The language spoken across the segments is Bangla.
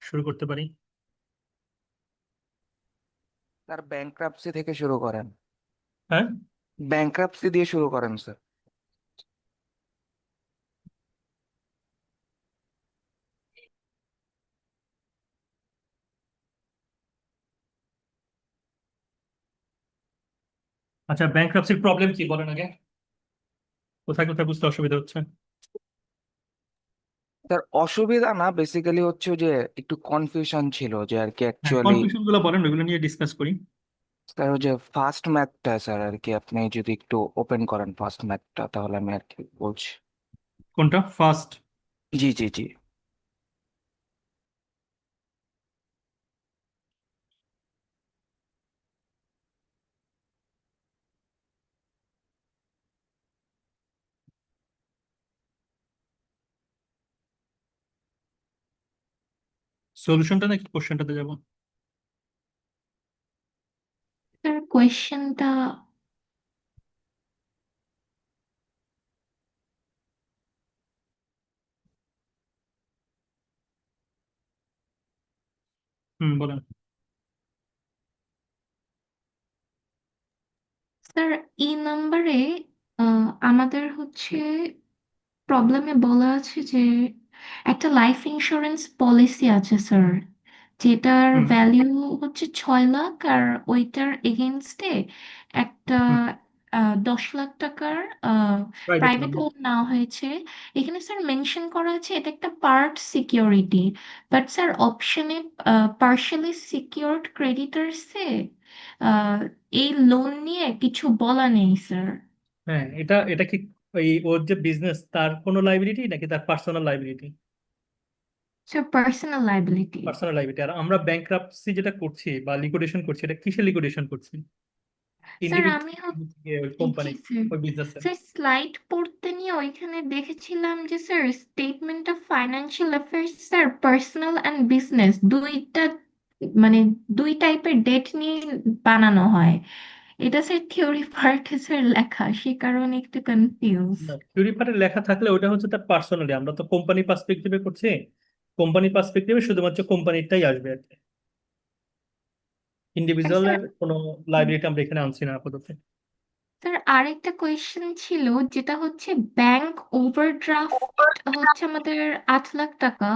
শুরু করতে পারি। স্যার ব্যাংক্রাপসি থেকে শুরু করেন। হ্যাঁ, ব্যাংক্রাপসি দিয়ে শুরু করেন স্যার। আচ্ছা, ব্যাংক্রাপসির প্রবলেম কি বলেন আগে, কোথায় কোথায় বুঝতে অসুবিধা হচ্ছে? স্যার অসুবিধা না, বেসিক্যালি হচ্ছে যে একটু কনফিউশন ছিল যে আর কি হ্যাঁ, অ্যাকচুয়ালি। কনফিউশন গুলো বলেন, ওইগুলো নিয়ে ডিসকাস করি। স্যার ওই যে ফার্স্ট ম্যাথটা স্যার আর কি আপনি যদি একটু ওপেন করেন ফার্স্ট ম্যাথটা, তাহলে আমি আর কি বলছি। কোনটা ফার্স্ট? জি জি জি। সলিউশনটা নাকি কোশ্চেনটাতে যাব? স্যার কোয়েশ্চেনটা বলেন। স্যার এই নাম্বারে আমাদের হচ্ছে প্রবলেমে বলা আছে যে একটা লাইফ ইন্স্যুরেন্স পলিসি আছে স্যার, যেটার হুম ভ্যালিউ হচ্ছে 6 লাখ, আর ওইটার এগেনস্টে একটা হুম 10 লাখ টাকার প্রাইভেট প্রাইভেট লোন। লোন নেওয়া হয়েছে। এখানে স্যার মেনশন করা আছে এটা একটা পার্ট সিকিউরিটি, বাট স্যার অপশনে পার্শালি সিকিউরড ক্রেডিটার্সে এই লোন নিয়ে কিছু বলা নেই স্যার। হ্যাঁ, এটা এটা কি ওই ওর যে বিজনেস তার কোনো লাইবিলিটি নাকি তার personal liability? Sir personal liability. Personal liability. আর আমরা ব্যাংক্রাপসি যেটা করছি বা লিকুইডেশন করছি, এটা কিসের লিকুইডেশন করছি? স্যার আমি ইন্ডিভিজুয়াল, ওই কোম্পানি, জি স্যার, ওই বিজনেসের। স্যার স্লাইড পড়তে নিয়ে ওইখানে দেখেছিলাম যে sir statement of financial affairs sir personal and business দুইটা, মানে দুই টাইপের ডেট নিয়ে বানানো হয়। এটা স্যার থিওরি পার্টে স্যার লেখা, সে কারণে একটু কনফিউজ। থিওরি লেখা থাকলে ওটা হচ্ছে তার পার্সোনালি, আমরা তো কোম্পানি পার্সপেক্টিভে করছি। কোম্পানি পার্সপেক্টিভে শুধুমাত্র কোম্পানিটাই আসবে আর কি। আর স্যার, ইন্ডিভিজুয়ালের কোনো লাইবিলিটি আমরা এখানে আনছি না আপাতত। স্যার আরেকটা কোয়েশ্চেন ছিল, যেটা হচ্ছে ব্যাংক ওভারড্রাফট হচ্ছে আমাদের 8 লাখ টাকা।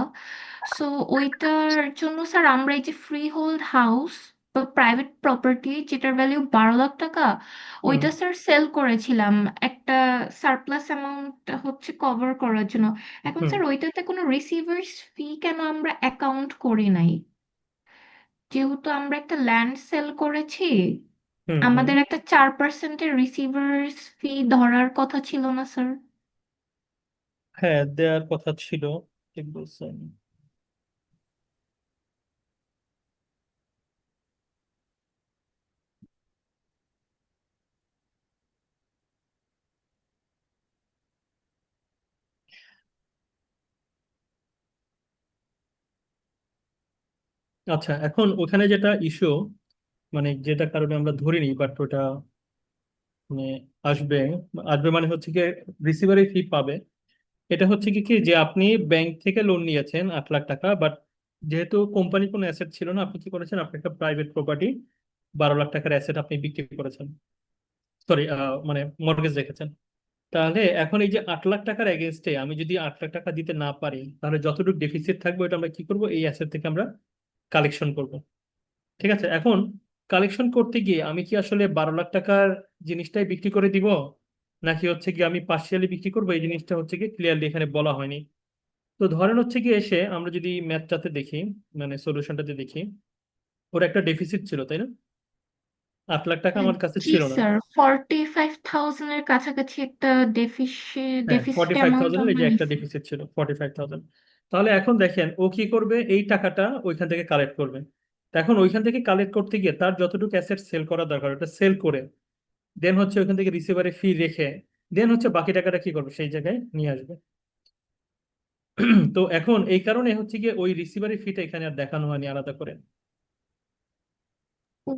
সো ওইটার জন্য স্যার আমরা এই যে ফ্রি হোল্ড হাউস বা প্রাইভেট প্রপার্টি যেটার ভ্যালিউ 12 লাখ টাকা, হুম ওইটা স্যার সেল করেছিলাম একটা সারপ্লাস অ্যামাউন্ট হচ্ছে কভার করার জন্য। এখন হুম স্যার ওইটাতে কোনো রিসিভার্স ফি কেন আমরা অ্যাকাউন্ট করি নাই? যেহেতু আমরা একটা ল্যান্ড সেল করেছি, হুম হুম আমাদের একটা 4%-এর রিসিভার্স ফি ধরার কথা ছিল না স্যার? হ্যাঁ, দেওয়ার কথা ছিল, ঠিক বলছেন। আচ্ছা, এখন ওখানে যেটা ইস্যু, মানে যেটা কারণে আমরা ধরিনি, বাট ওটা মানে আসবে। আসবে মানে হচ্ছে কি, রিসিভারি ফি পাবে। এটা হচ্ছে কি কি যে আপনি ব্যাংক থেকে লোন নিয়েছেন 8 লাখ টাকা, বাট যেহেতু কোম্পানি কোনো অ্যাসেট ছিল না, আপনি কি করেছেন, আপনি একটা প্রাইভেট প্রপার্টি 12 লাখ টাকার অ্যাসেট আপনি বিক্রি করেছেন। সরি, মানে মর্টগেজ রেখেছেন। তাহলে এখন এই যে 8 লাখ টাকার এগেনস্টে আমি যদি 8 লাখ টাকা দিতে না পারি, তাহলে যতটুকু ডেফিসিট থাকবে ওটা আমরা কি করব, এই অ্যাসেট থেকে আমরা কালেকশন করব। ঠিক আছে, এখন কালেকশন করতে গিয়ে আমি কি আসলে 12 লাখ টাকার জিনিসটাই বিক্রি করে দিব, নাকি হচ্ছে কি আমি পার্সিয়ালি বিক্রি করবো, এই জিনিসটা হচ্ছে কি ক্লিয়ারলি এখানে বলা হয়নি। তো ধরেন হচ্ছে কি এসে আমরা যদি ম্যাথটাতে দেখি, মানে সলিউশনটাতে দেখি, ওর একটা ডেফিসিট ছিল, তাই না? 8 লাখ টাকা আমার কাছে জি ছিল না। স্যার, 45,000-এর কাছাকাছি একটা হ্যাঁ, ডেফিসিট 45,000 অ্যামাউন্ট এই আমরা যে একটা নিছি। ডেফিসিট ছিল 45,000। তাহলে এখন দেখেন ও কি করবে, এই টাকাটা ওইখান থেকে কালেক্ট করবে। তো এখন ওইখান থেকে কালেক্ট করতে গিয়ে তার যতটুকু অ্যাসেট সেল করা দরকার ওটা সেল করে, দেন হচ্ছে ওইখান থেকে রিসিভারে ফি রেখে, দেন হচ্ছে বাকি টাকাটা কি করবে, সেই জায়গায় নিয়ে আসবে। তো এখন এই কারণে হচ্ছে গিয়ে ওই রিসিভারি ফিটা এখানে আর দেখানো হয়নি আলাদা করে। ও,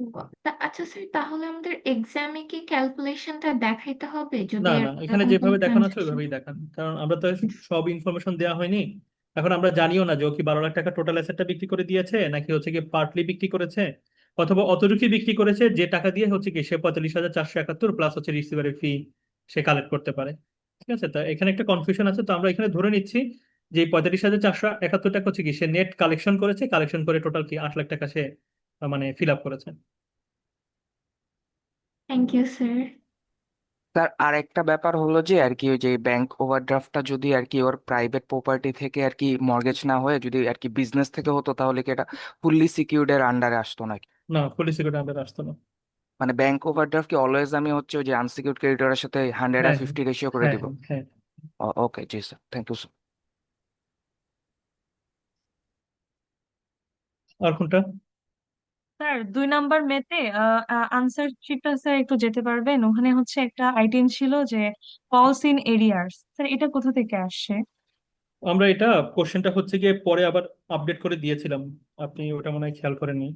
আচ্ছা স্যার, তাহলে আমাদের এক্সামে কি ক্যালকুলেশনটা দেখাইতে হবে না যদি না, এখানে এরকম কোনো যেভাবে দেখানো আছে ট্রানজাকশন? ওইভাবেই দেখান, কারণ আমরা তো সব ইনফরমেশন দেওয়া হয়নি। এখন আমরা জানিও না যে ও কি 12 লাখ টাকা টোটাল অ্যাসেটটা বিক্রি করে দিয়েছে নাকি হচ্ছে কি পার্টলি বিক্রি করেছে, অথবা অতটুকুই বিক্রি করেছে যে টাকা দিয়ে হচ্ছে কি সে 45,471 প্লাস হচ্ছে রিসিভারের ফি সে কালেক্ট করতে পারে। ঠিক আছে, তা এখানে একটা কনফিউশন আছে, তো আমরা এখানে ধরে নিচ্ছি যে 45,471 টাকা হচ্ছে কি সে নেট কালেকশন করেছে, কালেকশন করে টোটাল কি 8 লাখ টাকা সে মানে ফিল আপ করেছে। Thank you sir. স্যার আর একটা ব্যাপার হলো যে আর কি ওই যে ব্যাংক ওভারড্রাফটটা যদি আর কি ওর প্রাইভেট প্রপার্টি থেকে আর কি মর্গেজ না হয়ে যদি আর কি বিজনেস থেকে হতো তাহলে কি এটা ফুললি সিকিউরড এর আন্ডারে আসতো নাকি? না, পুলিশ সিকিউরিটি আন্ডার আসতো না। মানে ব্যাংক ওভারড্রাফট কি অলওয়েজ আমি হচ্ছে ওই যে আনসিকিউরড ক্রেডিটরের সাথে 100 আর হ্যাঁ, 50 রেশিও করে হ্যাঁ, দিব? হ্যাঁ, হ্যাঁ। ওকে জি স্যার, থ্যাংক ইউ স্যার। আর কোনটা? স্যার 2 নাম্বার মেতে আনসার শিটটা স্যার একটু যেতে পারবেন? ওখানে হচ্ছে একটা আইটেম ছিল যে ফলস ইন এরিয়ার্স, স্যার এটা কোথা থেকে আসছে? আমরা এটা কোশ্চেনটা হচ্ছে গিয়ে পরে আবার আপডেট করে দিয়েছিলাম, আপনি ওটা মনে হয় খেয়াল করেননি,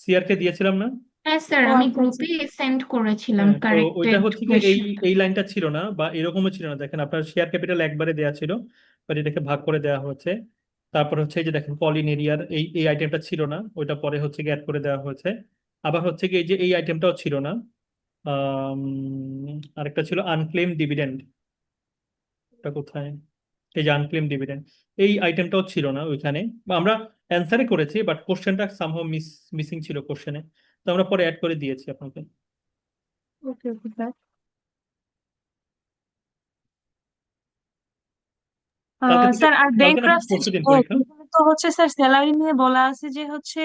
সিআর কে দিয়েছিলাম না? হ্যাঁ স্যার, ও আমি আচ্ছা আচ্ছা। গ্রুপে সেন্ড করেছিলাম হ্যাঁ, তো ওইটা কারেক্টেড হচ্ছে কি এই কোয়েশ্চেনটা। এই লাইনটা ছিল না বা এরকমও ছিল না, দেখেন আপনার শেয়ার ক্যাপিটাল একবারে দেওয়া ছিল, বাট এটাকে ভাগ করে দেওয়া হয়েছে। তারপর হচ্ছে এই যে দেখেন কলিন এরিয়ার এই এই আইটেমটা ছিল না, ওইটা পরে হচ্ছে কি অ্যাড করে দেওয়া হয়েছে। আবার হচ্ছে কি এই যে এই আইটেমটাও ছিল না। আরেকটা ছিল আনক্লেম ডিভিডেন্ড, এটা কোথায়? এই যে আনক্লেম ডিভিডেন্ড, এই আইটেমটাও ছিল না ওইখানে, বা আমরা অ্যান্সারে করেছি বাট কোশ্চেনটা সামহাও মিসিং ছিল কোশ্চেনে, তো আমরা পরে অ্যাড করে দিয়েছি আপনাকে। ওকে ওকে স্যার। কালকে থেকে, স্যার আর কালকে না ব্যাংক্রাফসি, পরশু দিন ও পরীক্ষা। এখানে তো হচ্ছে স্যার স্যালারি নিয়ে বলা আছে যে হচ্ছে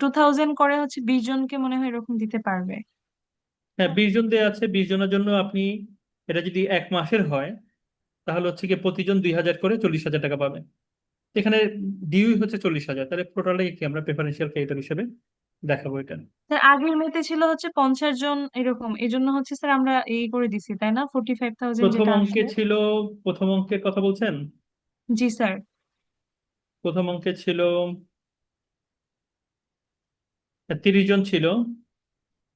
2000 করে হচ্ছে 20 জনকে মনে হয় এরকম দিতে পারবে। হ্যাঁ, 20 জন দেওয়া আছে, 20 জনের জন্য আপনি এটা যদি 1 মাসের হয় তাহলে হচ্ছে কি প্রতিজন 2,000 করে 40,000 টাকা পাবে। এখানে ডিউই হচ্ছে 40,000, তাহলে টোটালি কি আমরা প্রেফারেন্সিয়াল ক্রেডিটর হিসেবে দেখাবো এটা। স্যার আগের মেতে ছিল হচ্ছে 50 জন এরকম, এই জন্য হচ্ছে স্যার আমরা এই করে দিছি তাই না, 45,000 প্রথম যেটা অঙ্কে আসবে। ছিল, প্রথম অঙ্কের কথা বলছেন? জি স্যার। প্রথম অঙ্কে ছিল 30 জন ছিল,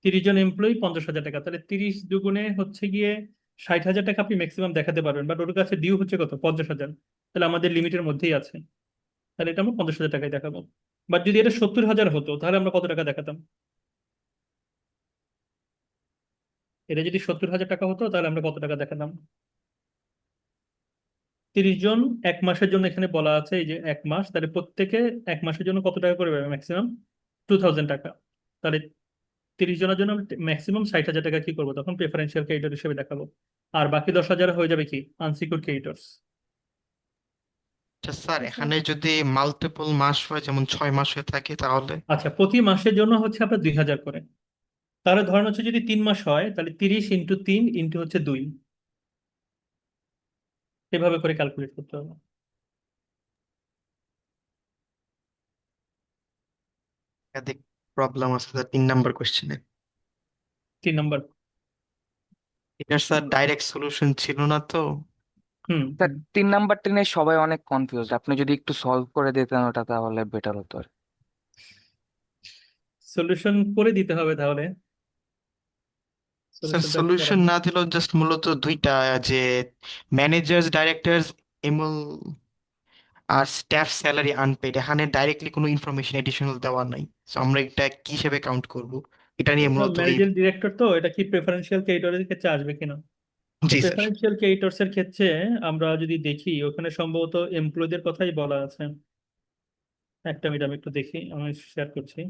30 জন এমপ্লয়ি 50,000 টাকা, তাহলে 30 দুগুণে হচ্ছে গিয়ে 60,000 টাকা আপনি ম্যাক্সিমাম দেখাতে পারবেন, বাট ওর কাছে ডিউ হচ্ছে কত, 50,000, তাহলে আমাদের লিমিটের মধ্যেই আছে, তাহলে এটা আমরা 50,000 টাকায় দেখাবো। বাট যদি এটা 70,000 হতো তাহলে আমরা কত টাকা দেখাতাম? এটা যদি 70,000 টাকা হতো তাহলে আমরা কত টাকা দেখাতাম? 30 জন 1 মাসের জন্য এখানে বলা আছে, এই যে 1 মাস, তাহলে প্রত্যেকে 1 মাসের জন্য কত টাকা করে পাবে, ম্যাক্সিমাম 2,000 টাকা। তাহলে 30 জনের জন্য ম্যাক্সিমাম 60,000 টাকা কি করবো তখন, প্রেফারেন্সিয়াল ক্রেডিটর হিসেবে দেখাবো। আর বাকি 10,000 হয়ে যাবে কি আনসিকিউরড ক্রেডিটর্স। আচ্ছা স্যার, এখানে যদি মাল্টিপল মাস হয় যেমন 6 মাস হয়ে থাকে তাহলে? আচ্ছা, প্রতি মাসের জন্য হচ্ছে আপনার 2,000 করে, তাহলে ধরেন হচ্ছে যদি 3 মাস হয় তাহলে 30 × 3 হচ্ছে 2, এভাবে করে ক্যালকুলেট করতে হবে। একাধিক প্রবলেম আছে স্যার 3 নাম্বার কোশ্চেনে। 3 নম্বর। এটার স্যার ডাইরেক্ট সলিউশন ছিল না তো। হুম, স্যার 3 নাম্বারটা নিয়ে সবাই অনেক কনফিউজ, আপনি যদি একটু সলভ করে দিতেন ওটা তাহলে বেটার হতো আর কি। সলিউশন করে দিতে হবে তাহলে, স্যার সলিউশনটা করা। সলিউশন না দিলেও জাস্ট মূলত দুইটা, যে ম্যানেজার্স ডাইরেক্টরস এমল আর স্টাফ স্যালারি আনপেড, এখানে ডাইরেক্টলি কোনো ইনফরমেশন এডিশনাল দেওয়া নাই, তো আমরা এটা কি হিসেবে কাউন্ট করব? এটা নিয়ে এটা মূলত এই। ম্যানেজিং ডিরেক্টর, তো এটা কি প্রেফারেন্সিয়াল ক্রেডিটরের ক্ষেত্রে আসবে কিনা? তো জি স্যার। প্রেফারেন্সিয়াল ক্রেডিটরস এর ক্ষেত্রে আমরা যদি দেখি ওখানে সম্ভবত এমপ্লয়ীদের কথাই বলা আছে। একটা মিনিট আমি একটু দেখি, আমি শেয়ার করছি।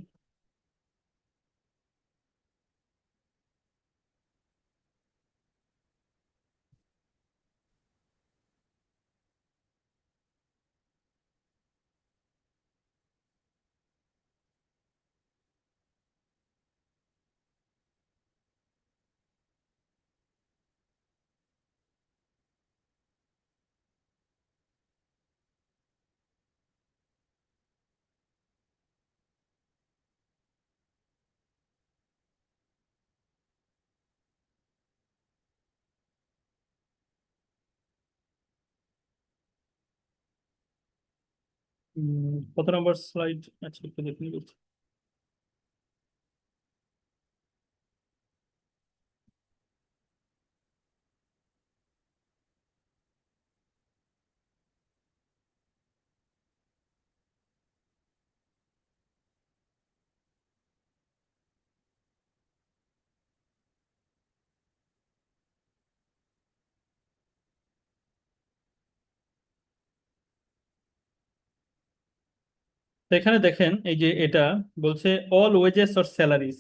কত নম্বর স্লাইড? আচ্ছা, একটু দেখে নিই। তো এখানে দেখেন এই যে এটা বলছে all wages or salaries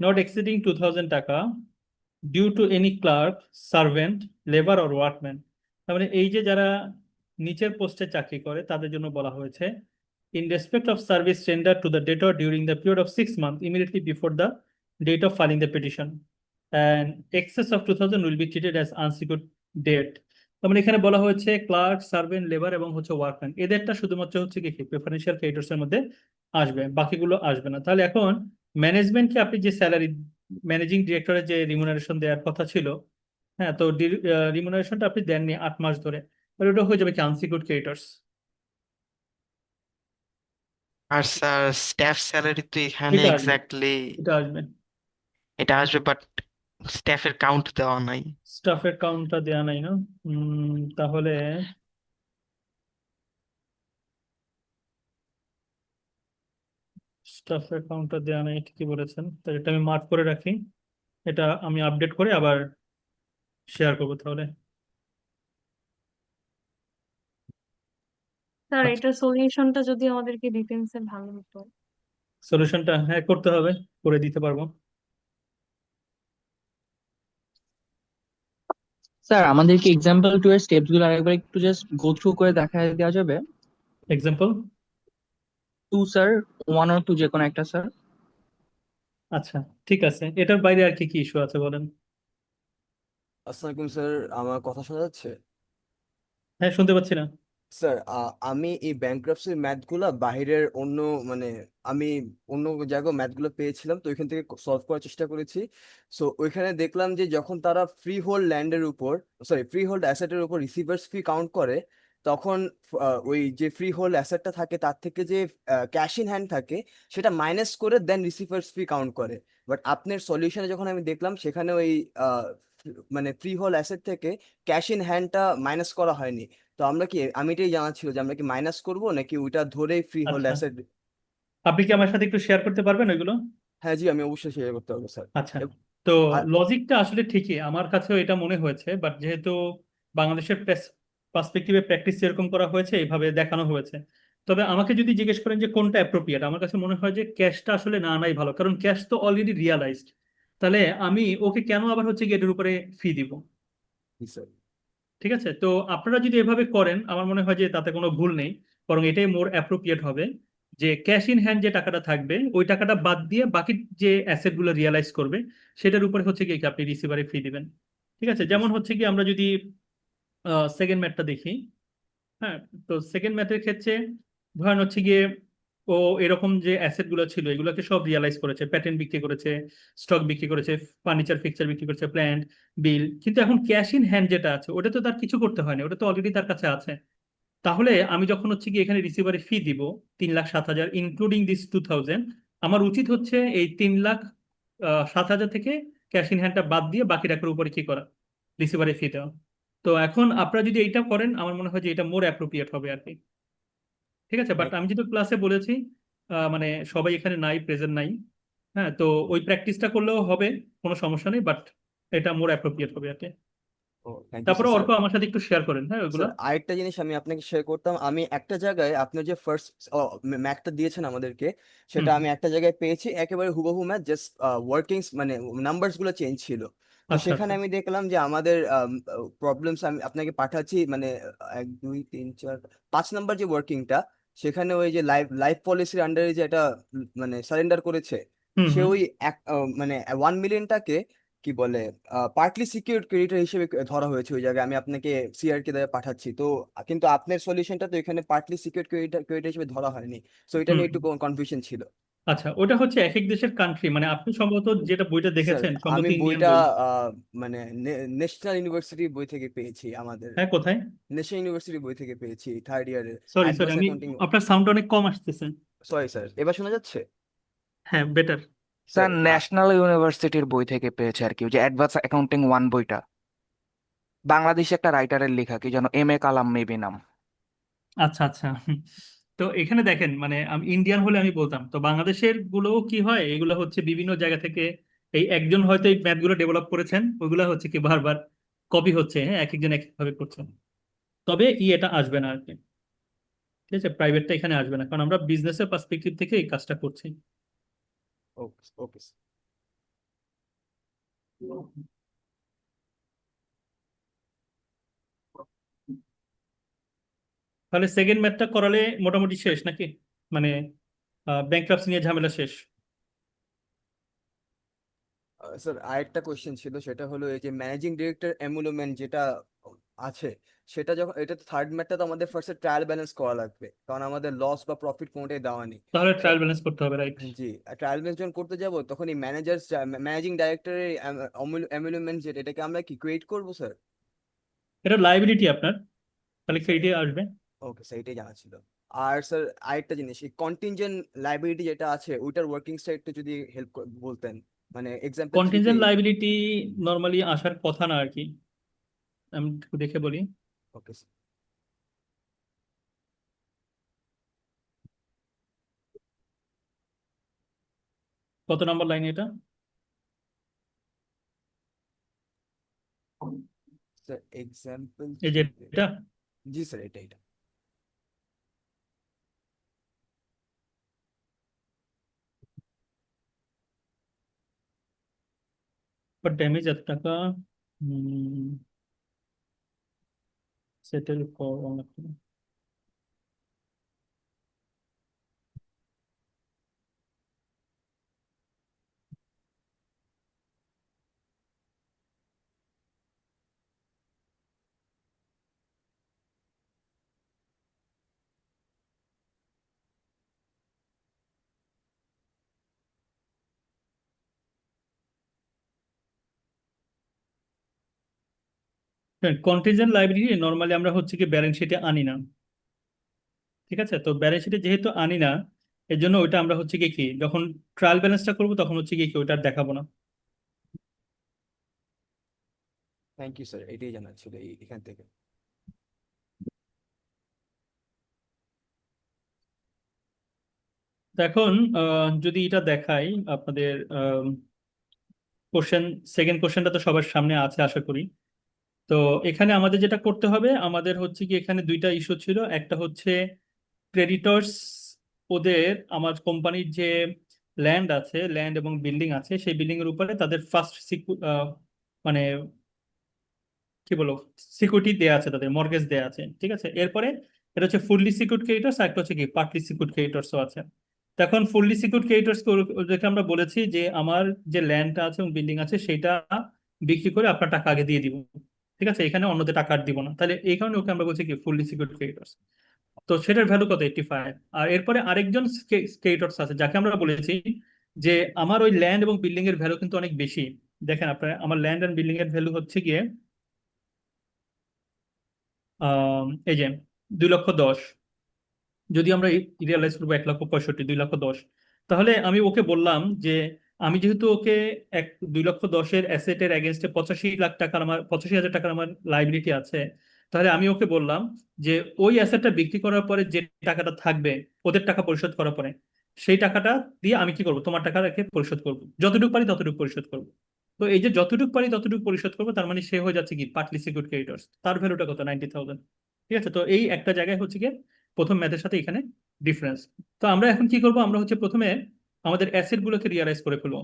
not exceeding 2000 টাকা due to any clerk servant labour or workman. তার মানে এই যে যারা নিচের পোস্টে চাকরি করে তাদের জন্য বলা হয়েছে in respect of service rendered to the debtor during the period of 6 months immediately before the date of filing the petition and excess of 2000 will be treated as unsecured debt। তার মানে এখানে বলা হয়েছে ক্লার্ক সার্ভেন্ট লেবার এবং হচ্ছে ওয়ার্কম্যান এদেরটা শুধুমাত্র হচ্ছে কি প্রেফারেন্সিয়াল ক্রেডিটর্স এর মধ্যে আসবে, বাকিগুলো আসবে না। তাহলে এখন ম্যানেজমেন্টকে আপনি যে স্যালারি ম্যানেজিং ডিরেক্টরের যে রিমুনারেশন দেওয়ার কথা ছিল, হ্যাঁ, তো রিমুনারেশনটা আপনি দেননি 8 মাস ধরে, তাহলে ওটা হয়ে যাবে কি আনসিকিউরড ক্রেডিটর্স। আর স্যার স্টাফ স্যালারি তো এখানে এটা আসবে, এক্স্যাক্টলি এটা আসবে। এটা আসবে, বাট স্টাফের কাউন্ট দেওয়া নাই। স্টাফের কাউন্টটা দেওয়া নাই না? তাহলে স্টাফের কাউন্টটা দেওয়া নাই, ঠিকই বলেছেন। তাহলে এটা আমি মার্ক করে রাখি, এটা আমি আপডেট করে আবার শেয়ার করবো তাহলে। স্যার আচ্ছা, এটার সলিউশনটা যদি আমাদেরকে দিতেন স্যার ভালো হতো। সলিউশনটা হ্যাঁ করতে হবে, করে দিতে পারবো। স্যার আমাদের কি এক্সাম্পল টু এর স্টেপস গুলো আরেকবার একটু জাস্ট গো থ্রু করে দেখা দেওয়া যাবে? Example? Two sir, one or two, যে কোনো একটা স্যার। আচ্ছা, ঠিক আছে, এটার বাইরে আর কি কি ইস্যু আছে বলেন। আসসালামু আলাইকুম স্যার, আমার কথা শোনা যাচ্ছে? হ্যাঁ, শুনতে পাচ্ছি না। স্যার আমি এই ব্যাংক্রাপসির ম্যাথগুলা বাহিরের অন্য মানে আমি অন্য জায়গায় ম্যাথগুলো পেয়েছিলাম, তো ওইখান থেকে সলভ করার চেষ্টা করেছি। সো ওইখানে দেখলাম যে যখন তারা ফ্রি হোল্ড ল্যান্ডের উপর, সরি, ফ্রি হোল্ড অ্যাসেটের উপর রিসিভার্স ফি কাউন্ট করে, তখন ওই যে ফ্রি হোল্ড অ্যাসেটটা থাকে তার থেকে যে ক্যাশ ইন হ্যান্ড থাকে সেটা মাইনাস করে দেন রিসিভার্স ফি কাউন্ট করে। বাট আপনার সলিউশনে যখন আমি দেখলাম সেখানে ওই আহ, মানে ফ্রি হোল্ড অ্যাসেট থেকে ক্যাশ ইন হ্যান্ডটা মাইনাস করা হয়নি। তো আমরা কি, আমি এটাই জানা ছিল যে আমরা কি মাইনাস করব নাকি ওইটা ধরেই ফ্রি হোল্ড আচ্ছা, অ্যাসেট। আপনি কি আমার সাথে একটু শেয়ার করতে পারবেন ওইগুলো? হ্যাঁ জি, আমি অবশ্যই শেয়ার করতে পারবো স্যার। আচ্ছা, তো লজিকটা আসলে ঠিকই আমার কাছেও এটা মনে হয়েছে, বাট যেহেতু বাংলাদেশের পার্সপেক্টিভে প্র্যাকটিস এরকম করা হয়েছে, এইভাবে দেখানো হয়েছে। তবে আমাকে যদি জিজ্ঞেস করেন যে কোনটা অ্যাপ্রোপ্রিয়েট, আমার কাছে মনে হয় যে ক্যাশটা আসলে না নাই ভালো, কারণ ক্যাশ তো অলরেডি রিয়ালাইজড। তাহলে আমি ওকে কেন আবার হচ্ছে কি এটার উপরে ফি দিব? জি স্যার। ঠিক আছে, তো আপনারা যদি এভাবে করেন আমার মনে হয় যে তাতে কোনো ভুল নেই, বরং এটাই মোর অ্যাপ্রোপ্রিয়েট হবে যে ক্যাশ ইন হ্যান্ড যে টাকাটা থাকবে ওই টাকাটা বাদ দিয়ে বাকি যে অ্যাসেট গুলো রিয়ালাইজ করবে সেটার উপরে হচ্ছে কি আপনি রিসিভারে ফি দিবেন। ঠিক আছে, জি যেমন স্যার। হচ্ছে কি আমরা যদি সেকেন্ড ম্যাথটা দেখি, হ্যাঁ, তো সেকেন্ড ম্যাথের ক্ষেত্রে ধরেন হচ্ছে গিয়ে ও এরকম যে অ্যাসেট গুলো ছিল এগুলোকে সব রিয়ালাইজ করেছে, প্যাটেন্ট বিক্রি করেছে, স্টক বিক্রি করেছে, ফার্নিচার ফিক্সচার বিক্রি করেছে, প্ল্যান্ট, বিল, কিন্তু এখন ক্যাশ ইন হ্যান্ড যেটা আছে ওটা তো তার কিছু করতে হয়নি, ওটা তো অলরেডি তার কাছে আছে। তাহলে আমি যখন হচ্ছে কি এখানে রিসিভারে ফি দিব 3,07,000 ইনক্লুডিং দিস 2000, আমার উচিত হচ্ছে এই 3,07,000 থেকে ক্যাশ ইন হ্যান্ডটা বাদ দিয়ে বাকি টাকার উপরে কি করা, রিসিভারে ফি দেওয়া। তো এখন আপনারা যদি এইটা করেন আমার মনে হয় যে এটা মোর অ্যাপ্রোপ্রিয়েট হবে আর কি। ঠিক আছে, বাট হ্যাঁ। আমি যেহেতু ক্লাসে বলেছি মানে সবাই এখানে নাই, প্রেজেন্ট নাই, হ্যাঁ, তো ওই প্র্যাকটিসটা করলেও হবে, কোনো সমস্যা নেই, বাট এটা মোর অ্যাপ্রোপ্রিয়েট হবে আর কি। ও, থ্যাংক ইউ তারপরে স্যার। অর্ক আমার সাথে একটু শেয়ার করেন হ্যাঁ ওইগুলো। স্যার আরেকটা জিনিস আমি আপনাকে শেয়ার করতাম, আমি একটা জায়গায় আপনার যে ফার্স্ট ম্যাথটা দিয়েছেন আমাদেরকে, হুম সেটা হুম, আমি একটা জায়গায় পেয়েছি একেবারে হুবহু ম্যাথ, জাস্ট ওয়ার্কিংস মানে নাম্বারস গুলো চেঞ্জ ছিল। তো আচ্ছা সেখানে আচ্ছা, আমি দেখলাম যে আমাদের প্রবলেমস, আমি আপনাকে পাঠাচ্ছি মানে 1 2 3 4 5 নাম্বার যে ওয়ার্কিংটা, সেখানে ওই যে লাইফ লাইফ পলিসির আন্ডারে যে একটা মানে সারেন্ডার করেছে, হুম সে হুম, ওই মানে 1 মিলিয়নটাকে কি বলে পার্টলি সিকিউরড ক্রেডিটর হিসেবে ধরা হয়েছে ওই জায়গায়। আমি আপনাকে সিআরকে দ্বারা পাঠাচ্ছি তো, কিন্তু আপনার সলিউশনটা তো এখানে পার্টলি সিকিউরড ক্রেডিটর হিসেবে ধরা হয়নি। সো এটা হুম নিয়ে একটু হুম। কনফিউশন ছিল। আচ্ছা, ওটা হচ্ছে এক এক দেশের কান্ট্রি, মানে আপনি সম্ভবত যেটা বইটা স্যার দেখেছেন সম্ভবত আমি ইন্ডিয়ান বইটা বই। মানে ন্যাশনাল ইউনিভার্সিটি বই থেকে পেয়েছি, আমাদের হ্যাঁ, কোথায়? ন্যাশনাল ইউনিভার্সিটি বই থেকে পেয়েছি, থার্ড ইয়ারের সরি সরি, অ্যাডভান্স আমি অ্যাকাউন্টিং। আপনার সাউন্ড অনেক কম আসতেছে। সরি স্যার, এবার শোনা যাচ্ছে? হ্যাঁ, বেটার। স্যার স্যার ন্যাশনাল ইউনিভার্সিটির বই থেকে পেয়েছে আর কি, ওই যে অ্যাডভান্স অ্যাকাউন্টিং 1 বইটা, বাংলাদেশে একটা রাইটারের লেখা, কি যেন এম এ কালাম মেবি নাম। আচ্ছা আচ্ছা, তো এখানে দেখেন মানে আমি ইন্ডিয়ান হলে আমি বলতাম, তো বাংলাদেশের গুলো কি হয় এগুলো হচ্ছে বিভিন্ন জায়গা থেকে এই একজন হয়তো এই ম্যাথ গুলো ডেভেলপ করেছেন, ওইগুলো হচ্ছে কি বারবার কপি হচ্ছে, হ্যাঁ, এক একজন এক এক ভাবে করছেন, তবে এটা আসবে না আর কি। ঠিক আছে, প্রাইভেটটা এখানে আসবে না, কারণ আমরা বিজনেসের পার্সপেক্টিভ থেকে এই কাজটা করছি। ওকে ওকে। তাহলে সেকেন্ড ম্যাথটা করালে মোটামুটি শেষ নাকি, মানে ব্যাংক্রাপসি নিয়ে ঝামেলা শেষ। স্যার আরেকটা কোয়েশ্চেন ছিল, সেটা হলো এই যে ম্যানেজিং ডিরেক্টর এমুলুমেন্ট যেটা আছে, সেটা যখন এটা থার্ড ম্যাথটা তো আমাদের ফার্স্টে ট্রায়াল ব্যালেন্স করা লাগবে, কারণ আমাদের লস বা প্রফিট কোনোটাই দেওয়া নেই। তাহলে তো ট্রায়াল ব্যালেন্স করতে হবে, রাইট? জি, ট্রায়াল ব্যালেন্স যখন করতে যাব তখন এই ম্যানেজিং ডাইরেক্টরের এমুলুমেন্ট যেটা, এটাকে আমরা কি ক্রিয়েট করবো স্যার? এটা লাইবিলিটি আপনার, তাহলে ক্রেডিটে আসবে। ওকে স্যার, এটাই জানা ছিল। আর স্যার আরেকটা জিনিস, এই কন্টিনজেন্ট লাইবিলিটি যেটা আছে ওইটার ওয়ার্কিংসটা একটু যদি হেল্প বলতেন, মানে এক্সাম্পল 3 তে। কন্টিনজেন্ট লাইবিলিটি নর্মালি আসার কথা না আর কি, আমি একটু দেখে বলি। Okay sir. কত নম্বর লাইনে এটা? স্যার এক্সাম্পল এই যে 3 তে। এটা। জি স্যার, এটা। ড্যামেজ এত টাকা, settle for. Contingent liability normally আমরা হচ্ছে কি ব্যালেন্স শিটে আনি না, ঠিক আছে? তো ব্যালেন্স শিটে যেহেতু আনি না, এর জন্য ওইটা আমরা হচ্ছে কি কি যখন ট্রায়াল ব্যালেন্সটা করবো তখন হচ্ছে কি কি ওইটা আর দেখাবো না। থ্যাংক ইউ স্যার, এটাই জানার ছিল এখান থেকে। তো এখন যদি এটা দেখাই আপনাদের কোশ্চেন, সেকেন্ড কোশ্চেনটা তো সবার সামনে আছে আশা করি। তো এখানে আমাদের যেটা করতে হবে, আমাদের হচ্ছে কি এখানে দুইটা ইস্যু ছিল। একটা হচ্ছে ক্রেডিটর্স, ওদের আমার কোম্পানির যে ল্যান্ড আছে, ল্যান্ড এবং বিল্ডিং আছে, সেই বিল্ডিং এর উপরে তাদের ফার্স্ট মানে কি বলবো সিকিউরিটি দেয়া আছে, তাদের মর্গেজ দেয়া আছে, ঠিক আছে? এরপরে এটা হচ্ছে ফুললি সিকিউরড ক্রেডিটর্স, আর একটা হচ্ছে কি পার্টলি সিকিউরড ক্রেডিটর্সও আছে। তো এখন ফুললি সিকিউরড ক্রেডিটর্স ওদেরকে আমরা বলেছি যে আমার যে ল্যান্ডটা আছে এবং বিল্ডিং আছে সেটা বিক্রি করে আপনার টাকা আগে দিয়ে দিব, ঠিক আছে? এখানে অন্যদের টাকা আর দিব না, তাহলে এই কারণে ওকে আমরা বলছি কি ফুললি সিকিউরড ক্রেডিটর্স। তো সেটার ভ্যালু কত? 85। আর এরপরে আরেকজন ক্রেডিটর্স আছে যাকে আমরা বলেছি যে আমার ওই ল্যান্ড এবং বিল্ডিং এর ভ্যালু কিন্তু অনেক বেশি। দেখেন আপনার, আমার ল্যান্ড এন্ড বিল্ডিং এর ভ্যালু হচ্ছে গিয়ে এই যে 2,10,00,000। যদি আমরা রিয়ালাইজ করবো 1,65,000, 2,10,00,000। তাহলে আমি ওকে বললাম যে আমি যেহেতু ওকে 2,10,00,000 অ্যাসেটের এগেনস্টে 85 লাখ টাকার আমার 85,000 টাকার আমার লাইবিলিটি আছে, তাহলে আমি ওকে বললাম যে ওই অ্যাসেটটা বিক্রি করার পরে যে টাকাটা থাকবে, ওদের টাকা পরিশোধ করার পরে, সেই টাকাটা দিয়ে আমি কি করবো, তোমার টাকা রেখে পরিশোধ করবো, যতটুকু পারি ততটুকু পরিশোধ করবো। তো এই যে যতটুকু পারি ততটুকু পরিশোধ করবো, তার মানে সে হয়ে যাচ্ছে কি পার্টলি সিকিউরড ক্রেডিটর্স। তার ভ্যালুটা কত? 90,000। ঠিক আছে, তো এই একটা জায়গায় হচ্ছে কি প্রথম ম্যাথের সাথে এখানে ডিফারেন্স। তো আমরা এখন কি করব, আমরা হচ্ছে প্রথমে আমাদের অ্যাসেট গুলোকে রিয়ালাইজ করে ফেলবো।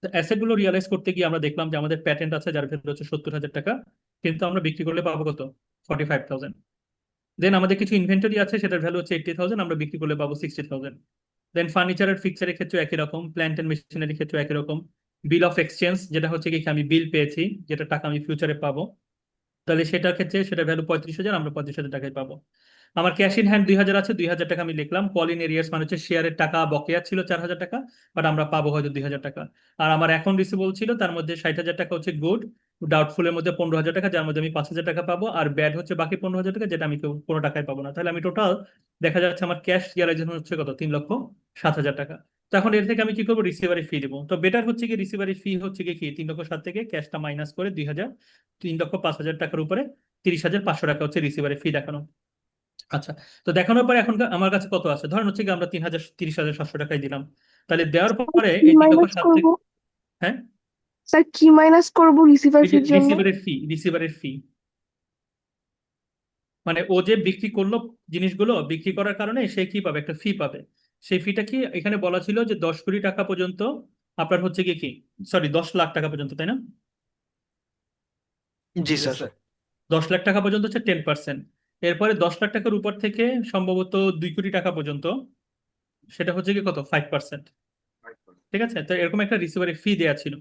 অ্যাসেট গুলো রিয়ালাইজ করতে গিয়ে আমরা দেখলাম যে আমাদের প্যাটেন্ট আছে যার ভ্যালু হচ্ছে 70,000 টাকা, কিন্তু আমরা বিক্রি করলে পাবো কত? 45,000। দেন আমাদের কিছু ইনভেন্টরি আছে, সেটার ভ্যালু হচ্ছে 80,000, আমরা বিক্রি করলে পাবো 60,000। দেন ফার্নিচার আর ফিক্সারের ক্ষেত্রে একই রকম, প্ল্যান্ট এন্ড মেশিনারির ক্ষেত্রে একই রকম। বিল অফ এক্সচেঞ্জ যেটা হচ্ছে কি আমি বিল পেয়েছি, যেটা টাকা আমি ফিউচারে পাবো, তাহলে সেটার ক্ষেত্রে সেটা ভ্যালু 35,000, আমরা 35,000 টাকায় পাবো। আমার ক্যাশ ইন হ্যান্ড 2,000 আছে, 2,000 টাকা আমি লিখলাম। কল ইন এরিয়ার্স মানে হচ্ছে শেয়ারের টাকা বকেয়া ছিল 4,000 টাকা, বাট আমরা পাবো হয়তো 2,000 টাকা। আর আমার এখন রিসিভেবল ছিল, তার মধ্যে 60,000 টাকা হচ্ছে গুড, ডাউটফুলের মধ্যে 15,000 টাকা, যার মধ্যে আমি 5,000 টাকা পাবো, আর ব্যাড হচ্ছে বাকি 15,000 টাকা, যেটা আমি কোনো টাকায় পাবো না। তাহলে আমি টোটাল দেখা যাচ্ছে আমার ক্যাশ রিয়ালাইজেশন হচ্ছে কত? 3,07,000 টাকা। তো এখন এর থেকে আমি কি করবো? রিসিভারি ফি দেবো। তো বেটার হচ্ছে কি রিসিভারি ফি হচ্ছে কি 3,07,000 থেকে ক্যাশটা মাইনাস করে 2,000, 3,05,000 টাকার উপরে 30,500 টাকা হচ্ছে রিসিভারি ফি দেখানো। আচ্ছা, তো দেখানোর পরে এখন আমার কাছে কত আছে? ধরেন হচ্ছে কি আমরা 30,700 টাকায় দিলাম, তাহলে দেওয়ার পরে কি এই মাইনাস 3,07,000 করব? থেকে, হ্যাঁ, স্যার কি মাইনাস করব রিসিভার এই যে ফির জন্য? রিসিভারের ফি, রিসিভারের ফি মানে ও যে বিক্রি করলো জিনিসগুলো, বিক্রি করার কারণে সে কি পাবে, একটা ফি পাবে। সেই ফিটা কি এখানে বলা ছিল যে 10 কোটি টাকা পর্যন্ত আপনার হচ্ছে কি, সরি 10 লাখ টাকা পর্যন্ত, তাই না? জি ইয়েস স্যার। স্যার। 10 লাখ টাকা পর্যন্ত হচ্ছে 10%। এরপরে 10 লাখ টাকার উপর থেকে সম্ভবত 2 কোটি টাকা পর্যন্ত সেটা হচ্ছে কি কত, 5%। ঠিক আছে, তো এরকম একটা রিসিভারের ফি দেওয়া ছিল,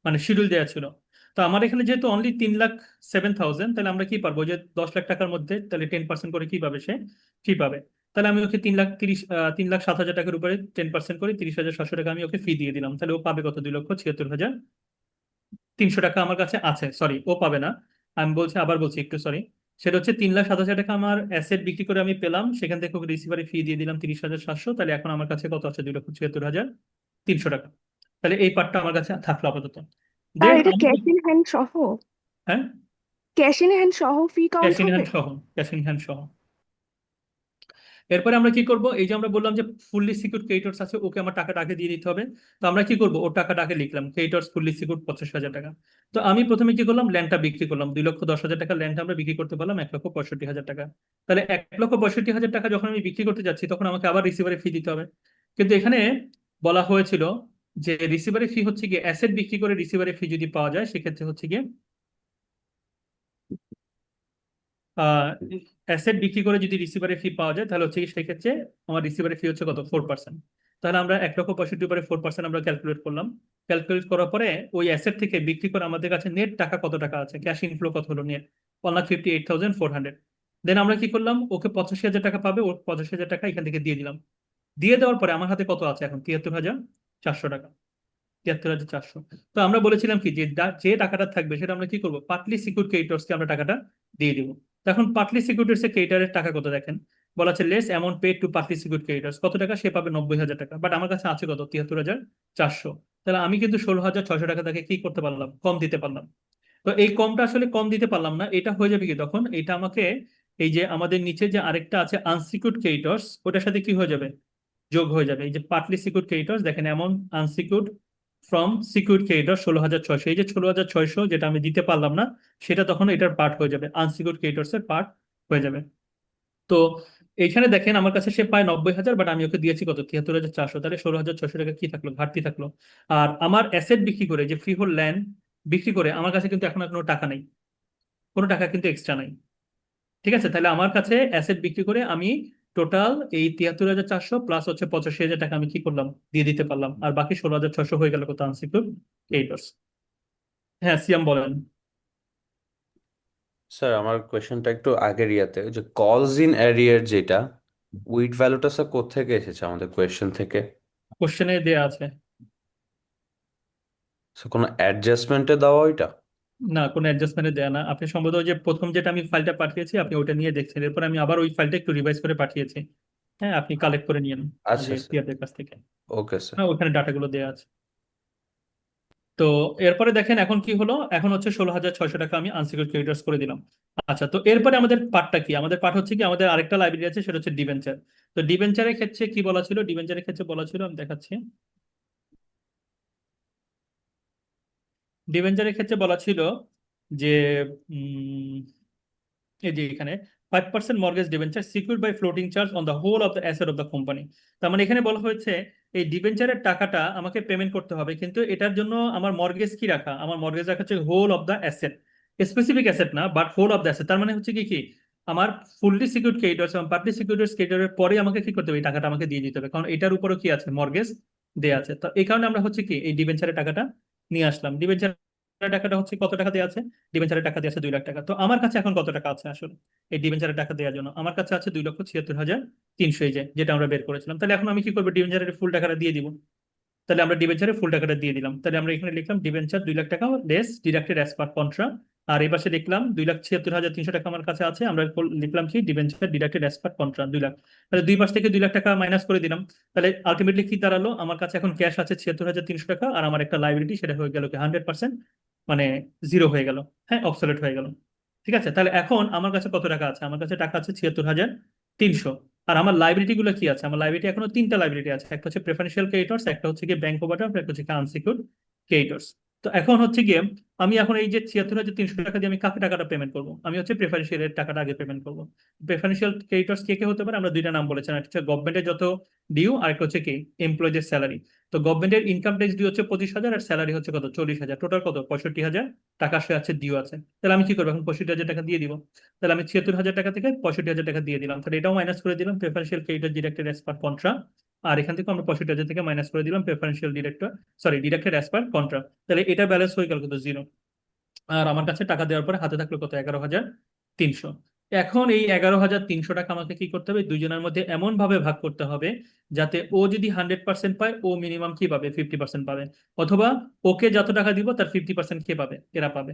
মানে শিডিউল দেওয়া ছিল। তো আমার এখানে যেহেতু অনলি 3,07,000, তাহলে আমরা কি পারবো যে 10 লাখ টাকার মধ্যে তাহলে 10% করে কি পাবে, সে ফি পাবে। তাহলে আমি ওকে 3,07,000 টাকার উপরে 10% করে 30,700 টাকা আমি ওকে ফি দিয়ে দিলাম। তাহলে ও পাবে কত, 2,76,300 টাকা আমার কাছে আছে। সরি, ও পাবে না, আমি বলছি, আবার বলছি একটু সরি। সেটা হচ্ছে 3,07,000 টাকা আমার অ্যাসেট বিক্রি করে আমি পেলাম, সেখান থেকে ওকে রিসিভারে ফি দিয়ে দিলাম 30,700। তাহলে এখন আমার কাছে কত আছে, 2,76,300 টাকা। তাহলে এই পার্টটা আমার কাছে থাকলো আপাতত। স্যার দেন এটা আমি, ক্যাশ ইন হ্যান্ড সহ, হ্যাঁ, ক্যাশ ইন হ্যান্ড সহ ফি ক্যাশ কাউন্ট ইন হবে? হ্যান্ড সহ, ক্যাশ ইন হ্যান্ড সহ। এরপরে আমরা কি করব, এই যে আমরা বললাম যে ফুললি সিকিউর ক্রেডিটর্স আছে, ওকে আমার টাকাটা আগে দিয়ে দিতে হবে। তো আমরা কি করব, ওর টাকাটা আগে লিখলাম, ক্রেডিটর্স ফুললি সিকিউর 85,000 টাকা। তো আমি প্রথমে কি করলাম, ল্যান্ডটা বিক্রি করলাম, 2,10,000 টাকা ল্যান্ডটা আমরা বিক্রি করতে পারলাম 1,65,000 টাকা। তাহলে 1,65,000 টাকা যখন আমি বিক্রি করতে যাচ্ছি, তখন আমাকে আবার রিসিভারে ফি দিতে হবে। কিন্তু এখানে বলা হয়েছিল যে রিসিভারে ফি হচ্ছে গিয়ে অ্যাসেট বিক্রি করে রিসিভারে ফি যদি পাওয়া যায়, সেক্ষেত্রে হচ্ছে গিয়ে অ্যাসেট বিক্রি করে যদি রিসিভারের ফি পাওয়া যায়, তাহলে হচ্ছে কি সেক্ষেত্রে আমার রিসিভারের ফি হচ্ছে কত, 4%। তাহলে আমরা 1,65,000 উপরে 4% আমরা ক্যালকুলেট করলাম। ক্যালকুলেট করার পরে ওই অ্যাসেট থেকে বিক্রি করে আমাদের কাছে নেট টাকা কত টাকা আছে, ক্যাশ ইনফ্লো কত হলো নেট, 1,58,400। দেন আমরা কি করলাম, ওকে 85,000 টাকা পাবে, ওর 85,000 টাকা এখান থেকে দিয়ে দিলাম। দিয়ে দেওয়ার পরে আমার হাতে কত আছে এখন, 73,400 টাকা। 73,400। তো আমরা বলেছিলাম কি যে যে টাকাটা থাকবে সেটা আমরা কি করবো, পার্টলি সিকিউর ক্রেডিটর্সকে আমরা টাকাটা দিয়ে দিব। তখন পার্টলি সিকিউরিটিস এর ক্রেডিটারের টাকা কত দেখেন, বলা আছে less amount paid to partly secure creditors, কত টাকা সে পাবে, 90,000 টাকা। বাট আমার কাছে আছে কত, 73,400। তাহলে আমি কিন্তু 16,600 টাকা তাকে কি করতে পারলাম, কম দিতে পারলাম। তো এই কমটা আসলে কম দিতে পারলাম না, এটা হয়ে যাবে কি তখন, এটা আমাকে এই যে আমাদের নিচে যে আরেকটা আছে আনসিকিউরড ক্রেডিটর্স, ওটার সাথে কি হয়ে যাবে, যোগ হয়ে যাবে। এই যে পার্টলি সিকিউরড ক্রেডিটর্স দেখেন, amount unsecured from secured creditor 16,600, এই যে 16,600 যেটা আমি দিতে পারলাম না, সেটা তখন এটার পার্ট হয়ে যাবে, আনসিকিউরড ক্রেডিটর্স এর পার্ট হয়ে যাবে। তো এইখানে দেখেন আমার কাছে সে পায় 90,000, বাট আমি ওকে দিয়েছি কত, 73,400। তাহলে 16,600 টাকা কি থাকলো, ঘাটতি থাকলো। আর আমার অ্যাসেট বিক্রি করে, যে ফ্রি হোল্ড ল্যান্ড বিক্রি করে, আমার কাছে কিন্তু এখন আর কোনো টাকা নেই, কোনো টাকা কিন্তু এক্সট্রা নাই। ঠিক আছে, তাহলে আমার কাছে অ্যাসেট বিক্রি করে আমি টোটাল এই 73,400 প্লাস হচ্ছে 85,000 টাকা আমি কি করলাম, দিয়ে দিতে পারলাম। আর বাকি 16,600 হয়ে গেল কত, আনসিকিউরড ক্রেডিটর্স। হ্যাঁ, সিয়াম বলেন। স্যার আমার কোয়েশ্চেনটা একটু আগের ইয়াতে, ওই যে কলস ইন অ্যারিয়ার যেটা, উইথ ভ্যালুটা স্যার কোত্থেকে এসেছে আমাদের কোয়েশ্চেন থেকে? কোশ্চেনে দেয়া আছে। স্যার কোনো অ্যাডজাস্টমেন্টে দেওয়া ওইটা? না, কোনো অ্যাডজাস্টমেন্টে দেয়া না, আপনি সম্ভবত ওই যে প্রথম যেটা আমি ফাইলটা পাঠিয়েছি আপনি ওটা নিয়ে দেখছেন, এরপর আমি আবার ওই ফাইলটা একটু রিভাইজ করে পাঠিয়েছি। হ্যাঁ, আপনি কালেক্ট করে নিয়েন আচ্ছা যে স্যার, টিয়ারদের কাছ থেকে। Okay sir. হ্যাঁ, ওখানে ডাটাগুলো দেয়া আছে। তো এরপরে দেখেন এখন কি হলো, এখন হচ্ছে 16,600 টাকা আমি আনসিকিউরড ক্রেডিটর্স করে দিলাম। আচ্ছা, তো এরপরে আমাদের পার্টটা কি, আমাদের পার্ট হচ্ছে কি, আমাদের আরেকটা লাইব্রেরি আছে, সেটা হচ্ছে ডিবেঞ্চার। তো ডিবেঞ্চারের ক্ষেত্রে কি বলা ছিল, ডিবেঞ্চারের ক্ষেত্রে বলা ছিল, আমি দেখাচ্ছি। ডিবেঞ্চারের ক্ষেত্রে বলা ছিল যে উম, এই যে এখানে 5% mortgage debenture secured by floating charge on the whole of the asset of the company. তার মানে এখানে বলা হয়েছে এই ডিবেঞ্চারের টাকাটা আমাকে পেমেন্ট করতে হবে, কিন্তু এটার জন্য আমার মর্গেজ কি রাখা, আমার মর্গেজ রাখা হচ্ছে whole of the asset, specific asset না, but whole of the asset. তার মানে হচ্ছে কি কি, আমার ফুললি সিকিউরড ক্রেডিটর্স এবং পার্টলি সিকিউরড ক্রেডিটরের পরে আমাকে কি করতে হবে, এই টাকাটা আমাকে দিয়ে দিতে হবে, কারণ এটার উপরও কি আছে, মর্গেজ দেয়া আছে। তো এই কারণে আমরা হচ্ছে কি এই ডিবেঞ্চারের টাকাটা নিয়ে আসলাম। ডিবেঞ্চারের টাকাটা হচ্ছে কত টাকা দেওয়া আছে, ডিবেঞ্চারের টাকা দেওয়া আছে 2,00,000 টাকা। তো আমার কাছে এখন কত টাকা আছে আসলে এই ডিবেঞ্চারের টাকা দেওয়ার জন্য, আমার কাছে আছে 2,76,300, এই যে যেটা আমরা বের করেছিলাম। তাহলে এখন আমি কি করবো, ডিবেঞ্চারের ফুল টাকাটা দিয়ে দিব। তাহলে আমরা ডিবেঞ্চারের ফুল টাকাটা দিয়ে দিলাম। তাহলে আমরা এখানে লিখলাম ডিবেঞ্চার 2,00,000 টাকা less deducted as per contra. আর এই পাশে লিখলাম 2,76,300 টাকা আমার কাছে আছে, আমরা লিখলাম কি debenture deducted as per contra 2,00,000। তাহলে দুই পাশ থেকে 2,00,000 টাকা মাইনাস করে দিলাম। তাহলে আলটিমেটলি কি দাঁড়ালো, আমার কাছে এখন ক্যাশ আছে 76,300 টাকা, আর আমার একটা লাইবিলিটি সেটা হয়ে গেল কি 100%, মানে জিরো হয়ে গেল। হ্যাঁ, অবসলেট হয়ে গেল। ঠিক আছে, তাহলে এখন আমার কাছে কত টাকা আছে, আমার কাছে টাকা আছে 76,300। আর আমার লাইব্রেরিটি গুলো কি আছে, আমার লাইব্রেরিটি এখনো তিনটা লাইব্রেরিটি আছে, একটা হচ্ছে প্রেফারেন্সিয়াল ক্রেডিটর্স, একটা হচ্ছে কি ব্যাংক ওভারড্রাফট, একটা হচ্ছে আনসিকিউরড ক্রেডিটর্স। তো এখন হচ্ছে গিয়ে আমি এখন এই যে ৭৬,৩০০ টাকা দিয়ে আমি কাকে টাকাটা পেমেন্ট করবো? আমি হচ্ছে প্রেফারেন্সিয়াল এর টাকাটা আগে পেমেন্ট করবো। প্রেফারেন্সিয়াল ক্রেডিটর্স কে কে হতে পারে? আমরা দুইটা নাম বলেছিলাম, একটা হচ্ছে গভর্নমেন্টের যত ডিউ, আর একটা হচ্ছে কি এমপ্লয়ীদের স্যালারি। তো গভর্নমেন্টের ইনকাম ট্যাক্স ডিউ হচ্ছে 25,০০০, আর স্যালারি হচ্ছে কত? 40,০০০। টোটাল কত? 65,০০০ টাকা সে আছে ডিউ আছে। তাহলে আমি কি করবো? এখন 65,০০০ টাকা দিয়ে দিব। তাহলে আমি ৭৬,০০০ টাকা থেকে 65,০০০ টাকা দিয়ে দিলাম, তাহলে এটাও মাইনাস করে দিলাম preferential creditor deducted as per contra. আর এখান থেকে আমরা 65,০০০ থেকে মাইনাস করে দিলাম preferential deducted as per contra. তাহলে এটা ব্যালেন্স হয়ে গেল কত? 0। আর আমার কাছে টাকা দেওয়ার পরে হাতে থাকলো কত? 11,300। এখন এই 11,300 টাকা আমাকে কি করতে হবে? দুইজনের মধ্যে এমন ভাবে ভাগ করতে হবে যাতে ও যদি 100% পায়, ও মিনিমাম কি পাবে? 50% পাবে। অথবা ওকে যত টাকা দিব তার 50% কে পাবে? এরা পাবে।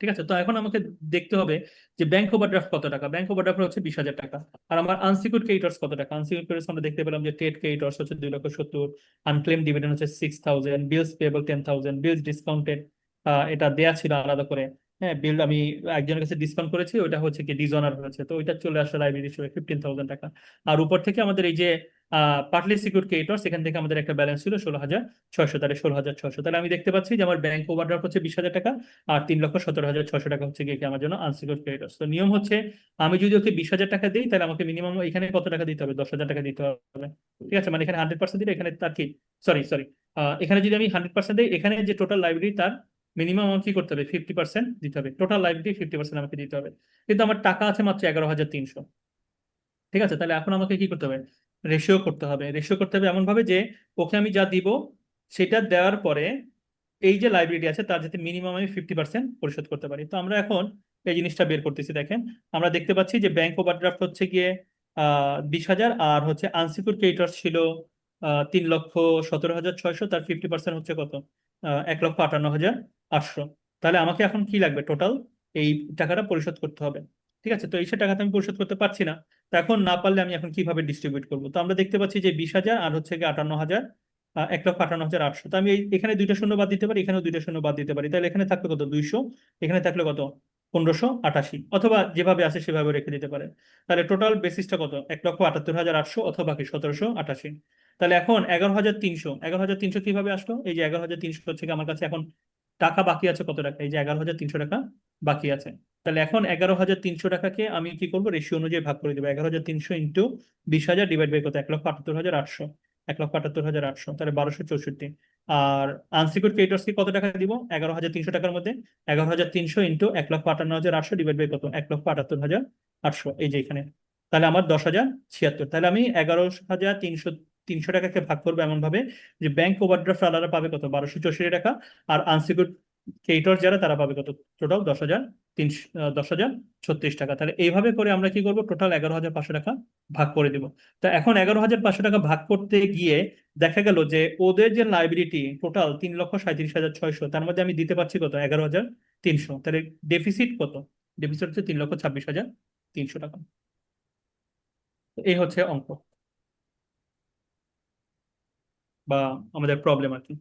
ঠিক আছে, তো এখন আমাকে দেখতে হবে যে ব্যাংক ওভারড্রাফট কত টাকা। ব্যাংক ওভারড্রাফট হচ্ছে 20,000 টাকা। আর আমার আনসিকিউরড ক্রেডিটর্স কত টাকা? আনসিকিউরড ক্রেডিটর্স আমরা দেখতে পেলাম যে ট্রেড ক্রেডিটর্স হচ্ছে 2,70,000, আনক্লেম ডিভিডেন্ড হচ্ছে 6,000, বিলস পেয়েবল 10,000, বিলস ডিসকাউন্টেড এটা দেয়া ছিল আলাদা করে। হ্যাঁ, বিল আমি একজনের কাছে ডিসকাউন্ট করেছি, ওইটা হচ্ছে কি ডিসঅনার হয়েছে, তো ওইটা চলে আসলে লাইব্রেরি হিসেবে 15,000 টাকা। আর উপর থেকে আমাদের এই যে পার্টলি সিকিউরড ক্রেডিটর্স, এখান থেকে আমাদের একটা ব্যালেন্স ছিল 16,600, তাহলে 16,600। তাহলে আমি দেখতে পাচ্ছি যে আমার ব্যাংক ওভারড্রাফট হচ্ছে 20,000 টাকা, আর 3,17,600 টাকা হচ্ছে গিয়ে কি আমার জন্য আনসিকিউরড ক্রেডিটর্স। তো নিয়ম হচ্ছে আমি যদি ওকে 20,000 টাকা দিই, তাহলে আমাকে মিনিমাম এখানে কত টাকা দিতে হবে? 10,000 টাকা দিতে হবে। ঠিক আছে, মানে এখানে 100% দিলে এখানে তার কি, সরি সরি, এখানে যদি আমি 100% দিই, এখানে যে টোটাল লাইব্রেরি তার মিনিমাম আমাকে কি করতে হবে? 50% দিতে হবে। টোটাল লাইব্রেরি 50% আমাকে দিতে হবে, কিন্তু আমার টাকা আছে মাত্র 11,300। ঠিক আছে, তাহলে এখন আমাকে কি করতে হবে? রেশিও করতে হবে। রেশিও করতে হবে এমন ভাবে যে ওকে আমি যা দিব সেটা দেওয়ার পরে এই যে লাইব্রেরি আছে তার যাতে মিনিমাম আমি 50% পরিশোধ করতে পারি। তো আমরা এখন এই জিনিসটা বের করতেছি। দেখেন, আমরা দেখতে পাচ্ছি যে ব্যাংক ওভারড্রাফট হচ্ছে গিয়ে 20,000, আর হচ্ছে আনসিকিউরড ক্রেডিটর্স ছিল 3,17,600, তার 50% হচ্ছে কত? 1,58,800। তাহলে আমাকে এখন কি লাগবে? টোটাল এই টাকাটা পরিশোধ করতে হবে। ঠিক আছে, তো এই টাকাটা আমি পরিশোধ করতে পারছি না। তো এখন না পারলে আমি এখন কিভাবে ডিস্ট্রিবিউট করবো? তো আমরা দেখতে পাচ্ছি যে 20,000 আর হচ্ছে গিয়ে 58,000, 1,58,800। তো আমি এখানে দুইটা শূন্য বাদ দিতে পারি, এখানেও দুইটা শূন্য বাদ দিতে পারি। তাহলে এখানে থাকলো কত? 200। এখানে থাকলো কত? 1,588। অথবা যেভাবে আছে সেভাবে রেখে দিতে পারে। তাহলে টোটাল বেসিসটা কত? 1,78,800 অথবা কি 1,788। তাহলে এখন 11,300, 11,300 কিভাবে আসলো? এই যে 11,300 হচ্ছে গিয়ে আমার কাছে এখন টাকা বাকি আছে কত টাকা? এই যে 11,300 টাকা বাকি আছে। তাহলে এখন 11,300 টাকাকে আমি কি করবো? রেশিও অনুযায়ী ভাগ করে দেবো। 11,300 ইন্টু 20,000 ডিভাইড বাই কত? 1,78,800। 1,78,800, তাহলে 1,264। আর আনসিকিউরড ক্রেডিটর্স কি কত টাকা দিব 11,300 টাকার মধ্যে? 11,300 ইন্টু 1,58,800 ডিভাইড বাই কত? 1,78,800, এই যে এখানে। তাহলে আমার 10,076। তাহলে আমি 11,300 টাকাকে ভাগ করবো এমন ভাবে যে ব্যাংক ওভারড্রাফট আলাদা পাবে কত? 1,264 টাকা। আর আনসিকিউরড ক্রেডিটর যারা তারা পাবে কত? টোটাল 10,36 টাকা। তাহলে এইভাবে করে আমরা কি করবো? টোটাল 11,500 টাকা ভাগ করে দিব। তো এখন 11,500 টাকা ভাগ করতে গিয়ে দেখা গেল যে ওদের যে লাইবিলিটি টোটাল 3,37,600, তার মধ্যে আমি দিতে পারছি কত? 11,300। তাহলে ডেফিসিট কত? ডেফিসিট হচ্ছে 3,26,300 টাকা। তো এই হচ্ছে অঙ্ক বা আমাদের প্রবলেম আর কি।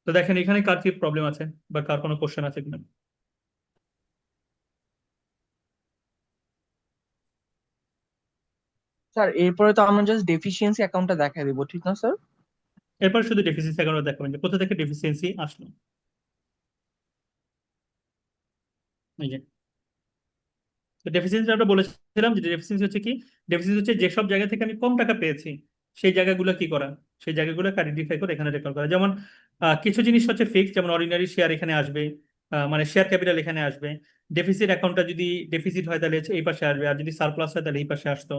তো দেখেন এখানে কার কি প্রবলেম আছে বা কার কোনো কোশ্চেন আছে কিনা। স্যার এরপরে তো আমরা জাস্ট ডেফিসিয়েন্সি অ্যাকাউন্টটা দেখা দিব, ঠিক না স্যার? এরপর শুধু ডেফিসিয়েন্সি অ্যাকাউন্ট দেখাবেন যে কোথা থেকে ডেফিসিয়েন্সি আসলো। এই যে, তো ডেফিসিয়েন্সি আমরা বলেছিলাম যে ডেফিসিয়েন্সি হচ্ছে কি? ডেফিসিয়েন্সি হচ্ছে যেসব জায়গা থেকে আমি কম টাকা পেয়েছি সেই জায়গাগুলো কি করা, সেই জায়গাগুলো আইডেন্টিফাই করে এখানে রেকর্ড করা। যেমন কিছু জিনিস হচ্ছে ফিক্সড, যেমন অর্ডিনারি শেয়ার এখানে আসবে, মানে শেয়ার ক্যাপিটাল এখানে আসবে। ডেফিসিট অ্যাকাউন্টটা যদি ডেফিসিট হয় তাহলে এই পাশে আসবে, আর যদি সারপ্লাস হয় তাহলে এই পাশে আসতো।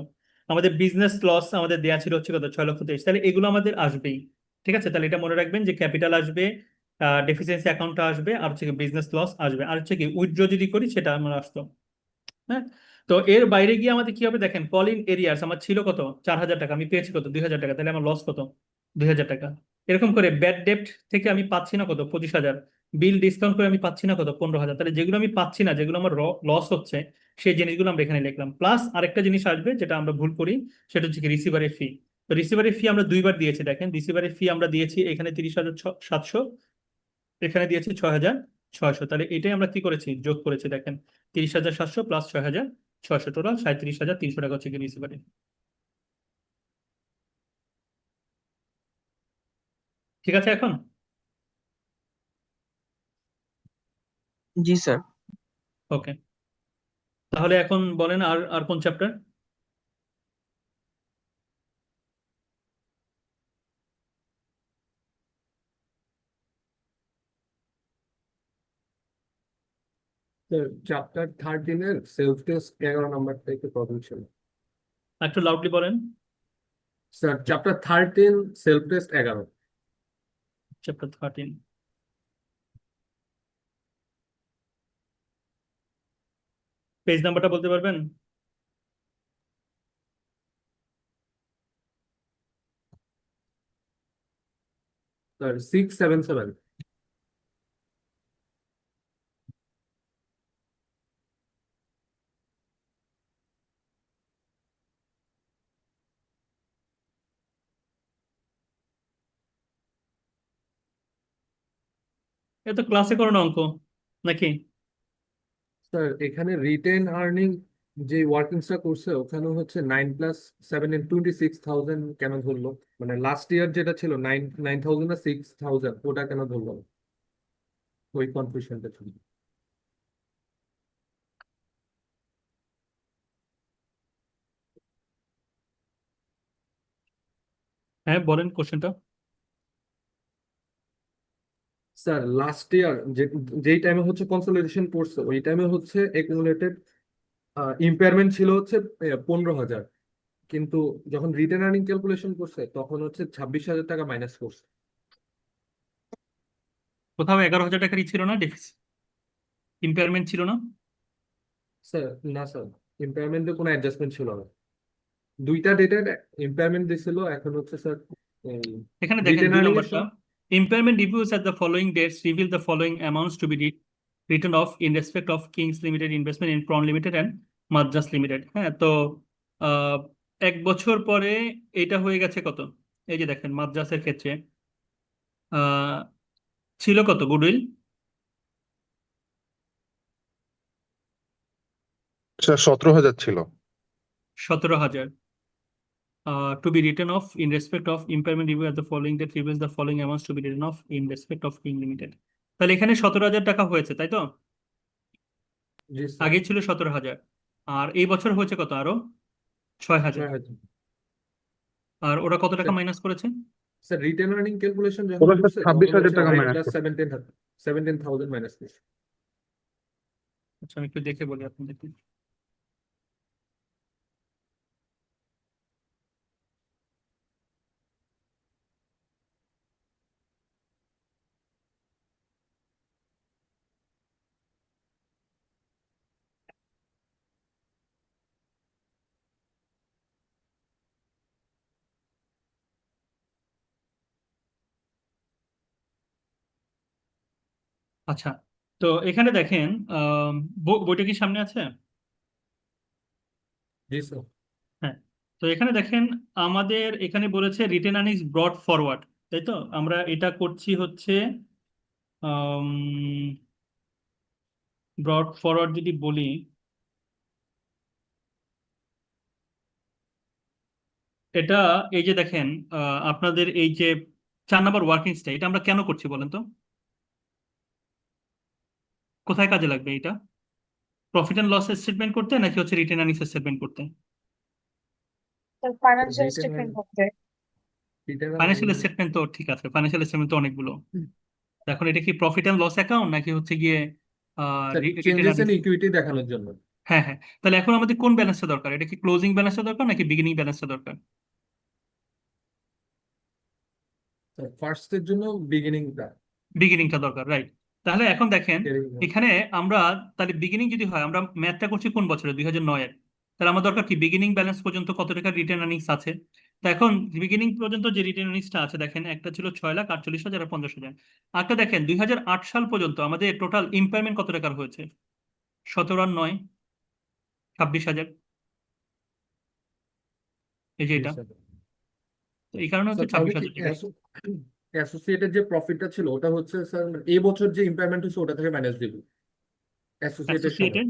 আমাদের বিজনেস লস আমাদের দেয়া ছিল হচ্ছে কত? 6,23,000, তাহলে এগুলো আমাদের আসবেই। ঠিক আছে, তাহলে এটা মনে রাখবেন যে ক্যাপিটাল আসবে, ডেফিসিয়েন্সি অ্যাকাউন্টটা আসবে, আর হচ্ছে বিজনেস লস আসবে, আর হচ্ছে কি উইথড্র যদি করি সেটা আমার আসতো। হ্যাঁ, তো এর বাইরে গিয়ে আমাদের কি হবে? দেখেন, কল ইন এরিয়ার্স আমার ছিল কত? 4,000 টাকা, আমি পেয়েছি কত? 2,000 টাকা, তাহলে আমার লস কত? 2,000 টাকা। এরকম করে ব্যাড ডেপ্ট থেকে আমি পাচ্ছি না কত? 25,000। বিল ডিসকাউন্ট করে আমি পাচ্ছি না কত? 15,000। তাহলে যেগুলো আমি পাচ্ছি না, যেগুলো আমার লস হচ্ছে, সেই জিনিসগুলো আমরা এখানে লিখলাম। প্লাস আরেকটা জিনিস আসবে যেটা আমরা ভুল করি, সেটা হচ্ছে কি রিসিভারের ফি। তো রিসিভারের ফি আমরা দুইবার দিয়েছি। দেখেন, রিসিভারের ফি আমরা দিয়েছি এখানে 30,700, এখানে দিয়েছি 6,600। তাহলে এটাই আমরা কি করেছি? যোগ করেছি। দেখেন, 30,700 প্লাস 6,600, টোটাল 37,300 টাকা হচ্ছে কি রিসিভারে। ঠিক আছে এখন? জি স্যার। ওকে, তাহলে এখন বলেন আর আর কোন চ্যাপ্টার? স্যার চ্যাপ্টার 13-এর সেলফ টেস্ট 11 নাম্বারটা একটু প্রবলেম ছিল। একটু লাউডলি বলেন। Sir chapter 13 self test 11। Chapter 13, page নাম্বারটা বলতে পারবেন? স্যার 677। এ তো ক্লাসে করানো অঙ্ক নাকি? স্যার এখানে রিটেন আর্নিং যে ওয়ার্কিংসটা করছে ওখানে হচ্ছে 9+7 × 26,000 কেন ধরলো? মানে লাস্ট ইয়ার যেটা ছিল 9,000 না 6,000, ওটা কেন ধরলো? ওই কনফিউশনটা ছিল। হ্যাঁ বলেন কোশ্চেনটা। স্যার লাস্ট ইয়ার যেই টাইমে হচ্ছে কনসলিডেশন করছে ওই টাইমে হচ্ছে একুমুলেটেড ইম্পেয়ারমেন্ট ছিল হচ্ছে 15,000, কিন্তু যখন রিটেন আর্নিং ক্যালকুলেশন করছে তখন হচ্ছে 26,000 টাকা মাইনাস করছে। কোথাও 11,000 টাকারই ছিল না, ডেফিসিট ইম্পেয়ারমেন্ট ছিল না? স্যার না স্যার, ইম্পেয়ারমেন্টে কোনো অ্যাডজাস্টমেন্ট ছিল না। দুইটা ডেটের ইম্পেয়ারমেন্ট দিছিল, এখন হচ্ছে স্যার এখানে দেখেন রিটেন 2 আর্নিং এর নম্বরটা, impairment reviews at the following dates reveal the following amounts to be written off in respect of Kings Limited investment in Prawn Limited and Madras Limited। হ্যাঁ, তো আহ, 1 বছর পরে এটা হয়ে গেছে কত? এই যে দেখেন মাদ্রাসের ক্ষেত্রে আহ, ছিল কত গুডউইল? স্যার 17,000 ছিল। 17,000 to be written off in respect of impairment review at the following date reveals the following amounts to be written off in respect of King Limited। তাহলে এখানে 17,000 টাকা হয়েছে, তাই তো? জি স্যার। আগে ছিল 17,000, আর এই বছর হয়েছে কত আরো? 6,000। 6,000। আর ওরা কত টাকা স্যার মাইনাস করেছে? স্যার রিটেন আর্নিং ক্যালকুলেশন যখন ওরা স্যার করছে তখন 26,000 হচ্ছে টাকা 9 মাইনাস প্লাস করছে। 17,000 মাইনাস করছে। আচ্ছা আমি একটু দেখে বলি আপনাদেরকে। আচ্ছা, তো এখানে দেখেন বইটা কি সামনে আছে? জি স্যার। হ্যাঁ, তো এখানে দেখেন আমাদের এখানে বলেছে রিটেন আর্নিংস ব্রট ফরওয়ার্ড, তাই তো? আমরা এটা করছি হচ্ছে ব্রট ফরওয়ার্ড যদি বলি, এটা এই যে দেখেন আপনাদের এই যে 4 নম্বর ওয়ার্কিংসটা, এটা আমরা কেন করছি বলেন তো? কোথায় কাজে লাগবে এটা? প্রফিট অ্যান্ড লস স্টেটমেন্ট করতে নাকি হচ্ছে রিটেন আর্নিংস স্টেটমেন্ট করতে? ফাইন্যান্সিয়াল রিটেন স্টেটমেন্ট করতে। ফাইন্যান্সিয়াল স্টেটমেন্ট তো ঠিক আছে, ফাইন্যান্সিয়াল স্টেটমেন্ট তো অনেকগুলো। এখন এটা কি প্রফিট অ্যান্ড লস অ্যাকাউন্ট নাকি হচ্ছে গিয়ে sir written changes in earnings? Equity দেখানোর জন্য। হ্যাঁ হ্যাঁ, তাহলে এখন আমাদের কোন ব্যালেন্সটা দরকার? এটা কি ক্লোজিং ব্যালেন্সটা দরকার নাকি বিগিনিং ব্যালেন্সটা দরকার? স্যার ফার্স্টের জন্য বিগিনিংটা। বিগিনিংটা দরকার, রাইট। তাহলে এখন দেখেন এখানে আমরা, তাহলে বিগিনিং যদি হয়, আমরা ম্যাথটা করছি কোন বছরে? 2009-এর। তাহলে আমার দরকার কি বিগিনিং ব্যালেন্স পর্যন্ত কত টাকা রিটেন আর্নিংস আছে। তো এখন বিগিনিং পর্যন্ত যে রিটেন আর্নিংসটা আছে দেখেন, একটা ছিল 6,48,000 আর 50,000। একটা দেখেন 2008 সাল পর্যন্ত আমাদের টোটাল ইম্পায়ারমেন্ট কত টাকার হয়েছে? 17 আর 9 26,000। এই যে জি এটা, স্যার। তো এই কারণে হচ্ছে স্যার তাহলে কি 26,000 টাকা। অ্যাসোসিয়েটেড যে প্রফিটটা ছিল ওটা হচ্ছে স্যার এই বছর যে ইম্পেয়ারমেন্ট হচ্ছে ওটা থেকে মাইনাস দিব অ্যাসোসিয়েটেড সহ অ্যাসোসিয়েটেড,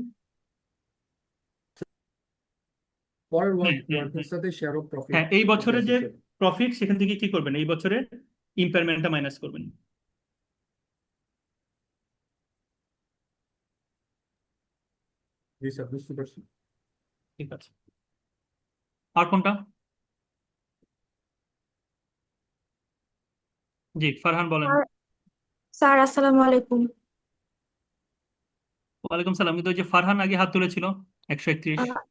পরের হ্যাঁ হ্যাঁ ওয়ার্কিং হ্যাঁ সাথে শেয়ার অফ প্রফিট হ্যাঁ, এই অফ দ্য বছরে যে অ্যাসোসিয়েট। প্রফিট সেখান থেকে কি করবেন? এই বছরে ইম্পায়ারমেন্টটা মাইনাস করবেন। জি স্যার, বুঝতে পারছি। ঠিক আছে, আর কোনটা? জি, ফারহান বলেন। স্যার স্যার আসসালামু আলাইকুম। ওয়ালাইকুম সালাম। কিন্তু ওই যে ফারহান আগে হাত তুলেছিল, 131। আহ,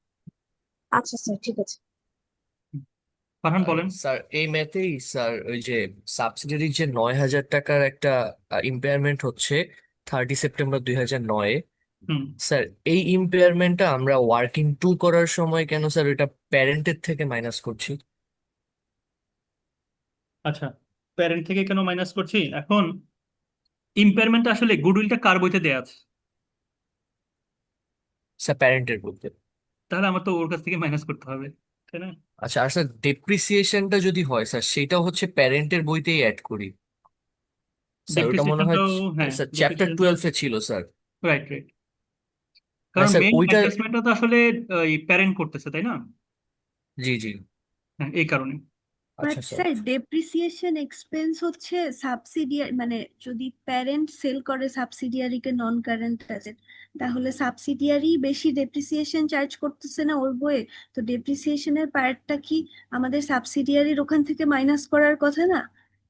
আচ্ছা স্যার, ঠিক আছে। ফারহান বলেন। স্যার এই ম্যাথেই স্যার ওই যে সাবসিডিয়ারির যে 9,000 টাকার একটা ইম্পেয়ারমেন্ট হচ্ছে 30 সেপ্টেম্বর 2009-এ। হুম। স্যার এই ইম্পেয়ারমেন্টটা আমরা ওয়ার্কিং টু করার সময় কেন স্যার ওটা প্যারেন্টের থেকে মাইনাস করছি? আচ্ছা, প্যারেন্ট থেকে কেন মাইনাস করছি? এখন ইম্পেয়ারমেন্ট আসলে গুডউইলটা কার বইতে দেয়া আছে? স্যার প্যারেন্টের বলতে। তাহলে আমার তো ওর কাছ থেকে মাইনাস করতে হবে, তাই না? আচ্ছা, আর স্যার ডেপ্রিসিয়েশনটা যদি হয় স্যার সেটাও হচ্ছে প্যারেন্টের বইতেই অ্যাড করি। স্যার ওটা মনে হয় ডেপ্রিসিয়েশনটাও, হ্যাঁ, স্যার চ্যাপ্টার ডেপ্রিসিয়েশনটাও, 12-এ ছিল স্যার। Right right. মানে কারণ স্যার মেইন ওইটা, অ্যাডজাস্টমেন্টটা তো আসলে এই প্যারেন্ট করতেছে, তাই না? জি জি। হ্যাঁ, এই কারণে। বাট আচ্ছা স্যার। স্যার ডেপ্রিসিয়েশন এক্সপেন্স হচ্ছে সাবসিডিয়ারি, মানে যদি প্যারেন্ট সেল করে সাবসিডিয়ারিকে নন কারেন্ট অ্যাসেট, তাহলে সাবসিডিয়ারি বেশি ডেপ্রিসিয়েশন চার্জ করতেছে না ওর বইয়ে? তো ডেপ্রিসিয়েশনের পার্টটা কি আমাদের সাবসিডিয়ারির ওখান থেকে মাইনাস করার কথা না?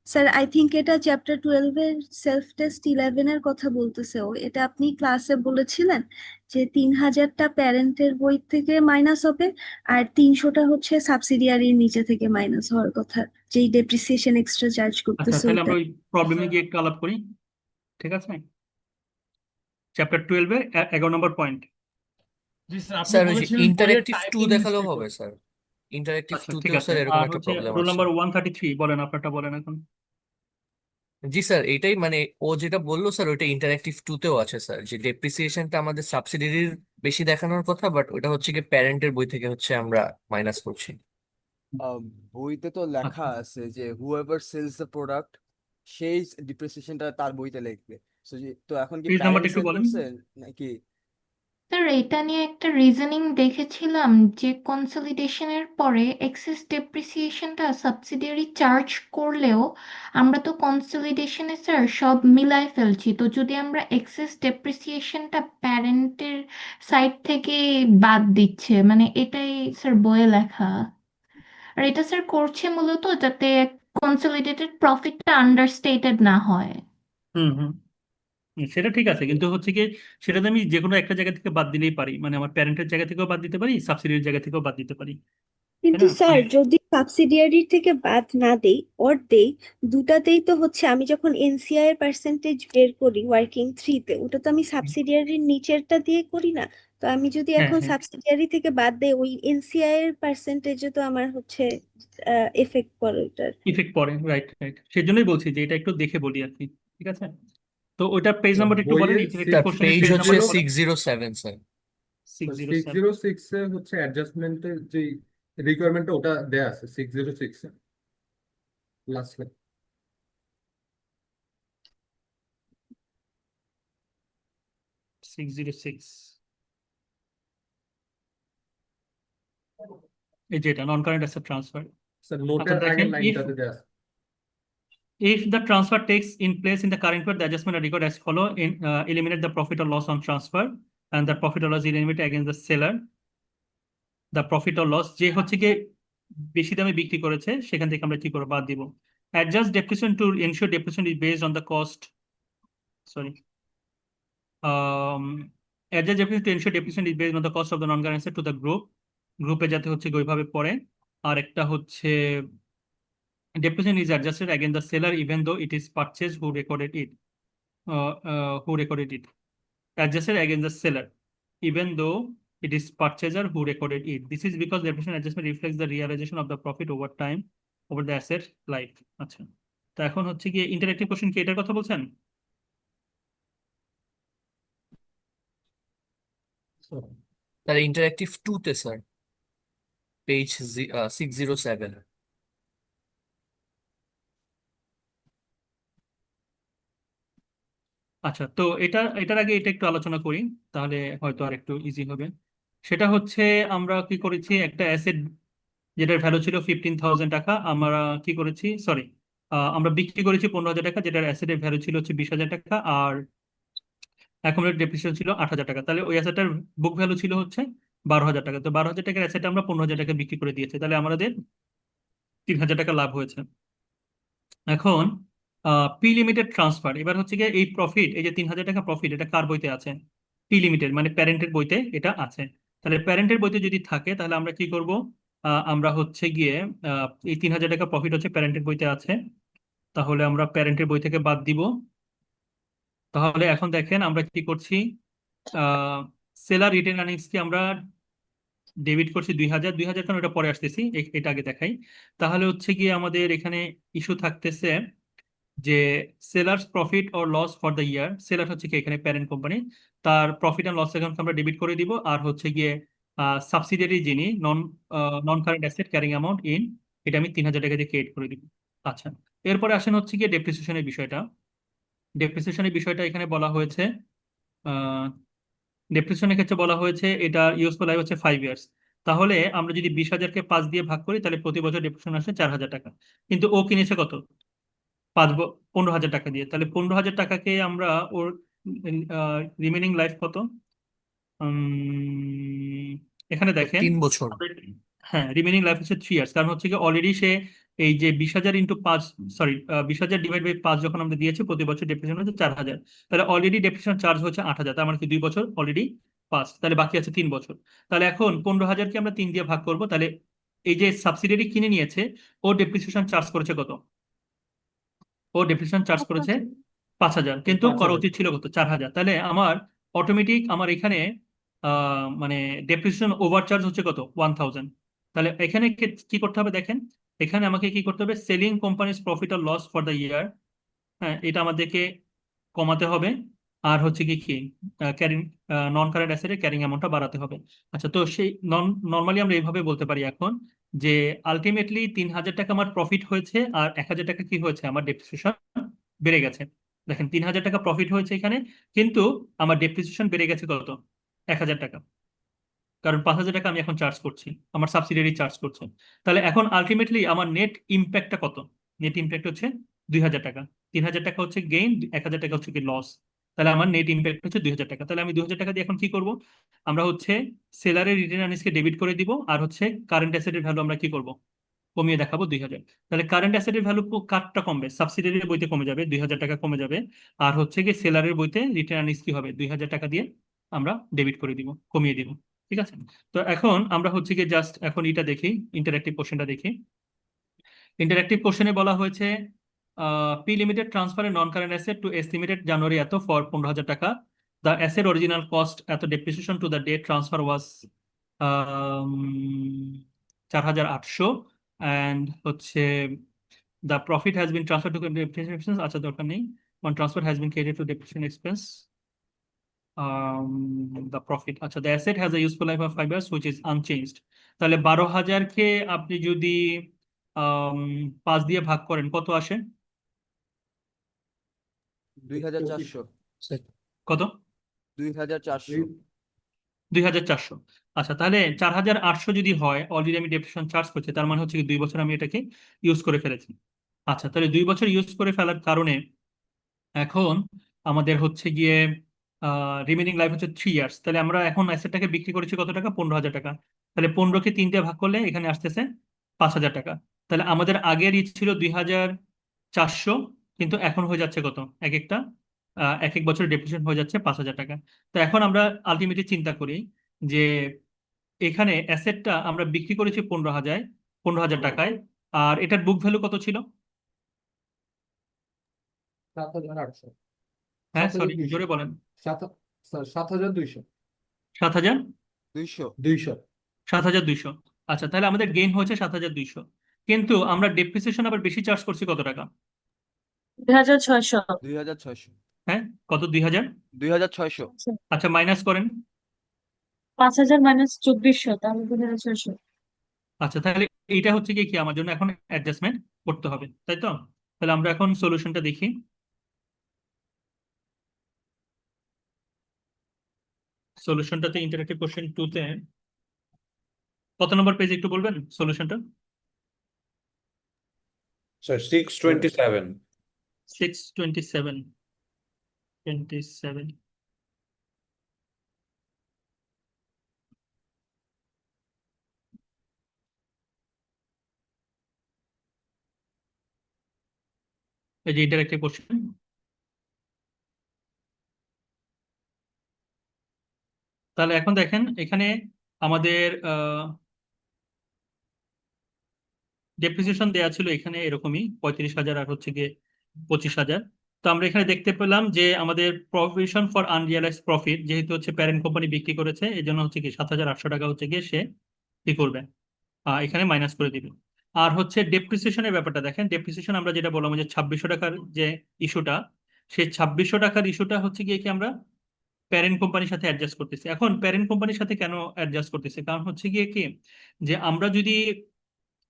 স্যার আই থিংক এটা চ্যাপ্টার 12-এর সেলফ টেস্ট 11-এর কথা বলতেছে ও। এটা আপনি ক্লাসে বলেছিলেন যে 3,000টা প্যারেন্টের বই থেকে মাইনাস হবে, আর 300টা হচ্ছে সাবসিডিয়ারির নিচে থেকে মাইনাস হওয়ার কথা, যেই ডেপ্রিসিয়েশন এক্সট্রা চার্জ আচ্ছা, করতেছে তাহলে ওইটা। আমরা ওই প্রবলেমে গিয়ে একটু আলাপ করি, ঠিক আছে? চ্যাপ্টার 12-এর 11 নম্বর পয়েন্ট। জি স্যার, আপনি স্যার ওই যে বলেছিলেন বইয়ের ইন্টারেক্টিভ টু টাইপিং দেখালেও মিস্টেক হবে হচ্ছে। স্যার। ইন্টারেক্টিভ আচ্ছা, ঠিক টুতেও আছে। স্যার এরকম আর একটা হচ্ছে প্রবলেম রোল আছে। নাম্বার 133 বলেন, আপনারটা বলেন এখন। জি স্যার, এইটাই মানে ও যেটা বললো স্যার ওইটা ইন্টারেক্টিভ টুতেও আছে স্যার, যে ডেপ্রিসিয়েশনটা আমাদের সাবসিডিয়ারির বেশি দেখানোর কথা, বাট ওটা হচ্ছে কি প্যারেন্টের বই থেকে হচ্ছে আমরা মাইনাস করছি। আহ, বইতে তো লেখা আচ্ছা, আছে যে হুএভার সেলস দ্য প্রোডাক্ট সেই ডিপ্রিসিয়েশনটা তার বইতে লিখবে। তো এখন কি পেজ নাম্বারটা প্যারেন্ট একটু সেল বলেন। করছে নাকি? স্যার এটা নিয়ে একটা রিজনিং দেখেছিলাম যে কনসলিডেশনের পরে এক্সেস ডেপ্রিসিয়েশনটা সাবসিডিয়ারি চার্জ করলেও আমরা তো কনসলিডেশনে স্যার সব মিলাই ফেলছি, তো যদি আমরা এক্সেস ডেপ্রিসিয়েশনটা প্যারেন্টের সাইড থেকে বাদ দিচ্ছে, মানে এটাই স্যার বইয়ে লেখা। আর এটা স্যার করছে মূলত যাতে কনসলিডেটেড প্রফিটটা আন্ডারস্টেটেড না হয়। হুম হুম। সেটা ঠিক আছে, কিন্তু হচ্ছে কি, সেটাতে আমি যে কোনো একটা জায়গা থেকে বাদ দিলেই পারি, মানে আমার প্যারেন্টের জায়গা থেকেও বাদ দিতে পারি, সাবসিডিয়ারির জায়গা থেকেও বাদ দিতে পারি, তাই কিন্তু না? স্যার মানে যদি সাবসিডিয়ারি থেকে বাদ না দেই ওর দেই, দুটাতেই তো হচ্ছে আমি যখন এনসিআই এর পার্সেন্টেজ বের করি ওয়ার্কিং থ্রিতে, ওটা তো আমি সাবসিডিয়ারির নিচেরটা দিয়ে করি না? তো আমি যদি হ্যাঁ এখন হ্যাঁ, সাবসিডিয়ারি থেকে বাদ দেই, ওই এনসিআই এর পার্সেন্টেজে তো আমার হচ্ছে এফেক্ট পড়ে ওটার। ইফেক্ট পড়ে, রাইট রাইট। সেই জন্যই বলছি যে এটা একটু দেখে বলি আর কি, ঠিক আছে? তো ওইটা পেজ নাম্বারটা একটু বলেন, বইয়ে ইন্টারেক্টিভ স্যার কোশ্চেনের পেজ পেজ হচ্ছে নাম্বারটা বলেন। 607 স্যার। 607। 606-এ হচ্ছে অ্যাডজাস্টমেন্টের যে রিকোয়ারমেন্টটা ওটা দেয়া আছে 606-এ লাস্ট। 606, এই যে এটা নন কারেন্ট অ্যাসেট ট্রান্সফার। স্যার আচ্ছা নোটের দেখেন, আগের ইফ লাইনটাতে দেয়া আছে। if the transfer takes in place in the current period, the adjustment are recorded as follow: in eliminate the profit or loss on transfer, and the profit or loss is eliminated against the seller. The profit or loss যে হচ্ছে গিয়ে বেশি দামে বিক্রি করেছে, সেখান থেকে আমরা কি করে বাদ দিব? Adjust depreciation to ensure depreciation is based on the cost. Sorry. Adjust depreciation to ensure depreciation is based on the cost of the non-current asset to the group. গ্রুপে যাতে হচ্ছে গিয়ে ওইভাবে পড়ে। আর একটা হচ্ছে depreciation is adjusted against the seller even though it is purchased who recorded it. Who recorded it. Adjusted against the seller, even though it is purchaser who recorded it. This is because the depreciation adjustment reflects the realization of the profit over time over the asset life. আচ্ছা, তো এখন হচ্ছে কি ইন্টারেক্টিভ কোশ্চেন কি এটার কথা বলছেন? স্যার ইন্টারেক্টিভ টুতে স্যার পেজ 607। আচ্ছা, তো এটার আগে এটা একটু আলোচনা করি, তাহলে হয়তো আর একটু ইজি হবে। সেটা হচ্ছে আমরা কি করেছি, একটা অ্যাসেট যেটার ভ্যালু ছিল 15,000 টাকা, আমরা কি করেছি, সরি, আমরা বিক্রি করেছি 15,000 টাকা, যেটার অ্যাসেটের ভ্যালু ছিল হচ্ছে 20,000 টাকা। আর অ্যাকুমুলেটেড ডেপ্রিসিয়েশন ছিল 8,000 টাকা, তাহলে ওই অ্যাসেটের বুক ভ্যালু ছিল হচ্ছে 12,000 টাকা। তো 12,000 টাকার অ্যাসেট আমরা 15,000 টাকা বিক্রি করে দিয়েছি, তাহলে আমাদের 3,000 টাকা লাভ হয়েছে। এখন পি লিমিটেড ট্রান্সফার, এবার হচ্ছে গিয়ে এই প্রফিট, এই যে 3,000 টাকা প্রফিট, এটা কার বইতে আছে? পি লিমিটেড মানে প্যারেন্টের বইতে এটা আছে। তাহলে প্যারেন্টের বইতে যদি থাকে তাহলে আমরা কি করব? আমরা হচ্ছে গিয়ে এই 3,000 টাকা প্রফিট হচ্ছে প্যারেন্টের বইতে আছে, তাহলে আমরা প্যারেন্টের বই থেকে বাদ দিব। তাহলে এখন দেখেন আমরা কি করছি, সেলার রিটেন আর্নিংস কি আমরা ডেবিট করছি 2,000 কারণ এটা পরে আসতেছি, এটা আগে দেখাই। তাহলে হচ্ছে গিয়ে আমাদের এখানে ইস্যু থাকতেছে যে sellers profit or loss for the year, seller হচ্ছে কি এখানে প্যারেন্ট কোম্পানি, তার প্রফিট অ্যান্ড লস অ্যাকাউন্ট আমরা ডেবিট করে দিব। আর হচ্ছে গিয়ে সাবসিডিয়ারি যিনি non current asset carrying amount in, এটা আমি 3,000 টাকা দিয়ে ক্রিয়েট করে দিব। আচ্ছা, এরপরে আসেন হচ্ছে গিয়ে ডেপ্রিসিয়েশনের বিষয়টা। ডেপ্রিসিয়েশনের বিষয়টা এখানে বলা হয়েছে, ডেপ্রিসিয়েশনের ক্ষেত্রে বলা হয়েছে এটা ইউজফুল লাইফ হচ্ছে 5 ইয়ার্স। তাহলে আমরা যদি 20,000-কে 5 দিয়ে ভাগ করি তাহলে প্রতি বছর ডেপ্রিসিয়েশন আসে 4,000 টাকা। কিন্তু ও কিনেছে কত? 15,000 টাকা দিয়ে, তাহলে 15,000 টাকাকে আমরা ওর রিমেনিং লাইফ কত? এখানে দেখেন 3 বছর। হ্যাঁ, রিমেনিং লাইফ হচ্ছে 3 ইয়ার্স, কারণ হচ্ছে কি অলরেডি সে এই যে 20,000 ইন্টু 5, সরি 20,000 ডিভাইড বাই 5 যখন আমরা দিয়েছি, প্রতি বছর ডেপ্রিসিয়েশন হচ্ছে 4,000, তাহলে অলরেডি ডেপ্রিসিয়েশন চার্জ হচ্ছে 8,000, তার মানে কি 2 বছর অলরেডি পাস, তাহলে বাকি আছে 3 বছর। তাহলে এখন 15,000-কে আমরা 3 দিয়ে ভাগ করব, তাহলে এই যে সাবসিডিয়ারি কিনে নিয়েছে ও ডেপ্রিসিয়েশন চার্জ করেছে কত? ও ডেপ্রিসিয়েশন চার্জ করেছে 5,000, কিন্তু করা 5,000। উচিত ছিল কত? 4,000। তাহলে আমার অটোমেটিক আমার এখানে মানে ডেপ্রিসিয়েশন ওভারচার্জ হচ্ছে কত? 1,000। তাহলে এখানে কি করতে হবে দেখেন, এখানে আমাকে কি করতে হবে? সেলিং কোম্পানিজ প্রফিট আর লস ফর দ্য ইয়ার, হ্যাঁ এটা আমাদেরকে কমাতে হবে। আর হচ্ছে কি কি ক্যারিং নন কারেন্ট অ্যাসেটের ক্যারিং অ্যামাউন্টটা বাড়াতে হবে। আচ্ছা, তো সেই নর্মালি আমরা এইভাবে বলতে পারি এখন যে আলটিমেটলি 3,000 টাকা আমার প্রফিট হয়েছে আর 1,000 টাকা কি হয়েছে? আমার ডেপ্রিসিয়েশন বেড়ে গেছে। দেখেন 3,000 টাকা প্রফিট হয়েছে এখানে, কিন্তু আমার ডেপ্রিসিয়েশন বেড়ে গেছে কত? 1,000 টাকা, কারণ 5,000 টাকা আমি এখন চার্জ করছি, আমার সাবসিডিয়ারি চার্জ করছে। তাহলে এখন আলটিমেটলি আমার নেট ইম্প্যাক্টটা কত? নেট ইম্প্যাক্ট হচ্ছে 2,000 টাকা। 3,000 টাকা হচ্ছে গেইন, 1,000 টাকা হচ্ছে কি লস। তাহলে আমার নেট ইম্প্যাক্ট হচ্ছে 2,000 টাকা। তাহলে আমি 2,000 টাকা দিয়ে এখন কি করব? আমরা হচ্ছে সেলারের রিটেন আর্নিংসকে ডেবিট করে দিব, আর হচ্ছে কারেন্ট অ্যাসেটের ভ্যালু আমরা কি করব? কমিয়ে দেখাবো 2,000। তাহলে কারেন্ট অ্যাসেটের ভ্যালু কারটা কমবে? সাবসিডিয়ারির বইতে কমে যাবে, 2,000 টাকা কমে যাবে। আর হচ্ছে কি সেলারের বইতে রিটেন আর্নিংস কি হবে? 2,000 টাকা দিয়ে আমরা ডেবিট করে দিব, কমিয়ে দিব। ঠিক আছে, তো এখন আমরা হচ্ছে কি জাস্ট এখন এটা দেখি, ইন্টারেক্টিভ কোশ্চেনটা দেখি। ইন্টারেক্টিভ কোশ্চেনে বলা হয়েছে P limited transfer non current asset to estimated January at for 15,000 টাকা, the asset original cost at, depreciation to the date transfer was 4,800, and হচ্ছে the profit has been transfer to depreciation expense. আচ্ছা, দরকার নেই, one transfer has been credited to depreciation expense. The profit, আচ্ছা, the asset has a useful life of 5 years which is unchanged। তাহলে 12,000-কে আপনি যদি 5 দিয়ে ভাগ করেন কত আসে? 2,400। কত? 2,400। 2,400। আচ্ছা, তাহলে 4,800 যদি হয়, অলরেডি আমি ডেপ্রিসিয়েশন চার্জ করছি, তার মানে হচ্ছে কি 2 বছর আমি এটাকে ইউজ করে ফেলেছি। আচ্ছা, তাহলে 2 বছর ইউজ করে ফেলার কারণে এখন আমাদের হচ্ছে গিয়ে রিমেনিং লাইফ হচ্ছে 3 ইয়ার্স। তাহলে আমরা এখন অ্যাসেটটাকে বিক্রি করেছি কত টাকা? 15,000 টাকা। তাহলে 15-কে 3 দিয়ে ভাগ করলে এখানে আসতেছে 5,000 টাকা। তাহলে আমাদের আগের ছিল 2,400, কিন্তু এখন হয়ে যাচ্ছে কত? এক একটা এক এক বছর ডেপ্রিসিয়েশন হয়ে যাচ্ছে 5,000 টাকা। তো এখন আমরা আলটিমেটলি চিন্তা করি যে এখানে অ্যাসেটটা আমরা বিক্রি করেছি 15,000 টাকায়, আর এটার বুক ভ্যালু কত ছিল? 7,800। হ্যাঁ, সরি 7,200। জোরে বলেন। 7,200। 7,000? 200। 200। 7,200। আচ্ছা, তাহলে আমাদের গেইন হয়েছে 7,200, কিন্তু আমরা ডেপ্রিসিয়েশন আবার বেশি চার্জ করছি কত টাকা? 2,600। 2,600। হ্যাঁ, কত? 2,000? 2,600। আচ্ছা, মাইনাস করেন। 5,000 মাইনাস 2,400, তাহলে 2,600। আচ্ছা, তাহলে এইটা হচ্ছে কি আমার জন্য এখন অ্যাডজাস্টমেন্ট করতে হবে, তাই তো? তাহলে আমরা এখন সলিউশনটা দেখি। সলিউশনটাতে ইন্টারেক্টিভ কোশ্চেন 2-তে কত নম্বর পেজ একটু বলবেন সলিউশনটা? স্যার 627। 627। 27। এই যে ইন্টারেক্টিভ কোশ্চেন। তাহলে এখন দেখেন এখানে আমাদের ডেপ্রিসিয়েশন দেওয়া ছিল এখানে এরকমই 35,000 আর হচ্ছে গিয়ে 25,000। তো আমরা এখানে দেখতে পেলাম যে আমাদের প্রভিশন ফর আনরিয়ালাইজ প্রফিট যেহেতু হচ্ছে প্যারেন্ট কোম্পানি বিক্রি করেছে এই জন্য হচ্ছে কি 7,800 টাকা হচ্ছে গিয়ে সে কি করবে, এখানে মাইনাস করে দিবে। আর হচ্ছে ডেপ্রিসিয়েশনের ব্যাপারটা দেখেন, ডেপ্রিসিয়েশন আমরা যেটা বললাম যে 2600 টাকার যে ইস্যুটা, সেই 2600 টাকার ইস্যুটা হচ্ছে গিয়ে কি আমরা প্যারেন্ট কোম্পানির সাথে অ্যাডজাস্ট করতেছি। এখন প্যারেন্ট কোম্পানির সাথে কেন অ্যাডজাস্ট করতেছি, কারণ হচ্ছে গিয়ে কি যে আমরা যদি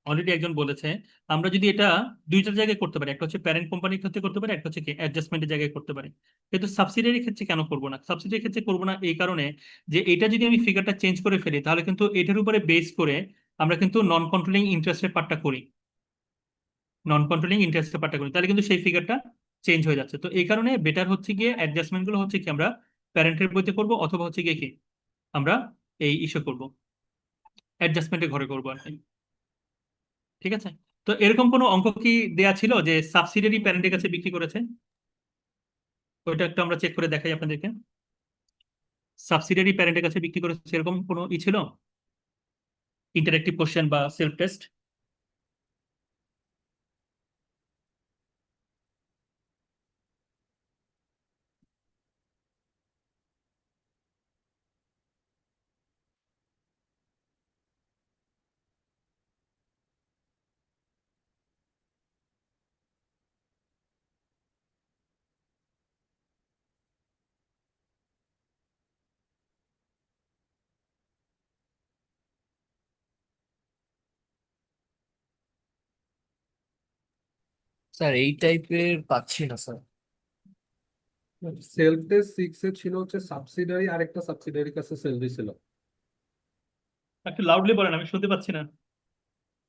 অলরেডি একজন বলেছে আমরা যদি এটা দুইটার জায়গায় করতে পারি, একটা হচ্ছে প্যারেন্ট কোম্পানির ক্ষেত্রে করতে পারি, একটা হচ্ছে কি অ্যাডজাস্টমেন্টের জায়গায় করতে পারি, কিন্তু সাবসিডিয়ারির ক্ষেত্রে কেন করবো না? সাবসিডিয়ারির ক্ষেত্রে করবো না এই কারণে যে এটা যদি আমি ফিগারটা চেঞ্জ করে ফেলি তাহলে কিন্তু এটার উপরে বেস করে আমরা কিন্তু নন কন্ট্রোলিং ইন্টারেস্টের পার্টটা করি, নন কন্ট্রোলিং ইন্টারেস্টের পার্টটা করি, তাহলে কিন্তু সেই ফিগারটা চেঞ্জ হয়ে যাচ্ছে। তো এই কারণে বেটার হচ্ছে গিয়ে অ্যাডজাস্টমেন্ট গুলো হচ্ছে কি আমরা প্যারেন্টের বইতে করবো, অথবা হচ্ছে গিয়ে কি আমরা এই ইস্যু করবো অ্যাডজাস্টমেন্টের ঘরে করবো আর কি। ঠিক আছে, তো এরকম কোনো অঙ্ক কি দেয়া ছিল যে সাবসিডিয়ারি প্যারেন্টের কাছে বিক্রি করেছে? ওইটা একটু আমরা চেক করে দেখাই আপনাদেরকে। সাবসিডিয়ারি প্যারেন্টের কাছে বিক্রি করেছে এরকম কোনো ছিল ইন্টারেক্টিভ কোশ্চেন বা সেলফ টেস্ট? স্যার এই টাইপের পাচ্ছি না স্যার। সেলফ টেস্ট 6 এ ছিল হচ্ছে সাবসিডিয়ারি আর একটা সাবসিডিয়ারির কাছে সেল দিছিল। একটু লাউডলি বলেন, আমি শুনতে পাচ্ছি না।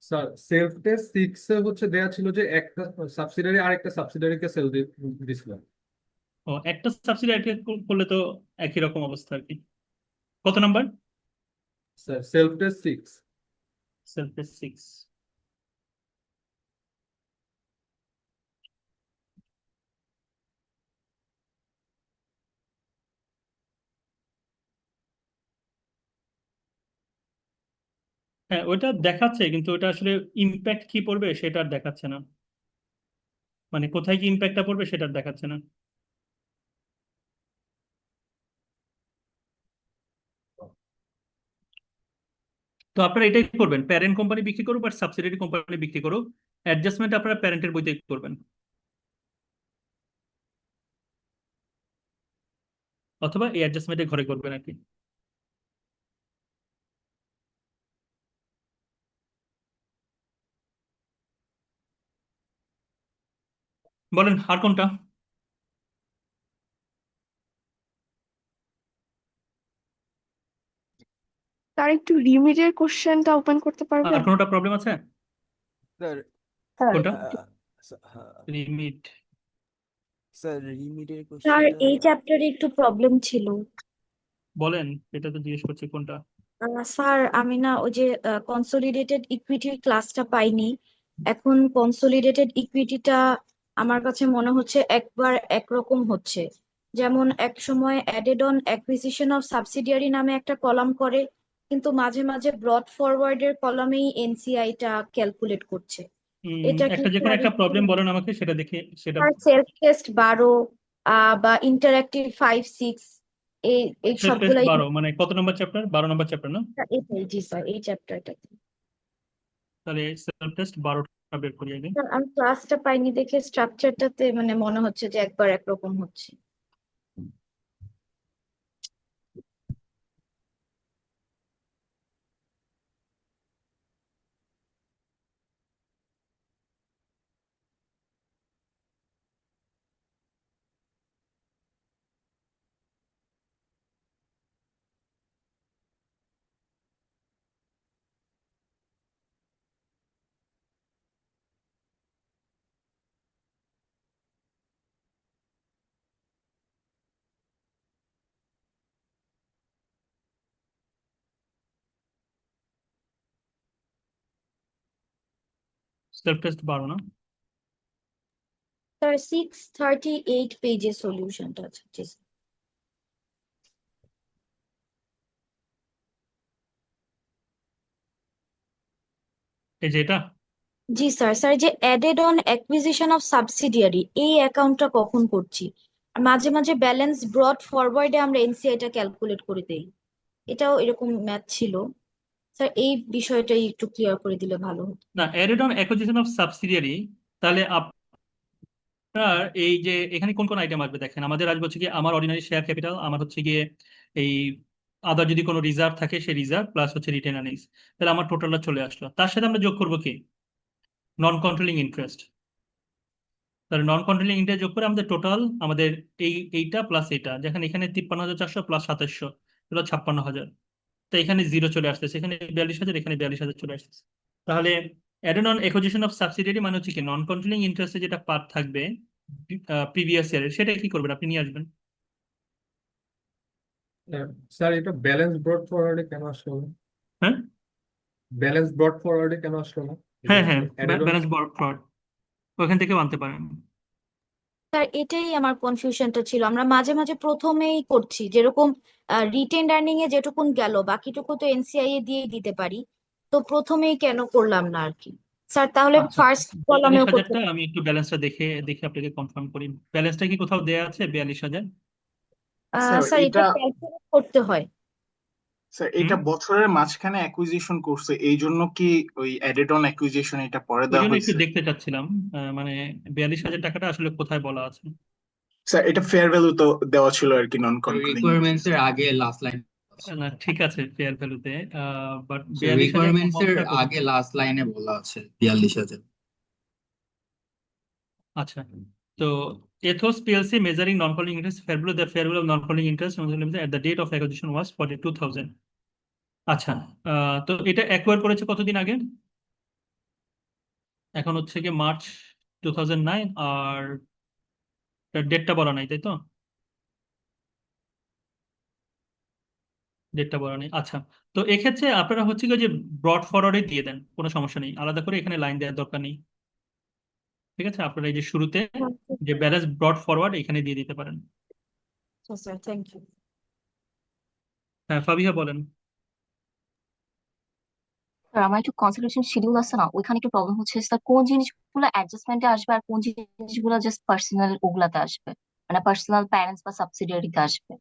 স্যার সেলফ টেস্ট 6 এ হচ্ছে দেয়া ছিল যে একটা সাবসিডিয়ারি আর একটা সাবসিডিয়ারিকে সেল দিছিল। ও, একটা সাবসিডিয়ারি করলে তো একই রকম অবস্থা আর কি। কত number? Sir self test 6। Self test 6। হ্যাঁ, ওইটা দেখাচ্ছে কিন্তু ওটা আসলে ইম্প্যাক্ট কি পড়বে সেটা আর দেখাচ্ছে না, মানে কোথায় কি ইম্প্যাক্টটা পড়বে সেটা আর দেখাচ্ছে না। তো আপনারা এটাই করবেন, প্যারেন্ট কোম্পানি বিক্রি করুক আর সাবসিডিয়ারি কোম্পানি বিক্রি করুক, অ্যাডজাস্টমেন্ট আপনারা প্যারেন্টের বইতে করবেন, অথবা এই অ্যাডজাস্টমেন্টের ঘরে করবেন আর কি। বলেন আর কোনটা? তার একটু লিমিটের কোশ্চেনটা ওপেন করতে আর পারবেন? কোনোটা প্রবলেম আছে? স্যার স্যার কোনটা? হ্যাঁ, লিমিট? স্যার লিমিটের স্যার কোশ্চেনটা এই চ্যাপ্টারে একটু প্রবলেম ছিল। বলেন, এটা তো জিজ্ঞেস করছি কোনটা। স্যার আমি না ওই যে কনসোলিডেটেড ইকুইটির ক্লাসটা পাইনি। এখন কনসোলিডেটেড ইকুইটিটা আমার কাছে মনে হচ্ছে একবার একরকম হচ্ছে। যেমন এক সময় added on acquisition of subsidiary নামে একটা কলাম করে, কিন্তু মাঝে মাঝে ব্রড ফরওয়ার্ডের কলামেই এনসিআইটা ক্যালকুলেট করছে। এটা কি একটা যে কোনো স্যার একটা একটু, প্রবলেম বলেন আমাকে, সেটা দেখে সেটা। সেলফ টেস্ট 12 বা ইন্টারঅ্যাক্টিভ 5 6 এই এই সেলফ টেস্ট সবগুলাই 12 মানে কত নম্বর চ্যাপ্টার? 12 নম্বর চ্যাপ্টার না? এটাই, জি স্যার এই চ্যাপ্টারটা। তাহলে সেলফ টেস্ট 12টা বের করি আগে। স্যার আমি ক্লাসটা পাইনি দেখে স্ট্রাকচারটাতে মানে মনে হচ্ছে যে একবার একরকম হচ্ছে। সেলফ টেস্ট 12 না? স্যার 638 পেজের সলিউশনটা আছে, জি স্যার। এই যে এটা জি স্যার, স্যার যে added on acquisition of subsidiary এই অ্যাকাউন্টটা কখন করছি? আর মাঝে মাঝে ব্যালেন্স ব্রট ফরওয়ার্ডে আমরা এনসিআইটা ক্যালকুলেট করে দেই, এটাও এরকম ম্যাথ ছিল স্যার, এই বিষয়টাই একটু ক্লিয়ার করে দিলে ভালো হতো। না, added on acquisition of subsidiary, তাহলে আপনার এই যে এখানে কোন কোন আইটেম আসবে দেখেন। আমাদের আসবে হচ্ছে কি আমার অর্ডিনারি শেয়ার ক্যাপিটাল, আমার হচ্ছে গিয়ে এই আদার যদি কোনো রিজার্ভ থাকে সেই রিজার্ভ প্লাস হচ্ছে রিটেন আর্নিংস, তাহলে আমার টোটালটা চলে আসলো। তার সাথে আমরা যোগ করবো কি নন কন্ট্রোলিং ইন্টারেস্ট। তাহলে নন কন্ট্রোলিং ইন্টারেস্ট যোগ করে আমাদের টোটাল আমাদের এইটা প্লাস এটা, যেখানে এখানে 53,400 প্লাস 2700 হলো 56,000। তো এখানে জিরো চলে আসতেছে, এখানে 42,000, এখানে 42,000 চলে আসতেছে। তাহলে added on acquisition of subsidiary মানে হচ্ছে কি নন কন্ট্রোলিং ইন্টারেস্টে যেটা পার্ট থাকবে প্রিভিয়াস ইয়ারের, সেটা কি করবেন আপনি নিয়ে আসবেন। স্যার এটা ব্যালেন্স ব্রট ফরওয়ার্ডে কেন আসলো না? হ্যাঁ ব্যালেন্স ব্রট ফরওয়ার্ডে কেন আসলো না? হ্যাঁ হ্যাঁ, অ্যাডেড অন। ব্যালেন্স ফ্রড ওখান থেকেও আনতে পারেন। স্যার এটাই আমার কনফিউশনটা ছিল, আমরা মাঝে মাঝে প্রথমেই করছি, যেরকম রিটেন আর্নিং এ যেটুকুন গেল বাকিটুকু তো এনসিআই এ দিয়েই দিতে পারি, তো প্রথমেই কেন করলাম না আর কি স্যার, তাহলে আচ্ছা, ফার্স্ট 42,000 কলামেও করতে টা আমি একটু ব্যালেন্সটা দেখে দেখে আপনাকে কনফার্ম করি। ব্যালেন্সটা কি কোথাও দেয়া আছে 42,000? স্যার স্যার এটা এটা ক্যালকুলেট করতে হয়। স্যার হুম, এটা বছরের মাঝখানে অ্যাকুইজিশন করছে, এই জন্য কি ওই অ্যাডেড অন অ্যাকুইজিশন এটা পরে ওই দেওয়া জন্য একটু হয়েছে? দেখতে চাচ্ছিলাম মানে 42,000 টাকাটা আসলে কোথায় বলা আছে। স্যার এটা ফেয়ার ভ্যালু তো দেওয়া ছিল আর কি, নন কন্ট্রোলিং রিকোয়ারমেন্টস ইন্টারেস্ট। এর আগে লাস্ট লাইন না ঠিক আছে ফেয়ার ভ্যালুতে, বাট আছে, 42,000 রিকোয়ারমেন্টস এর অ্যামাউন্টটা কোথায়? আগে লাস্ট লাইনে বলা আছে 42,000। আচ্ছা, তো Ethos PLC measuring non-controlling interest fair value, the fair value of non-controlling interest at the date of acquisition was 42,000। আচ্ছা, তো এটা অ্যাকোয়ার করেছে কতদিন আগে? এখন হচ্ছে কি মার্চ 2009, আর ডেটটা বলা নাই তাই তো? ডেটটা বলা নেই, আচ্ছা। তো এক্ষেত্রে আপনারা হচ্ছে কি যে ব্রড ফরওয়ার্ডে দিয়ে দেন, কোনো সমস্যা নেই, আলাদা করে এখানে লাইন দেওয়ার দরকার নেই। ঠিক আছে, আপনারা এই যে শুরুতে যে ব্যালেন্স ব্রড ফরওয়ার্ড এখানে দিয়ে দিতে পারেন। Sir thank you. হ্যাঁ ফাবিহা বলেন। স্যার আমার একটু কনসালটেশন শিডিউল আছে না, ওইখানে একটু প্রবলেম হচ্ছে স্যার, কোন জিনিসগুলো অ্যাডজাস্টমেন্টে আসবে আর কোন জিনিসগুলো জাস্ট পার্সোনাল ওগুলাতে আসবে, মানে পার্সোনাল প্যারেন্টস বা সাবসিডিয়ারিতে আসবে।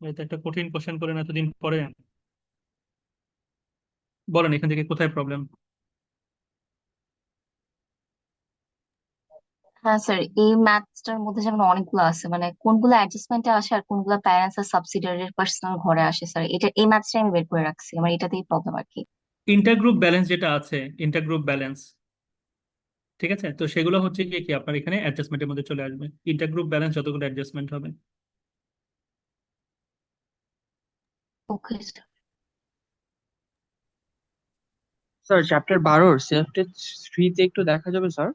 এটা একটা কঠিন কোশ্চেন করেন এতদিন পরে, বলেন এখান থেকে কোথায় প্রবলেম। হ্যাঁ স্যার, এই ম্যাথসটার মধ্যে যেমন অনেকগুলো আছে, মানে কোনগুলো অ্যাডজাস্টমেন্টে আসে আর কোনগুলো প্যারেন্টস আর সাবসিডিয়ারির পার্সোনাল ঘরে আসে স্যার, এটা এই ম্যাথসটা আমি বের করে রাখছি, আমার এটাতেই প্রবলেম আর কি। ইন্টারগ্রুপ ব্যালেন্স যেটা আছে, ইন্টারগ্রুপ ব্যালেন্স, ঠিক আছে, তো সেগুলো হচ্ছে কি কি আপনার এখানে অ্যাডজাস্টমেন্টের মধ্যে চলে আসবে, ইন্টারগ্রুপ ব্যালেন্স যতগুলো অ্যাডজাস্টমেন্ট হবে। Okay sir. Sir chapter 12 self test 3 তে একটু দেখা যাবে স্যার?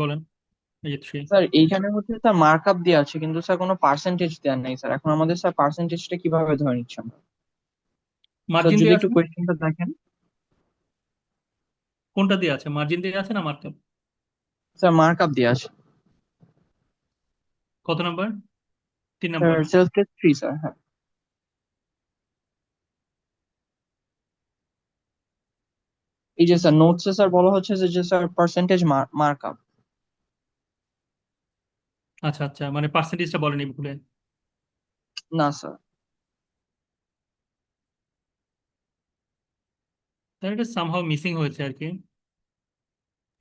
বলেন, এই যে 3। স্যার এইখানে হচ্ছে স্যার মার্কআপ দেওয়া আছে কিন্তু স্যার কোনো পার্সেন্টেজ দেওয়া নেই স্যার, এখন আমাদের স্যার পার্সেন্টেজটা কিভাবে ধরে নিচ্ছি আমরা? স্যার মার্জিন যদি দিয়ে একটু আছে না? কোয়েশ্চেনটা দেখেন। কোনটা দিয়ে আছে, মার্জিন দিয়ে আছে না মার্কআপ? স্যার মার্কআপ দেওয়া আছে কত number? 3 sir, number. Self test 3 sir, হ্যাঁ। এই যে স্যার নোটসে স্যার বলা হচ্ছে যে স্যার পার্সেন্টেজ মার্কআপ। আচ্ছা আচ্ছা, মানে পার্সেন্টেজটা বলেনি ভুলে। না স্যার। তাহলে এটা সামহাও মিসিং হয়েছে আর কি।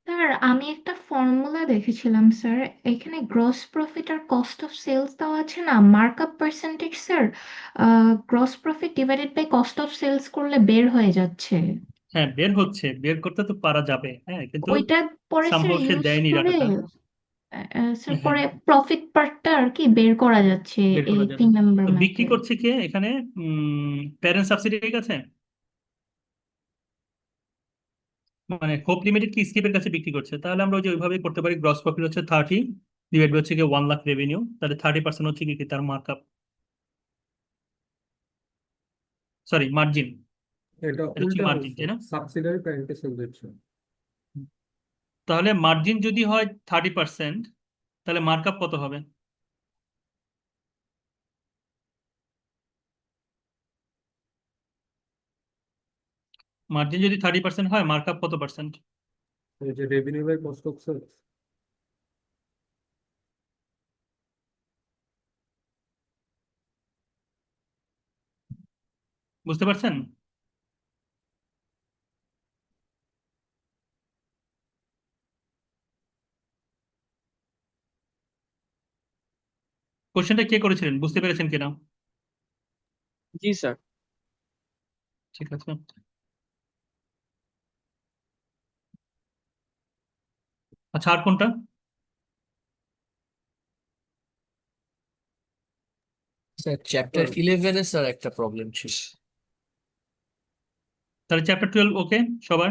স্যার আমি একটা ফর্মুলা দেখেছিলাম স্যার, এখানে গ্রস প্রফিট আর কস্ট অফ সেলস দেওয়া আছে না, markup percentage sir gross profit divided by cost of sales করলে বের হয়ে যাচ্ছে। হ্যাঁ বের হচ্ছে, বের করতে তো পারা যাবে, হ্যাঁ, কিন্তু ওইটা পরে স্যার সামহাও সে ইউজ দেয়নি করে ডাটাটা। স্যার হ্যাঁ পরে প্রফিট পার্টটা আর কি বের করা যাচ্ছে বের এই করা যাবে। 3 নম্বর তো বিক্রি ম্যাথে। করছে কে এখানে? প্যারেন্ট সাবসিডিয়ারির কাছে, মানে হোপ লিমিটেড কি স্কিপের কাছে বিক্রি করছে? তাহলে আমরা ওই যে ওইভাবে করতে পারি, গ্রস প্রফিট হচ্ছে 30 ডিভাইড হচ্ছে কি 1 লাখ রেভিনিউ, তাহলে 30% হচ্ছে কি কি তার মার্কআপ। Sorry, margin. এটা এটা হচ্ছে উল্টা মার্জিন, হচ্ছে, তাই না? সাবসিডিয়ারি প্যারেন্টকে সেল দিচ্ছে। তাহলে মার্জিন যদি হয় 30%, তাহলে মার্কআপ কত হবে? মার্জিন যদি 30% হয়, মার্কআপ কত পার্সেন্ট? এই যে revenue by cost of sales. বুঝতে পারছেন? কোশ্চেনটা কে করেছিলেন, বুঝতে পেরেছেন কিনা? জি স্যার। ঠিক আছে। আচ্ছা, আর কোনটা? স্যার চ্যাপ্টার স্যার 11-এ স্যার একটা প্রবলেম ছিল। তাহলে চ্যাপ্টার 12 ওকে সবার?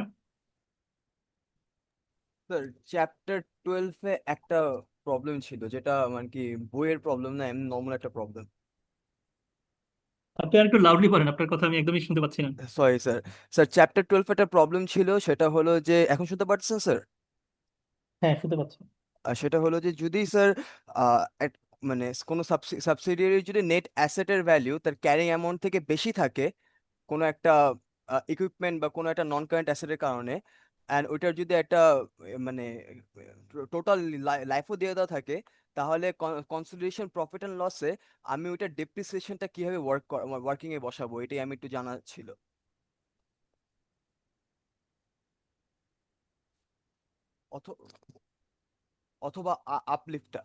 স্যার চ্যাপ্টার 12-এ একটা প্রবলেম ছিল, যেটা মানে কি বইয়ের প্রবলেম না, এমনি নর্মাল একটা প্রবলেম। আপনি আর একটু লাউডলি পড়েন, আপনার কথা আমি একদমই শুনতে পাচ্ছি না। Sorry sir. স্যার চ্যাপ্টার 12 একটা প্রবলেম ছিল, সেটা হলো যে, এখন শুনতে পাচ্ছেন স্যার? হ্যাঁ, শুনতে পাচ্ছি। সেটা হলো যে যদি স্যার মানে কোনো সাবসিডিয়ারি যদি নেট অ্যাসেটের ভ্যালু তার ক্যারিং অ্যামাউন্ট থেকে বেশি থাকে কোনো একটা ইকুইপমেন্ট বা কোনো একটা নন কারেন্ট অ্যাসেটের কারণে, অ্যান্ড ওইটার যদি একটা মানে টোটাল লাইফও দিয়ে দেওয়া থাকে, তাহলে কনসলিডেশন প্রফিট অ্যান্ড লসে আমি ওইটার ডেপ্রিসিয়েশনটা কিভাবে ওয়ার্কিং এ বসাবো, এটাই আমি একটু জানা ছিল। অথবা আপলিফটটা।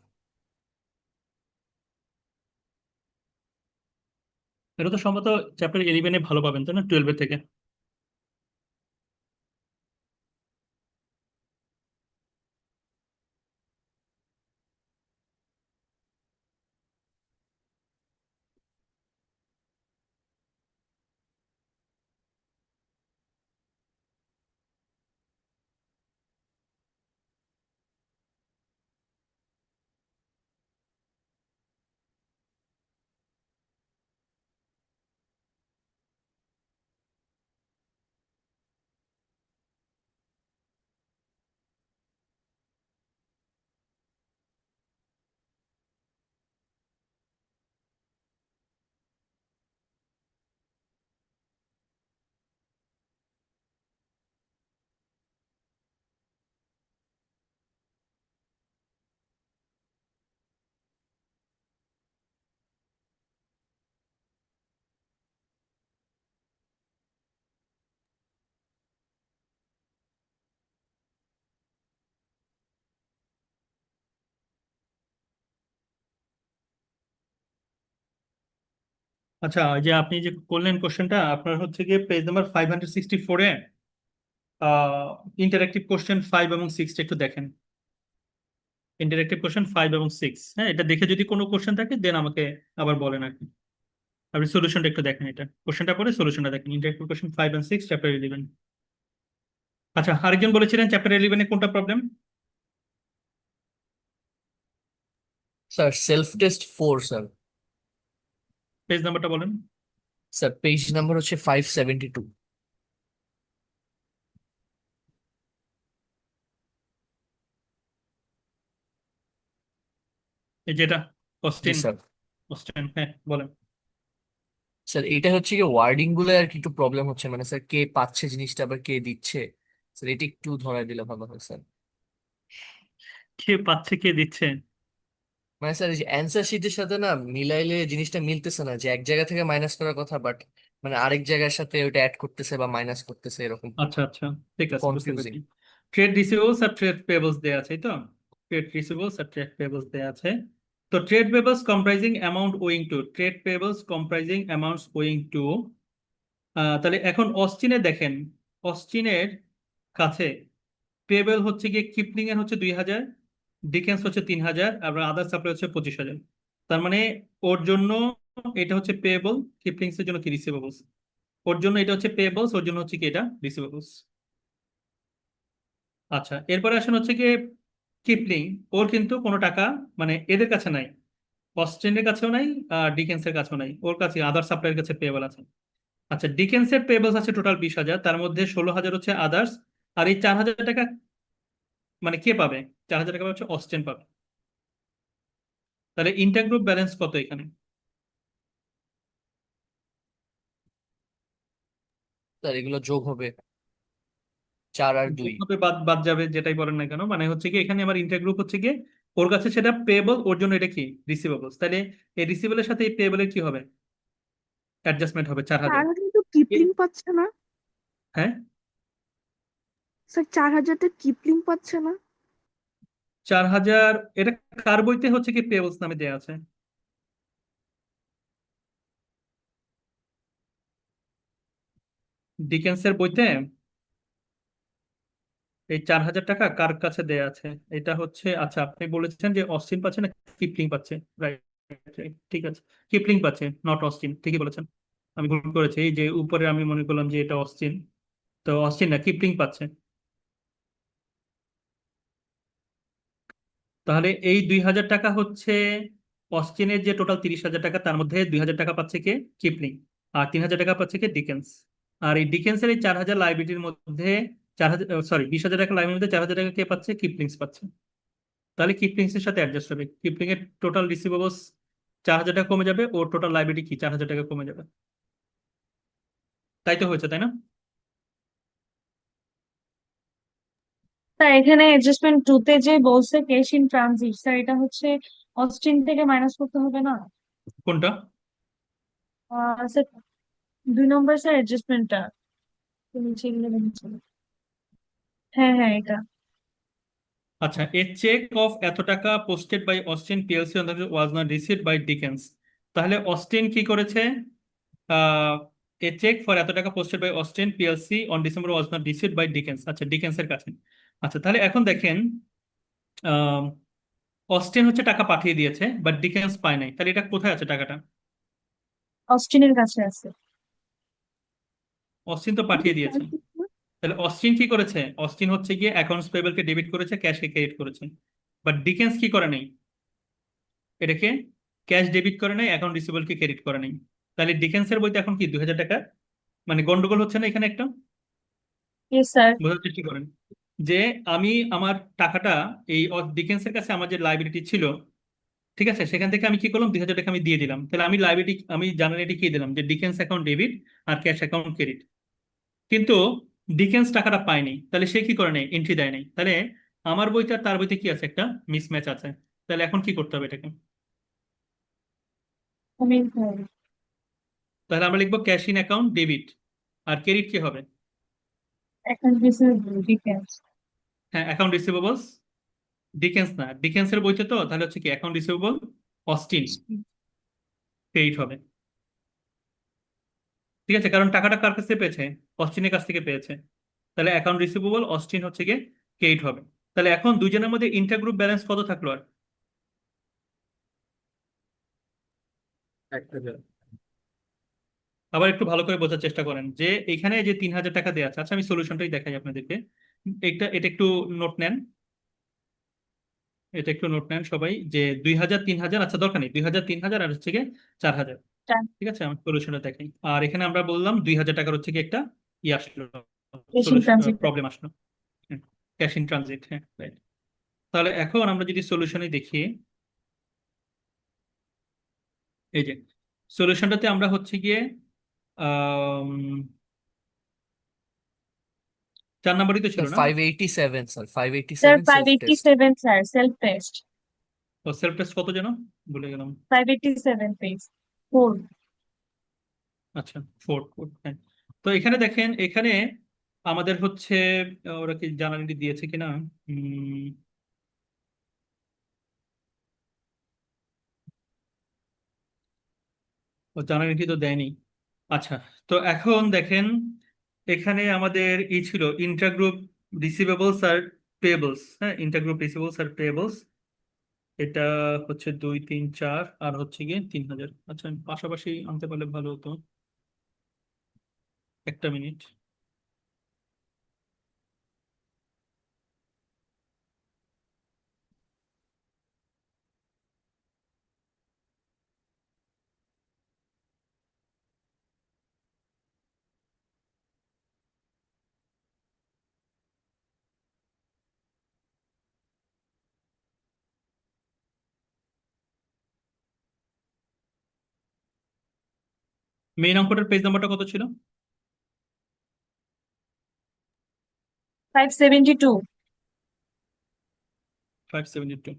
এটা তো সম্ভবত চ্যাপ্টার 11-এ ভালো পাবেন, তাই না, 12-এর থেকে? আচ্ছা, ওই যে আপনি যে করলেন কোশ্চেনটা, আপনার হচ্ছে গিয়ে পেজ নাম্বার 564-এ ইন্টারেক্টিভ কোশ্চেন 5 এবং 6 একটু দেখেন। ইন্টারেক্টিভ কোশ্চেন 5 এবং 6, হ্যাঁ, এটা দেখে যদি কোনো কোশ্চেন থাকে দেন আমাকে আবার বলেন আর কি। আপনি সলিউশনটা একটু দেখেন, এটা কোশ্চেনটা পরে সলিউশনটা দেখেন। ইন্টারেক্টিভ কোশ্চেন 5 এবং 6, চ্যাপ্টার 11। আচ্ছা, আরেকজন বলেছিলেন চ্যাপ্টার 11-এ কোনটা problem? Sir self test 4 sir. Page নাম্বারটা বলেন। স্যার পেজ নাম্বার হচ্ছে 572। এই যেটা জি কোশ্চেন, স্যার। কোশ্চেন, হ্যাঁ বলেন। স্যার এটা হচ্ছে কি ওয়ার্ডিং গুলো আর কি একটু প্রবলেম হচ্ছে, মানে স্যার কে পাচ্ছে জিনিসটা আবার কে দিচ্ছে, স্যার এটা একটু ধরায় দিলে ভালো হয় স্যার। কে পাচ্ছে কে দিচ্ছে? মানে স্যার এই যে অ্যান্সার শিটের সাথে না মিলাইলে জিনিসটা মিলতেছে না, যে এক জায়গা থেকে মাইনাস করার কথা বাট মানে আরেক জায়গার সাথে ওটা অ্যাড করতেছে বা মাইনাস করতেছে, এরকম আচ্ছা আচ্ছা, ঠিক আছে, বুঝতে কনফিউজিং। পেরেছি। ট্রেড রিসিভেবলস আর ট্রেড পেয়েবলস দেয়া আছে, এই তো। ট্রেড রিসিভেবলস আর ট্রেড পেয়েবলস দেয়া আছে। তো trade payables comprising amount owing to, trade payables comprising amounts owing to. তাহলে এখন অস্টিনে দেখেন, অস্টিনের কাছে পেয়েবল হচ্ছে গিয়ে কিপলিং এর হচ্ছে 2,000, ডিকেন্স হচ্ছে 3,000, আর আদার সাপ্লাই হচ্ছে 25,000। তার মানে ওর জন্য এটা হচ্ছে পেয়েবল, কিপলিংস এর জন্য কি রিসিভেবলস। ওর জন্য এটা হচ্ছে পেয়েবলস, ওর জন্য হচ্ছে কি এটা রিসিভেবলস। আচ্ছা, এরপরে আসেন হচ্ছে গিয়ে কিপলিং। ওর কিন্তু কোনো টাকা মানে এদের কাছে নাই, অস্ট্রেনের কাছেও নাই, ডিকেন্সের কাছেও নাই, ওর কাছে আদার সাপ্লাইয়ের কাছে পেয়েবল আছে। আচ্ছা, ডিকেন্সের পেয়েবলস আছে টোটাল 20,000, তার মধ্যে 16,000 হচ্ছে আদার্স। আর এই 4,000 টাকা মানে কে পাবে? 4,000 টাকা হচ্ছে অস্টেন পাবে। তাহলে ইন্টারগ্রুপ ব্যালেন্স কত এখানে? স্যার এগুলো যোগ হবে 4 আর 2। হবে বাদ বাদ যাবে, যেটাই বলেন না কেন, মানে হচ্ছে কি এখানে আমার ইন্টারগ্রুপ হচ্ছে কি ওর কাছে সেটা পেয়েবল, ওর জন্য এটা কি রিসিভেবলস। তাহলে এই রিসিভেবলের সাথে এই পেয়েবলের কি হবে? অ্যাডজাস্টমেন্ট হবে 4,000। 4,000 তো কিপলিং পাচ্ছে না হ্যাঁ, স্যার, 4,000 তো কিপলিং পাচ্ছে না। 4,000 এটা কার বইতে হচ্ছে কি পেয়েবলস নামে দেয়া আছে? ডিকেন্সের বইতে এই 4,000 টাকা কার কাছে দেয়া আছে? এটা হচ্ছে, আচ্ছা আপনি বলেছেন যে অস্টিন পাচ্ছে না কিপলিং পাচ্ছে, রাইট? ঠিক আছে, কিপলিং পাচ্ছে, নট অস্টিন, ঠিকই বলেছেন। আমি ভুল করেছি, এই যে উপরে আমি মনে করলাম যে এটা অস্টিন, তো অস্টিন না, কিপলিং পাচ্ছে। তাহলে এই 2,000 টাকা হচ্ছে অস্টিনের যে টোটাল 30,000 টাকা, তার মধ্যে 2,000 টাকা পাচ্ছে কে? কিপলিং। আর 3,000 টাকা পাচ্ছে কে? ডিকেন্স। আর এই ডিকেন্সের এই 4,000 লাইবিলিটির মধ্যে 4,000, সরি 20,000 টাকা লাইবিলিটির মধ্যে 4,000 টাকা কে পাচ্ছে? কিপলিংস পাচ্ছে। তাহলে কিপলিংস এর সাথে অ্যাডজাস্ট হবে, কিপলিং এর টোটাল রিসিভেবলস 4,000 টাকা কমে যাবে, ওর টোটাল লাইবিলিটি কি 4,000 টাকা কমে যাবে। তাই তো হয়েছে, তাই না? স্যার এখানে অ্যাডজাস্টমেন্ট টুতে যে বলছে ক্যাশ ইন ট্রানজিট, স্যার এটা হচ্ছে অস্টিন থেকে মাইনাস করতে হবে না? কোনটা? স্যার 2 নম্বর স্যার অ্যাডজাস্টমেন্টটা নিচে গেলে দেখেছিল। হ্যাঁ হ্যাঁ এটা। আচ্ছা, এ চেক অফ এত টাকা posted by Austin PLC on was not received by Dickens. তাহলে অস্টিন কি করেছে? এ চেক ফর এত টাকা posted by Austin PLC on December was not received by Dickens. আচ্ছা, ডিকেন্সের কাছে। আচ্ছা, তাহলে এখন দেখেন, আহ, অস্টিন হচ্ছে টাকা পাঠিয়ে দিয়েছে বাট ডিকেন্স পায় নাই, তাহলে এটা কোথায় আছে টাকাটা? অস্টিনের কাছে আছে। অস্টিন তো পাঠিয়ে দিয়েছে। তাহলে অস্টিন কি করেছে? অস্টিন হচ্ছে গিয়ে অ্যাকাউন্টস পেয়েবলকে ডেবিট করেছে, ক্যাশকে ক্রেডিট করেছে। বাট ডিকেন্স কি করে নাই? এটাকে ক্যাশ ডেবিট করে নাই, অ্যাকাউন্ট রিসিভেবলকে ক্রেডিট করে নাই। তাহলে ডিকেন্সের বইতে এখন কি 2,000 টাকা মানে গন্ডগোল হচ্ছে না এখানে একটা? Yes sir. বোঝার চেষ্টা করেন যে আমি আমার টাকাটা এই ডিকেন্সের কাছে আমার যে লাইবিলিটি ছিল, ঠিক আছে, সেখান থেকে আমি কি করলাম, 2,000 টাকা আমি দিয়ে দিলাম। তাহলে আমি লাইবিলিটি, আমি জার্নালিটি কি দিলাম যে ডিকেন্স অ্যাকাউন্ট ডেবিট আর ক্যাশ অ্যাকাউন্ট ক্রেডিট। কিন্তু ডিকেন্স টাকাটা পায়নি, তাহলে সে কি করে নাই? এন্ট্রি দেয় নাই। তাহলে আমার বইতে আর তার বইতে কি আছে? একটা মিসম্যাচ আছে। তাহলে এখন কি করতে হবে এটাকে? তাহলে আমরা লিখবো ক্যাশ ইন অ্যাকাউন্ট ডেবিট, আর ক্রেডিট কি হবে? Account receivable Dickens. হ্যাঁ, অ্যাকাউন্ট রিসিভেবলস ডিকেন্স না, ডিকেন্সের বইতে তো তাহলে হচ্ছে কি অ্যাকাউন্ট রিসিভেবল অস্টিন, ক্রেডিট হবে। ঠিক আছে, কারণ টাকাটা কার কাছ থেকে পেয়েছে? অস্টিনের কাছ থেকে পেয়েছে। তাহলে অ্যাকাউন্ট রিসিভেবল অস্টিন হচ্ছে গিয়ে ক্রেডিট হবে। তাহলে এখন দুজনের মধ্যে ইন্টারগ্রুপ ব্যালেন্স কত থাকলো আর? 1,000। আবার একটু ভালো করে বোঝার চেষ্টা করেন যে এখানে যে 3,000 টাকা দেওয়া আছে, আচ্ছা আমি সলিউশনটাই দেখাই আপনাদেরকে। এটা একটু নোট নেন, এটা একটু নোট নেন সবাই, যে 2,000 3,000, আচ্ছা দরকার নেই, 2,000 3,000 আর হচ্ছে গিয়ে 4,000। ঠিক আছে, আমি সলিউশনটা দেখাই। আর এখানে আমরা বললাম 2,000 টাকার হচ্ছে কি একটা আসলো, ক্যাশ ইন ট্রানজিট। প্রবলেম আসলো। ক্যাশ ইন ট্রানজিট, হ্যাঁ রাইট। তাহলে এখন আমরা যদি সলিউশনে দেখি, এই যে সলিউশনটাতে আমরা হচ্ছে গিয়ে 4 নাম্বারই তো ছিল স্যার না? 587 sir, sir 587 self test. 587 sir self test. ও সেলফ টেস্ট কত যেন ভুলে গেলাম। 587 পেজ 4। আচ্ছা, 4 হ্যাঁ। তো এখানে দেখেন, এখানে আমাদের হচ্ছে ওরা কি জানানি দিয়েছে কিনা? উম, ও জানানিটি তো দেয়নি। আচ্ছা, তো এখন দেখেন এখানে আমাদের ছিল ইন্টারগ্রুপ রিসিভেবলস আর পেয়েবলস। হ্যাঁ, ইন্টারগ্রুপ রিসিভেবলস আর পেয়েবলস, এটা হচ্ছে 2 3 4 আর হচ্ছে গিয়ে 3,000। আচ্ছা, আমি পাশাপাশি আনতে পারলে ভালো হতো। একটা মিনিট। মেইন অঙ্কটার পেজ নাম্বারটা কত ছিল? 572। 572।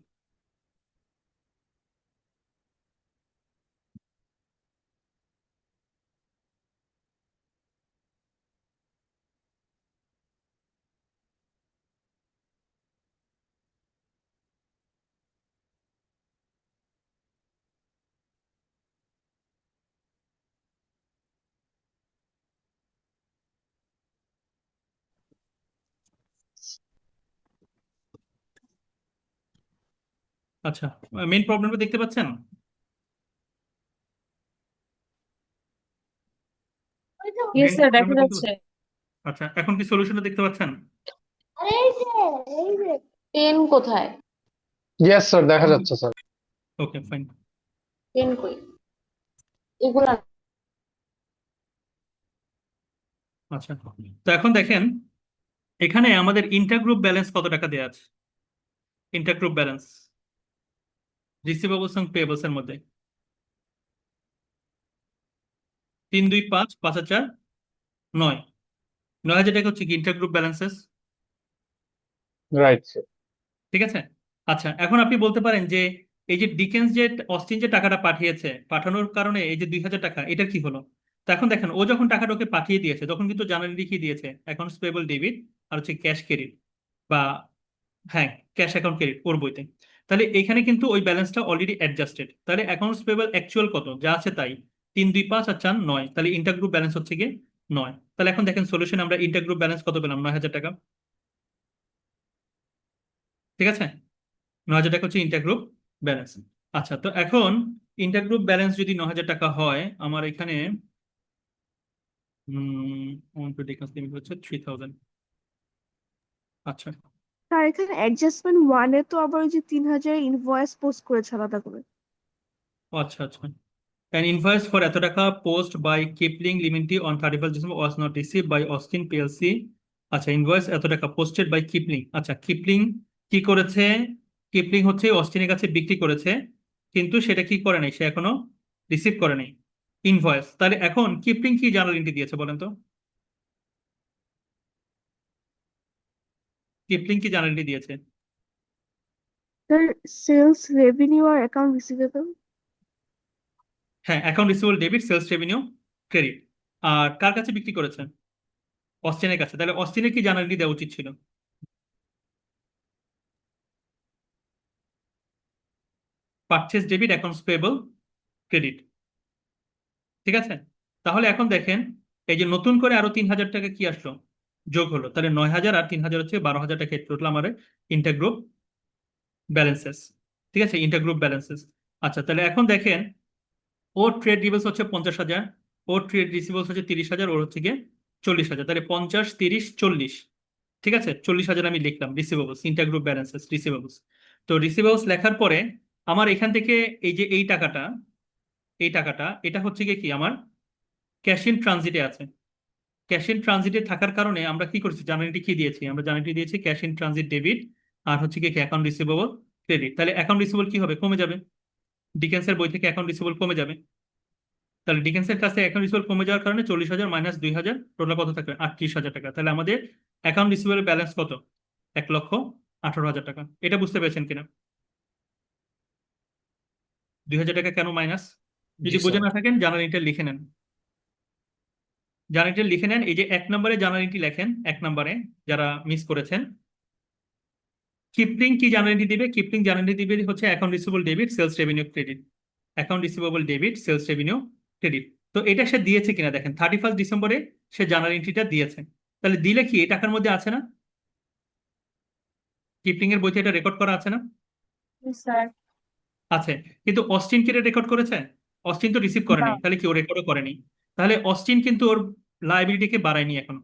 আচ্ছা, মেইন প্রবলেমটা দেখতে পাচ্ছেন? ইয়েস মেইন স্যার, দেখা প্রবলেমটা দেখতে যাচ্ছে। পাচ্ছেন? আচ্ছা, এখন কি সলিউশনটা দেখতে পাচ্ছেন? পেন কোথায়? ইয়েস স্যার, দেখা যাচ্ছে স্যার। ওকে, ফাইন। পেন কই? এগুলা আচ্ছা, তো এখন দেখেন এখানে আমাদের ইন্টারগ্রুপ ব্যালেন্স কত টাকা দেওয়া আছে। ইন্টারগ্রুপ ব্যালেন্স রিসিভেবলস এবং পেয়েবলস এর মধ্যে 3, 2, 5, 5 আর 4, 9। 9,000 টাকা হচ্ছে কি ইন্টারগ্রুপ ব্যালেন্সেস। Right sir. ঠিক আছে। আচ্ছা, এখন আপনি বলতে পারেন যে এই যে ডিকেন্স যে অস্টিন যে টাকাটা পাঠিয়েছে, পাঠানোর কারণে এই যে 2,000 টাকা, এটা কি হলো? তো এখন দেখেন ও যখন টাকাটা ওকে পাঠিয়ে দিয়েছে তখন কিন্তু জার্নালি লিখিয়ে দিয়েছে অ্যাকাউন্টস পেয়েবল ডেবিট আর হচ্ছে ক্যাশ ক্রেডিট, বা হ্যাঁ ক্যাশ অ্যাকাউন্ট ক্রেডিট ওর বইতে। তাহলে এখানে কিন্তু ওই ব্যালেন্সটা অলরেডি অ্যাডজাস্টেড। তাহলে অ্যাকাউন্টস পেয়েবল অ্যাকচুয়াল কত যা আছে তাই, 3, 2, 5 আর 4, 9। তাহলে ইন্টারগ্রুপ ব্যালেন্স হচ্ছে গিয়ে 9। তাহলে এখন দেখেন সলিউশন আমরা ইন্টারগ্রুপ ব্যালেন্স কত পেলাম? 9,000 টাকা। ঠিক আছে, 9,000 টাকা হচ্ছে ইন্টারগ্রুপ ব্যালেন্স। আচ্ছা, তো এখন ইন্টারগ্রুপ ব্যালেন্স যদি 9,000 টাকা হয়, আমার এখানে লিমিট হচ্ছে 3,000। আচ্ছা। স্যার এখানে অ্যাডজাস্টমেন্ট ওয়ানে তো আবার ওই যে 3,000 ইনভয়েস পোস্ট করেছে আলাদা করে। ও আচ্ছা আচ্ছা, an invoice for এত টাকা post by Kipling Limited on 31st December was not received by Austin PLC। আচ্ছা, ইনভয়েস এত টাকা পোস্টেড বাই কিপলিং। আচ্ছা, কিপলিং কি করেছে? কিপলিং হচ্ছে অস্টিনের কাছে বিক্রি করেছে, কিন্তু সেটা কি করে নাই, সে এখনো রিসিভ করে নাই ইনভয়েস। তাহলে এখন কিপলিং কি জার্নাল এন্ট্রি দিয়েছে বলেন তো? কিপলিং কি জার্নাল এন্ট্রি দিয়েছে? স্যার সেলস রেভিনিউ আর অ্যাকাউন্ট রিসিভেবল। হ্যাঁ, account receivable debit, sales revenue credit. আর কার কাছে বিক্রি করেছে? অস্টিনের কাছে। তাহলে অস্টিনের কি জার্নাল এন্ট্রি দেওয়া উচিত ছিল? Purchase debit, accounts payable credit. ঠিক আছে, তাহলে এখন দেখেন এই যে নতুন করে আরো 3,000 টাকা কি আসলো, যোগ হলো। তাহলে 9,000 আর 3,000 হচ্ছে 12,000 টাকা টোটাল আমার ইন্টারগ্রুপ ব্যালেন্সেস। ঠিক আছে, ইন্টারগ্রুপ ব্যালেন্সেস। আচ্ছা, তাহলে এখন দেখেন ওর ট্রেড রিসিভেবলস হচ্ছে 50,000, ওর ট্রেড রিসিভেবলস হচ্ছে 30,000, ওর হচ্ছে গিয়ে 40,000। তাহলে 50, 30, 40। ঠিক আছে, 40,000 আমি লিখলাম রিসিভেবলস, ইন্টারগ্রুপ ব্যালেন্সেস রিসিভেবলস। তো রিসিভেবলস লেখার পরে আমার এখান থেকে এই যে এই টাকাটা, এটা হচ্ছে গিয়ে কি আমার ক্যাশ ইন ট্রানজিটে আছে। ক্যাশ ইন ট্রানজিটে থাকার কারণে আমরা কি করছি, জার্নালিটি কি দিয়েছি? আমরা জার্নালিটি দিয়েছি ক্যাশ ইন ট্রানজিট ডেবিট আর হচ্ছে কি অ্যাকাউন্ট রিসিভেবল ক্রেডিট। তাহলে অ্যাকাউন্ট রিসিভেবল কি হবে? কমে যাবে। ডিকেন্সের বই থেকে অ্যাকাউন্ট রিসিভেবল কমে যাবে। তাহলে ডিকেন্সের কাছে অ্যাকাউন্ট রিসিভেবল কমে যাওয়ার কারণে 40,000 মাইনাস 2,000 টোটাল কত থাকবে? 38,000 টাকা। তাহলে আমাদের অ্যাকাউন্ট রিসিভেবল ব্যালেন্স কত? 1,18,000 টাকা। এটা বুঝতে পেরেছেন কিনা? 2,000 টাকা কেন মাইনাস? যদি জি বুঝে স্যার। না থাকেন জার্নালিটা লিখে নেন। জার্নালিটা লিখে নেন, এই যে 1 নম্বরে জার্নালিটি লেখেন, 1 নম্বরে যারা মিস করেছেন। কিপলিং কি জার্নালিটি দিবে? কিপলিং জার্নালিটি দিবে হচ্ছে account receivable debit, sales revenue credit. Account receivable debit, sales revenue credit. তো এটা সে দিয়েছে কিনা দেখেন, 31st ডিসেম্বরে সে জার্নাল এন্ট্রিটা দিয়েছে। তাহলে দিলে কি এই টাকার মধ্যে আছে না? কিপলিং এর বইতে এটা রেকর্ড করা আছে না? স্যার আছে। কিন্তু অস্টিন কি এটা রেকর্ড করেছে? অস্টিন তো রিসিভ করে না। নাই, তাহলে কি ও রেকর্ডও করেনি। তাহলে অস্টিন কিন্তু ওর লায়াবিলিটিকে বাড়ায়নি এখন।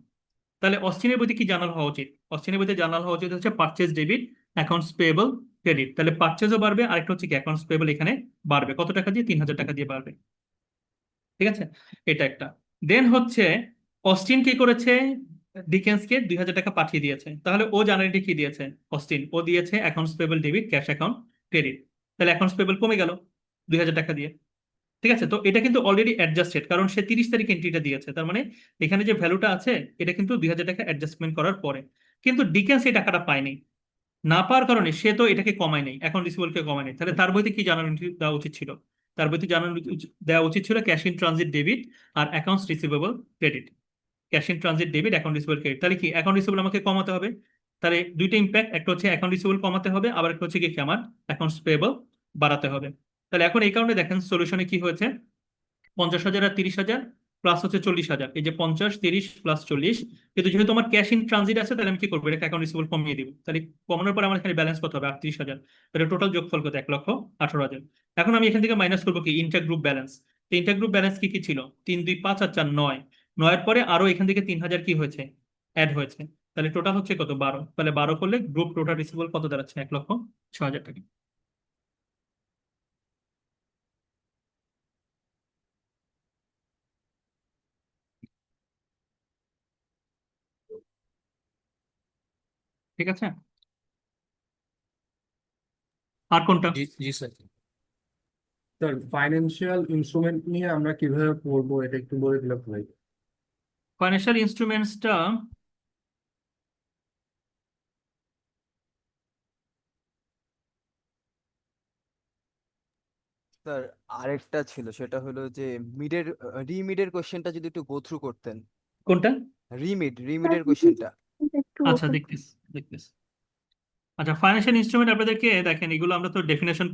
তাহলে অস্টিনের বইতে কি জার্নাল হওয়া উচিত? অস্টিনের বইতে জার্নাল হওয়া উচিত হচ্ছে purchase debit, accounts payable credit. তাহলে পারচেজও বাড়বে, আরেকটা হচ্ছে কি অ্যাকাউন্টস পেয়েবল এখানে বাড়বে। কত টাকা দিয়ে? 3,000 টাকা দিয়ে বাড়বে। ঠিক আছে, এটা একটা। দেন হচ্ছে অস্টিন কি করেছে? ডিকেন্সকে 2,000 টাকা পাঠিয়ে দিয়েছে। তাহলে ও জার্নালিটি কি দিয়েছে? অস্টিন ও দিয়েছে accounts payable debit, cash account credit. তাহলে অ্যাকাউন্টস পেয়েবল কমে গেল 2,000 টাকা দিয়ে। ঠিক আছে, তো এটা কিন্তু অলরেডি অ্যাডজাস্টেড, কারণ সে 30 তারিখ এন্ট্রিটা দিয়েছে, তার মানে এখানে যে ভ্যালুটা আছে এটা কিন্তু 2,000 টাকা অ্যাডজাস্টমেন্ট করার পরে। কিন্তু ডিকেন্স এই টাকাটা পায়নি, না পাওয়ার কারণে সে তো এটাকে কমায় নাই, এখন রিসিভেবলকে কমায় নাই, তাহলে তার বইতে কি জানানো দেওয়া উচিত ছিল? তার বইতে জানানো দেওয়া উচিত ছিল ক্যাশ ইন ট্রানজিট ডেবিট আর accounts receivable credit. Cash in transit debit, account receivable credit, তাহলে কি অ্যাকাউন্ট রিসিভেবল আমাকে কমাতে হবে। তাহলে দুইটা ইম্প্যাক্ট, একটা হচ্ছে অ্যাকাউন্ট রিসিভেবল কমাতে হবে, আবার একটা হচ্ছে কি আমার অ্যাকাউন্টস পেয়েবল বাড়াতে হবে। তাহলে এখন এই কারণে দেখেন সলিউশনে কি হয়েছে, 50,000 আর 30,000 প্লাস হচ্ছে 40,000, এই যে 50, 30 প্লাস 40। কিন্তু যেহেতু আমার ক্যাশ ইন ট্রানজিট আছে, তাহলে আমি কি করবো, এটা অ্যাকাউন্ট রিসিভেবল কমিয়ে দিব, তাহলে কমানোর পর আমার এখানে ব্যালেন্স কত হবে, 38,000। তাহলে টোটাল যোগফল কত, 1,18,000। এখন আমি এখান থেকে মাইনাস করবো কি ইন্টার গ্রুপ ব্যালেন্স। তো ইন্টার গ্রুপ ব্যালেন্স কি কি ছিল, 3, 2, 5 আর 4, 9। 9-এর পরে আরো এখান থেকে 3,000 কি হয়েছে, অ্যাড হয়েছে। তাহলে টোটাল হচ্ছে কত, 12। তাহলে 12 করলে গ্রুপ টোটাল রিসিভেবল কত দাঁড়াচ্ছে, 1,06,000 টাকা। ঠিক আছে, আর কোনটা? জি জি স্যার। স্যার ফাইন্যান্সিয়াল ইনস্ট্রুমেন্ট নিয়ে আমরা কিভাবে পড়বো এটা একটু বলে দিলে ভালো হয়। ফাইন্যান্সিয়াল ইনস্ট্রুমেন্টসটা স্যার আরেকটা ছিল, সেটা হলো যে মিডের রিমিডের কোশ্চেনটা যদি একটু গো থ্রু করতেন। কোনটা? রিমিডের কোশ্চেনটা। একটু আচ্ছা, ওপেন। দেখতেছি। আচ্ছা, ফাইন্যান্সিয়াল ইনস্ট্রুমেন্ট আপনাদেরকে দেখেন, এগুলো আমরা তো ডেফিনেশন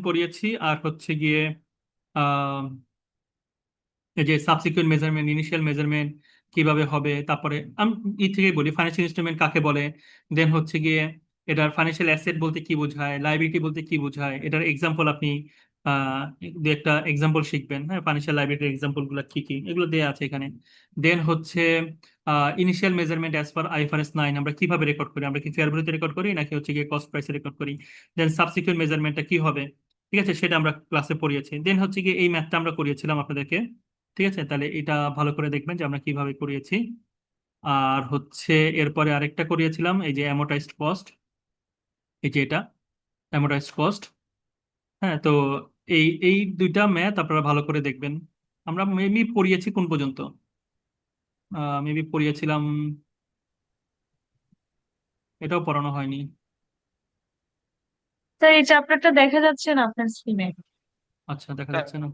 পড়িয়েছি আর হচ্ছে গিয়ে আহ এই যে সাবসিকুয়েন্ট মেজারমেন্ট, ইনিশিয়াল মেজারমেন্ট কিভাবে হবে, তারপরে আমি থেকে বলি ফাইন্যান্সিয়াল ইনস্ট্রুমেন্ট কাকে বলে, দেন হচ্ছে গিয়ে এটার ফাইন্যান্সিয়াল অ্যাসেট বলতে কি বোঝায়, লাইবিলিটি বলতে কি বোঝায়, এটার এক্সাম্পল আপনি আহ দু একটা এক্সাম্পল শিখবেন, হ্যাঁ, ফাইন্যান্সিয়াল লাইবিলিটির এক্সাম্পল গুলো কি কি এগুলো দেওয়া আছে এখানে। দেন হচ্ছে initial measurement as per IFRS 9 আমরা কিভাবে রেকর্ড করি, আমরা কি ফেয়ার ভ্যালুতে রেকর্ড করি নাকি হচ্ছে গিয়ে কস্ট প্রাইসে রেকর্ড করি। দেন সাবসিকুয়েন্ট মেজারমেন্টটা কি হবে, ঠিক আছে, সেটা আমরা ক্লাসে পড়িয়েছি। দেন হচ্ছে গিয়ে এই ম্যাথটা আমরা করিয়েছিলাম আপনাদেরকে। ঠিক আছে, তাহলে এটা ভালো করে দেখবেন যে আমরা কিভাবে করিয়েছি। আর হচ্ছে এরপরে আরেকটা করিয়েছিলাম, এই যে অ্যামোর্টাইজড কস্ট, এই যে এটা অ্যামোর্টাইজড কস্ট। হ্যাঁ, তো এই এই দুইটা ম্যাথ আপনারা ভালো করে দেখবেন। আমরা মেবি পড়িয়েছি কোন পর্যন্ত, মেবি পড়িয়েছিলাম, এটাও পড়ানো হয়নি। স্যার এই চ্যাপ্টারটা দেখা যাচ্ছে না আপনার স্ক্রিনে। আচ্ছা, দেখা যাচ্ছে না।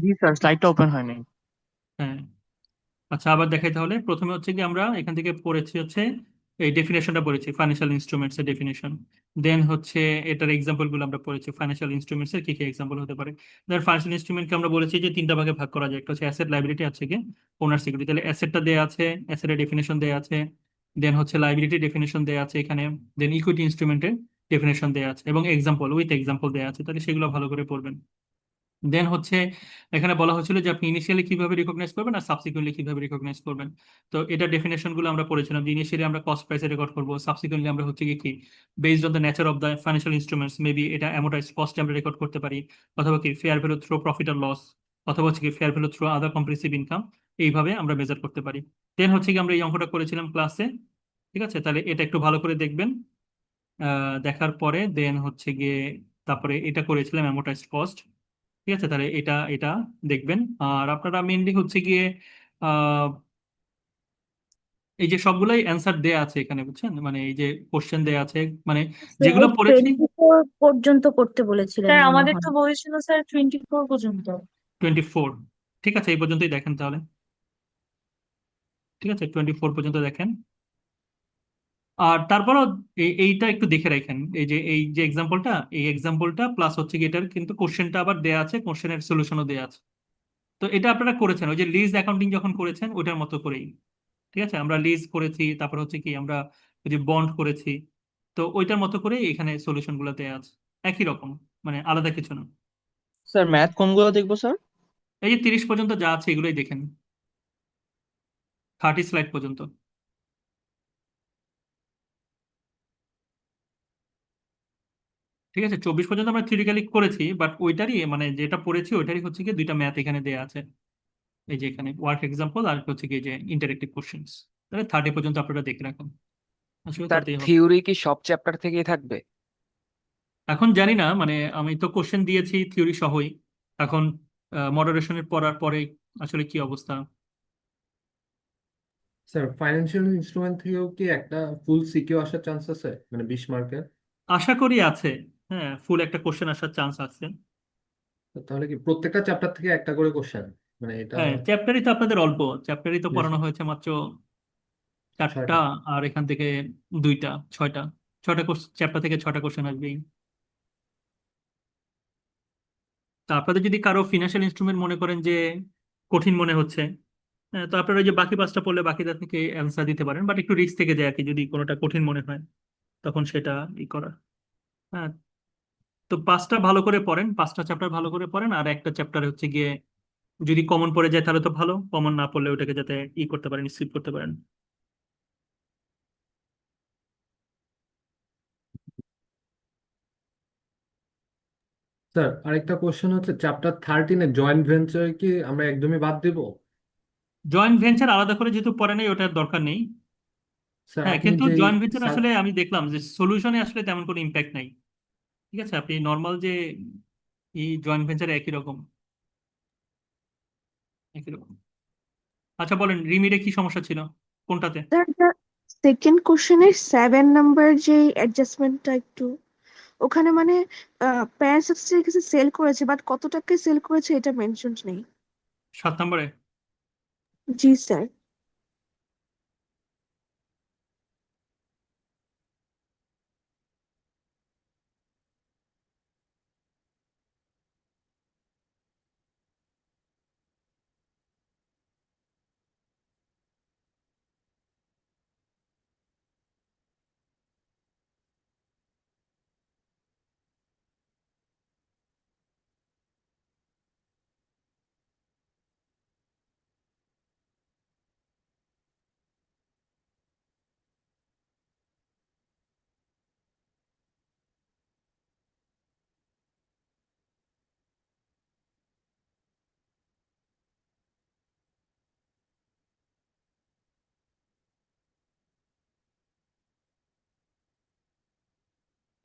জি স্যার, স্লাইডটা ওপেন হয়নি। হ্যাঁ, আচ্ছা, আবার দেখাই তাহলে। প্রথমে হচ্ছে কি আমরা এখান থেকে পড়েছি হচ্ছে এই ডেফিনেশনটা পড়েছি, ফাইন্যান্সিয়াল ইনস্ট্রুমেন্টস এর ডেফিনেশন। দেন হচ্ছে এটার এক্সাম্পল গুলো আমরা পড়েছি, ফাইন্যান্সিয়াল ইনস্ট্রুমেন্টস এর কি কি এক্সাম্পল হতে পারে। দেন ফাইন্যান্সিয়াল ইনস্ট্রুমেন্টকে আমরা বলেছি যে 3টা ভাগে ভাগ করা যায়, একটা হচ্ছে অ্যাসেট, লাইবিলিটি, আছে কি ওনার সিকিউরিটি। তাহলে অ্যাসেটটা দেয়া আছে, অ্যাসেটের ডেফিনেশন দেয়া আছে। দেন হচ্ছে লাইবিলিটি ডেফিনেশন দেয়া আছে এখানে। দেন ইকুইটি ইনস্ট্রুমেন্টের ডেফিনেশন দেয়া আছে এবং এক্সাম্পল উইথ এক্সাম্পল দেয়া আছে, তাহলে সেগুলো ভালো করে পড়বেন। দেন হচ্ছে এখানে বলা হয়েছিল যে আপনি ইনিশিয়ালি কিভাবে রিকগনাইজ করবেন আর সাবসিকুয়েন্টলি কিভাবে রিকগনাইজ করবেন। তো এটা ডেফিনেশন গুলো আমরা পড়েছিলাম যে ইনিশিয়ালি আমরা কস্ট প্রাইসে রেকর্ড করবো, সাবসিকুয়েন্টলি আমরা হচ্ছে কি based on the nature of the financial instruments, maybe এটা অ্যামোর্টাইজ কস্টে আমরা রেকর্ড করতে পারি, অথবা কি ফেয়ার ভ্যালু থ্রু প্রফিট আর লস, অথবা হচ্ছে কি ফেয়ার ভ্যালু থ্রু আদার কম্প্রিহেনসিভ ইনকাম, এইভাবে আমরা মেজার করতে পারি। দেন হচ্ছে কি আমরা এই অঙ্কটা করেছিলাম ক্লাসে। ঠিক আছে, তাহলে এটা একটু ভালো করে দেখবেন। দেখার পরে দেন হচ্ছে গিয়ে তারপরে এটা করেছিলাম অ্যামোর্টাইজড কস্ট। ঠিক আছে, তাহলে এটা এটা দেখবেন। আর আপনারা মেইনলি হচ্ছে গিয়ে আহ, এই যে সবগুলাই অ্যান্সার দেয়া আছে এখানে, বুঝছেন, মানে এই যে কোশ্চেন দেয়া আছে, মানে যেগুলো পড়েছি। 24 পর্যন্ত করতে বলেছিলেন স্যার মনে আমাদের হয়। তো বলেছিল স্যার 24 পর্যন্ত। 24, ঠিক আছে, এই পর্যন্তই দেখেন তাহলে। ঠিক আছে, 24 পর্যন্ত দেখেন। আর তারপরও এইটা একটু দেখে রাখেন, এই যে এক্সাম্পলটা, এই এক্সাম্পলটা প্লাস হচ্ছে কি এটার কিন্তু কোশ্চেনটা আবার দেয়া আছে, কোশ্চেনের সলিউশনও দেয়া আছে। তো এটা আপনারা করেছেন ওই যে লিজ অ্যাকাউন্টিং যখন করেছেন ওইটার মতো করেই। ঠিক আছে, আমরা লিজ করেছি, তারপর হচ্ছে কি আমরা ওই যে বন্ড করেছি, তো ওইটার মতো করে এখানে সলিউশন গুলো দেয়া আছে, একই রকম, মানে আলাদা কিছু না। স্যার ম্যাথ কোনগুলো দেখবো স্যার? এই যে 30 পর্যন্ত যা আছে এগুলোই দেখেন, 30 স্লাইড পর্যন্ত। ঠিক আছে, 24 পর্যন্ত আমরা থিওরিক্যালি করেছি, বাট ওইটারই মানে যেটা পড়েছি ওইটারই হচ্ছে কি দুইটা ম্যাথ এখানে দেয়া আছে, এই যে এখানে ওয়ার্ক এক্সাম্পল আর হচ্ছে কি যে ইন্টারেক্টিভ কোশ্চেন্স। তাহলে 30 পর্যন্ত আপনারা দেখে রাখুন, আসলে তার তাতেই হবে। থিওরি কি সব চ্যাপ্টার থেকেই থাকবে? এখন জানি না, মানে আমি তো কোশ্চেন দিয়েছি থিওরি সহই। এখন মডারেশনের পড়ার পরে আসলে কি অবস্থা। স্যার ফাইন্যান্সিয়াল ইনস্ট্রুমেন্ট থেকেও কি একটা ফুল সিকিউ আসার চান্স আছে, মানে 20 মার্কের? আশা করি আছে। হ্যাঁ, ফুল একটা কোশ্চেন আসার চান্স আছে। তাহলে কি প্রত্যেকটা চ্যাপ্টার থেকে একটা করে কোশ্চেন, মানে এটা? হ্যাঁ, চ্যাপ্টারই তো আপনাদের অল্প, চ্যাপ্টারই তো জি পড়ানো স্যার। হয়েছে মাত্র 4টা। 6টা। আর এখান থেকে 2টা, 6টা। 6টা চ্যাপ্টার থেকে 6টা কোশ্চেন আসবেই। তা আপনাদের যদি কারো ফিনান্সিয়াল ইনস্ট্রুমেন্ট মনে করেন যে কঠিন মনে হচ্ছে, তো আপনারা ওই যে বাকি 5টা পড়লে বাকিটা থেকে অ্যান্সার দিতে পারেন, বাট একটু রিস্ক থেকে যায় আর কি, যদি কোনোটা কঠিন মনে হয় তখন সেটা করা। হ্যাঁ, তো 5টা ভালো করে পড়েন, 5টা চ্যাপ্টার ভালো করে পড়েন, আর একটা চ্যাপ্টার হচ্ছে গিয়ে যদি কমন পড়ে যায় তাহলে তো ভালো, কমন না পড়লে ওটাকে যাতে করতে পারেন, স্কিপ করতে পারেন। স্যার আরেকটা কোশ্চেন হচ্ছে, চ্যাপ্টার 13-এ জয়েন্ট ভেঞ্চার কি আমরা একদমই বাদ দিব? জয়েন্ট ভেঞ্চার আলাদা করে যেহেতু পড়ে নেই, ওটার দরকার নেই। স্যার হ্যাঁ, আপনি কিন্তু যে জয়েন্ট ভেঞ্চার আসলে আমি দেখলাম যে সলিউশনে আসলে তেমন কোনো ইম্প্যাক্ট নাই। ঠিক আছে, আপনি নর্মাল যে এই জয়েন্ট ভেঞ্চারে একই রকম। আচ্ছা বলেন, রিমিডে কি সমস্যা ছিল, কোনটাতে? স্যার সেকেন্ড কোশ্চেনের 7 নাম্বার যে অ্যাডজাস্টমেন্টটা একটু, ওখানে মানে প্যারেন্টস কিছু সেল করেছে বাট কত টাকায় সেল করেছে এটা মেনশন নেই। 7 নম্বরে? জি স্যার।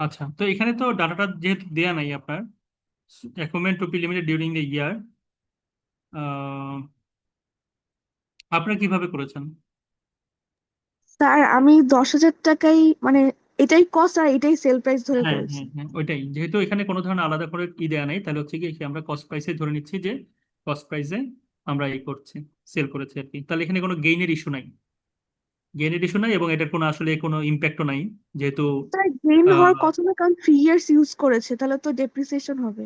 আচ্ছা, তো এখানে তো ডাটাটা যেহেতু দেয়া নাই আপনার, equipment to be limited during the year, আপনারা কিভাবে করেছেন? স্যার আমি 10,000 টাকাই মানে এটাই কস্ট আর এটাই সেল প্রাইস ধরে হ্যাঁ করেছি। হ্যাঁ হ্যাঁ, ওইটাই, যেহেতু এখানে কোনো ধরনের আলাদা করে দেয়া নাই, তাহলে হচ্ছে কি আমরা কস্ট প্রাইসে ধরে নিচ্ছি যে কস্ট প্রাইসে আমরা করছি, সেল করেছি আর কি। তাহলে এখানে কোনো গেইনের ইস্যু নাই, এবং এটার কোনো আসলে কোনো ইম্প্যাক্টও নাই, যেহেতু স্যার গেইন হওয়ার কথা না, কারণ 3 ইয়ার্স ইউজ করেছে, তাহলে তো ডেপ্রিসিয়েশন হবে।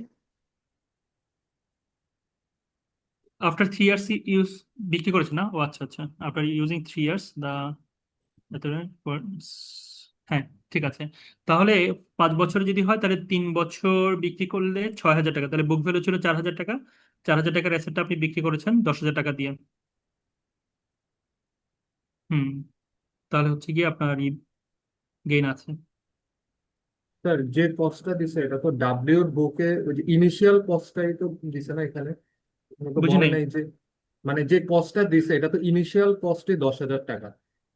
আফটার 3 ইয়ার্স ইউজ বিক্রি করেছে না? ও আচ্ছা আচ্ছা, আফটার ইউজিং 3 ইয়ার্স দা, হ্যাঁ ঠিক আছে। তাহলে 5 বছর যদি হয় তাহলে 3 বছর বিক্রি করলে 6,000 টাকা, তাহলে বুক ভ্যালু ছিল 4,000 টাকা। 4,000 টাকার অ্যাসেটটা আপনি বিক্রি করেছেন 10,000 টাকা দিয়ে। হুম, তাহলে হচ্ছে কি আপনার গেইন আছে। স্যার যে কস্টটা দিছে এটা তো ডাব্লিউর বুকে ওই যে ইনিশিয়াল কস্টটাই তো দিছে না এখানে? কোনো তো বুঝি বলে নাই। নাই যে, মানে যে কস্টটা দিছে এটা তো ইনিশিয়াল কস্টই 10,000 টাকা,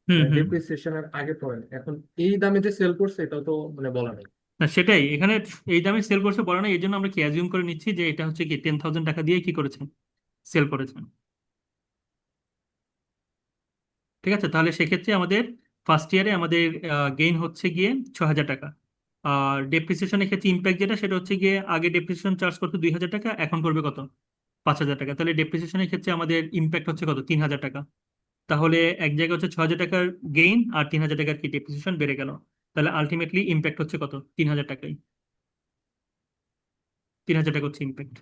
হুম মানে হুম। ডেপ্রিসিয়েশনের আগে পড়ে না। এখন এই দামে যে সেল করছে এটাও তো মানে বলা নাই। না সেটাই, এখানে এই দামে সেল করছে বলে না, এই জন্য আমরা কি অ্যাজিউম করে নিচ্ছি যে এটা হচ্ছে কি 10,000 টাকা দিয়ে কি করেছেন, সেল করেছেন। ঠিক আছে, তাহলে সেক্ষেত্রে আমাদের ফার্স্ট ইয়ারে আমাদের গেইন হচ্ছে গিয়ে 6,000 টাকা। আর ডেপ্রিসিয়েশনের ক্ষেত্রে ইম্প্যাক্ট যেটা, সেটা হচ্ছে গিয়ে আগে ডেপ্রিসিয়েশন চার্জ করতো 2,000 টাকা, এখন করবে কত, 5,000 টাকা। তাহলে ডেপ্রিসিয়েশনের ক্ষেত্রে আমাদের ইম্প্যাক্ট হচ্ছে কত, 3,000 টাকা। তাহলে এক জায়গায় হচ্ছে 6,000 টাকার গেইন আর 3,000 টাকার কি ডেপ্রিসিয়েশন বেড়ে গেল। তাহলে আলটিমেটলি ইম্প্যাক্ট হচ্ছে কত, 3,000 টাকাই। 3,000 টাকা হচ্ছে ইম্প্যাক্ট।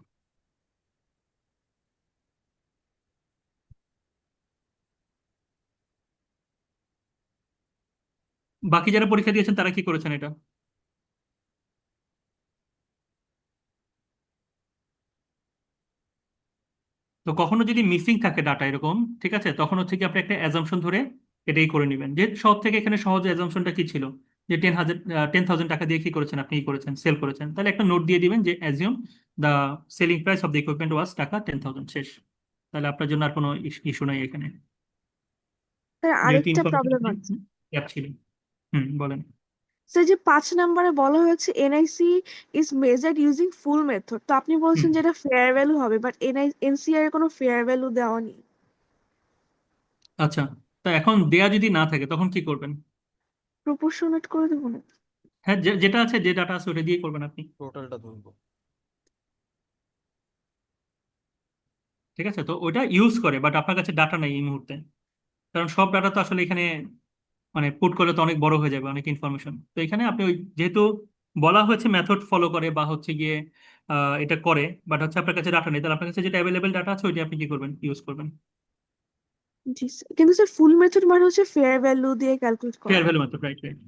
বাকি যারা পরীক্ষা দিয়েছেন তারা কি করেছেন এটা? তো কখনো যদি মিসিং থাকে ডাটা এরকম, ঠিক আছে, তখন হচ্ছে কি আপনি একটা অ্যাজাম্পশন ধরে এটাই করে নেবেন, যে সব থেকে এখানে সহজ অ্যাজাম্পশনটা কি ছিল, যে 10,000 টাকা দিয়ে কি করেছেন, আপনি করেছেন, সেল করেছেন, তাহলে একটা নোট দিয়ে দিবেন যে assume the selling price of the equipment was টাকা 10,000, শেষ। তাহলে আপনার জন্য আর কোনো ইস্যু নাই এখানে, স্যার যেহেতু আরেকটা ইনফরমেশন প্রবলেম আছে। গ্যাপ ছিল। হুম, বলেন। স্যার যে 5 নম্বরে বলা হয়েছে NIC is measured using full method, তো আপনি বলছেন হুম যে এটা ফেয়ার ভ্যালু হবে, বাট এনসিআর এর কোনো ফেয়ার ভ্যালু দেওয়া নেই। আচ্ছা, তা এখন দেয়া যদি না থাকে তখন কি করবেন? প্রপোর্শনেট করে দেবো না? হ্যাঁ, যেটা আছে, যে ডাটা আছে ওটা দিয়ে করবেন আপনি। টোটালটা ধরবো। ঠিক আছে, তো ওইটা ইউজ করে, বাট আপনার কাছে ডাটা নেই এই মুহূর্তে, কারণ সব ডাটা তো আসলে এখানে মানে পুট করলে তো অনেক বড় হয়ে যাবে, অনেক ইনফরমেশন। তো এখানে আপনি ওই যেহেতু বলা হয়েছে মেথড ফলো করে বা হচ্ছে গিয়ে এটা করে, বাট হচ্ছে আপনার কাছে ডাটা নেই, তাহলে আপনার কাছে যেটা অ্যাভেলেবেল ডাটা আছে ওইটা আপনি কি করবেন? ইউজ করবেন। জি স্যার, কিন্তু স্যার ফুল মেথড মানে হচ্ছে ফেয়ার ভ্যালু দিয়ে ক্যালকুলেট করা। Fair value method, right right.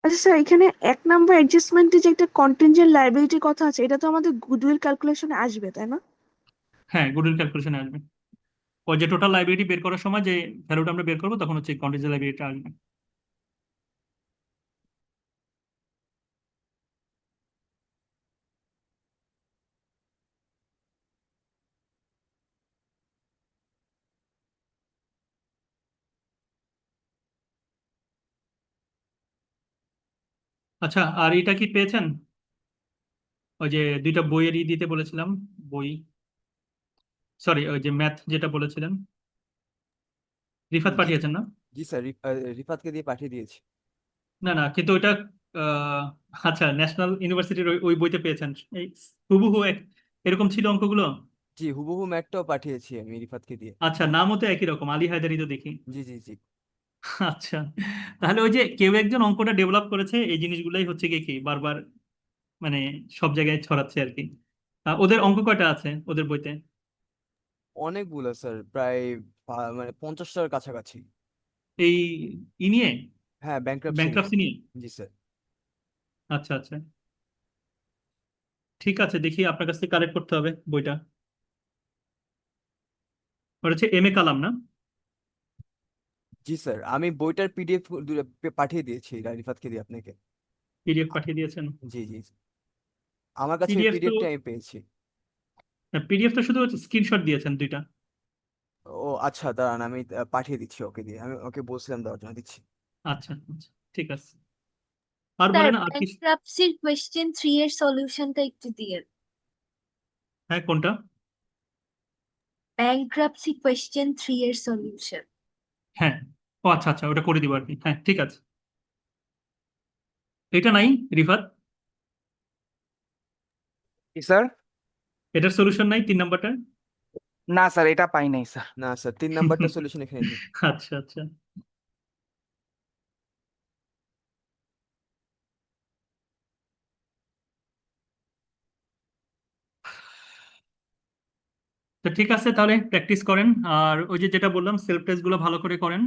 আচ্ছা স্যার, এখানে 1 নম্বর অ্যাডজাস্টমেন্টে যে একটা কন্টিনজেন্ট লায়াবিলিটির কথা আছে, এটা তো আমাদের গুডউইল ক্যালকুলেশনে আসবে, তাই না? হ্যাঁ, গুডউইল ক্যালকুলেশনে আসবে। ওই যে টোটাল লাইবিলিটি বের করার সময় যে ভ্যালুটা আমরা বের করবো তখন হচ্ছে কন্টিনজেন্ট লাইবিলিটি আসবে। আচ্ছা, আর এটা কি পেয়েছেন? ওই যে দুইটা বইয়েরই দিতে বলেছিলাম, বই, সরি, ওই যে ম্যাথ যেটা বলেছিলেন, রিফাত জি পাঠিয়েছেন না? জি স্যার, রিফাতকে দিয়ে পাঠিয়ে দিয়েছি। না না, কিন্তু ওইটা আহ, আচ্ছা, ন্যাশনাল ইউনিভার্সিটির ওই বইতে পেয়েছেন? এই হুবহু এরকম ছিল অঙ্কগুলো? জি, হুবহু ম্যাটটাও পাঠিয়েছি আমি রিফাতকে দিয়ে। আচ্ছা, নামও তো একই রকম, আলী হায়দারি তো দেখি। জি জি জি। আচ্ছা, তাহলে ওই যে কেউ একজন অঙ্কটা ডেভেলপ করেছে, এই জিনিসগুলাই হচ্ছে কি কি বারবার মানে সব জায়গায় ছড়াচ্ছে আর কি। ওদের অঙ্ক কয়টা আছে ওদের বইতে? অনেকগুলো স্যার, প্রায় মানে 50টার কাছাকাছি। এই ই নিয়ে, হ্যাঁ, ব্যাংক্রাপসি নিয়ে। ব্যাংক্রাপসি নিয়ে? জি স্যার। আচ্ছা আচ্ছা, ঠিক আছে, দেখি আপনার কাছ থেকে কালেক্ট করতে হবে বইটা। ওটা হচ্ছে এম এ কালাম না? জি স্যার, আমি বইটার পিডিএফ পাঠিয়ে দিয়েছি রিফাতকে দিয়ে আপনাকে। পিডিএফ পাঠিয়ে দিয়েছেন? জি জি, আমার কাছে ওই পিডিএফ তো, পিডিএফটা আমি পেয়েছি। পিডিএফ তো শুধু স্ক্রিনশট দিয়েছেন দুইটা। ও আচ্ছা, দাঁড়ান, আমি পাঠিয়ে দিচ্ছি ওকে দিয়ে, আমি ওকে বলছিলাম দেওয়ার জন্য, দিচ্ছি। আচ্ছা আচ্ছা, ঠিক আছে। আর স্যার বলেন, আর কি? ব্যাংক্রাপসির কোয়েশ্চেন 3 এর সলিউশনটা একটু দিয়ে। হ্যাঁ, কোনটা? ব্যাংক্রাপসি কোয়েশ্চেন 3 এর সলিউশন। হ্যাঁ, ও আচ্ছা আচ্ছা, ওটা করে দিব আর কি। হ্যাঁ, ঠিক আছে। এটা নাই রিফাত? কি স্যার? এটার সলিউশন নাই 3 নাম্বারটা? না স্যার, এটা পাই নাই স্যার। না স্যার, 3 নাম্বারটা সলিউশন এখানে নেই। আচ্ছা আচ্ছা, তো ঠিক আছে, তাহলে প্র্যাকটিস করেন। আর ওই যে যেটা বললাম, সেলফ টেস্ট গুলো ভালো করে করেন,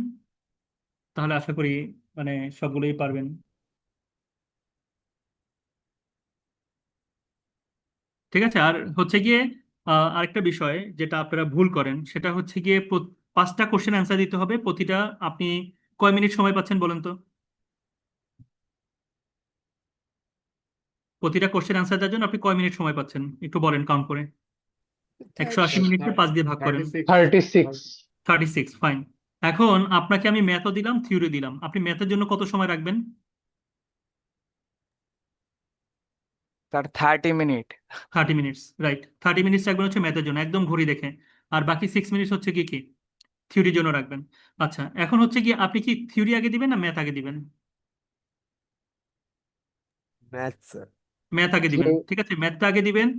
তাহলে আশা করি মানে সবগুলোই পারবেন। ঠিক আছে, আর হচ্ছে গিয়ে আরেকটা বিষয় যেটা আপনারা ভুল করেন, সেটা হচ্ছে গিয়ে 5টা কোশ্চেন অ্যান্সার দিতে হবে প্রতিটা। আপনি কয় মিনিট সময় পাচ্ছেন বলেন তো? প্রতিটা কোশ্চেন অ্যান্সার দেওয়ার জন্য আপনি কয় মিনিট সময় পাচ্ছেন একটু বলেন, কাউন্ট করে। 180 মিনিটকে 5 দিয়ে ভাগ করেন। 36। 36, ফাইন। এখন আপনাকে আমি ম্যাথও দিলাম, থিওরি দিলাম, আপনি ম্যাথের জন্য কত সময় রাখবেন? Sir 30 minute. 30 minutes, right. 30 minutes রাখবেন হচ্ছে ম্যাথের জন্য, একদম ঘড়ি দেখে। আর বাকি 6 মিনিটস হচ্ছে কি কি থিওরির জন্য রাখবেন। আচ্ছা, এখন হচ্ছে কি আপনি কি থিওরি আগে দিবেন না ম্যাথ আগে দিবেন? Math sir. ম্যাথ আগে দিবেন, ঠিক আছে, ম্যাথটা আগে দিবেন।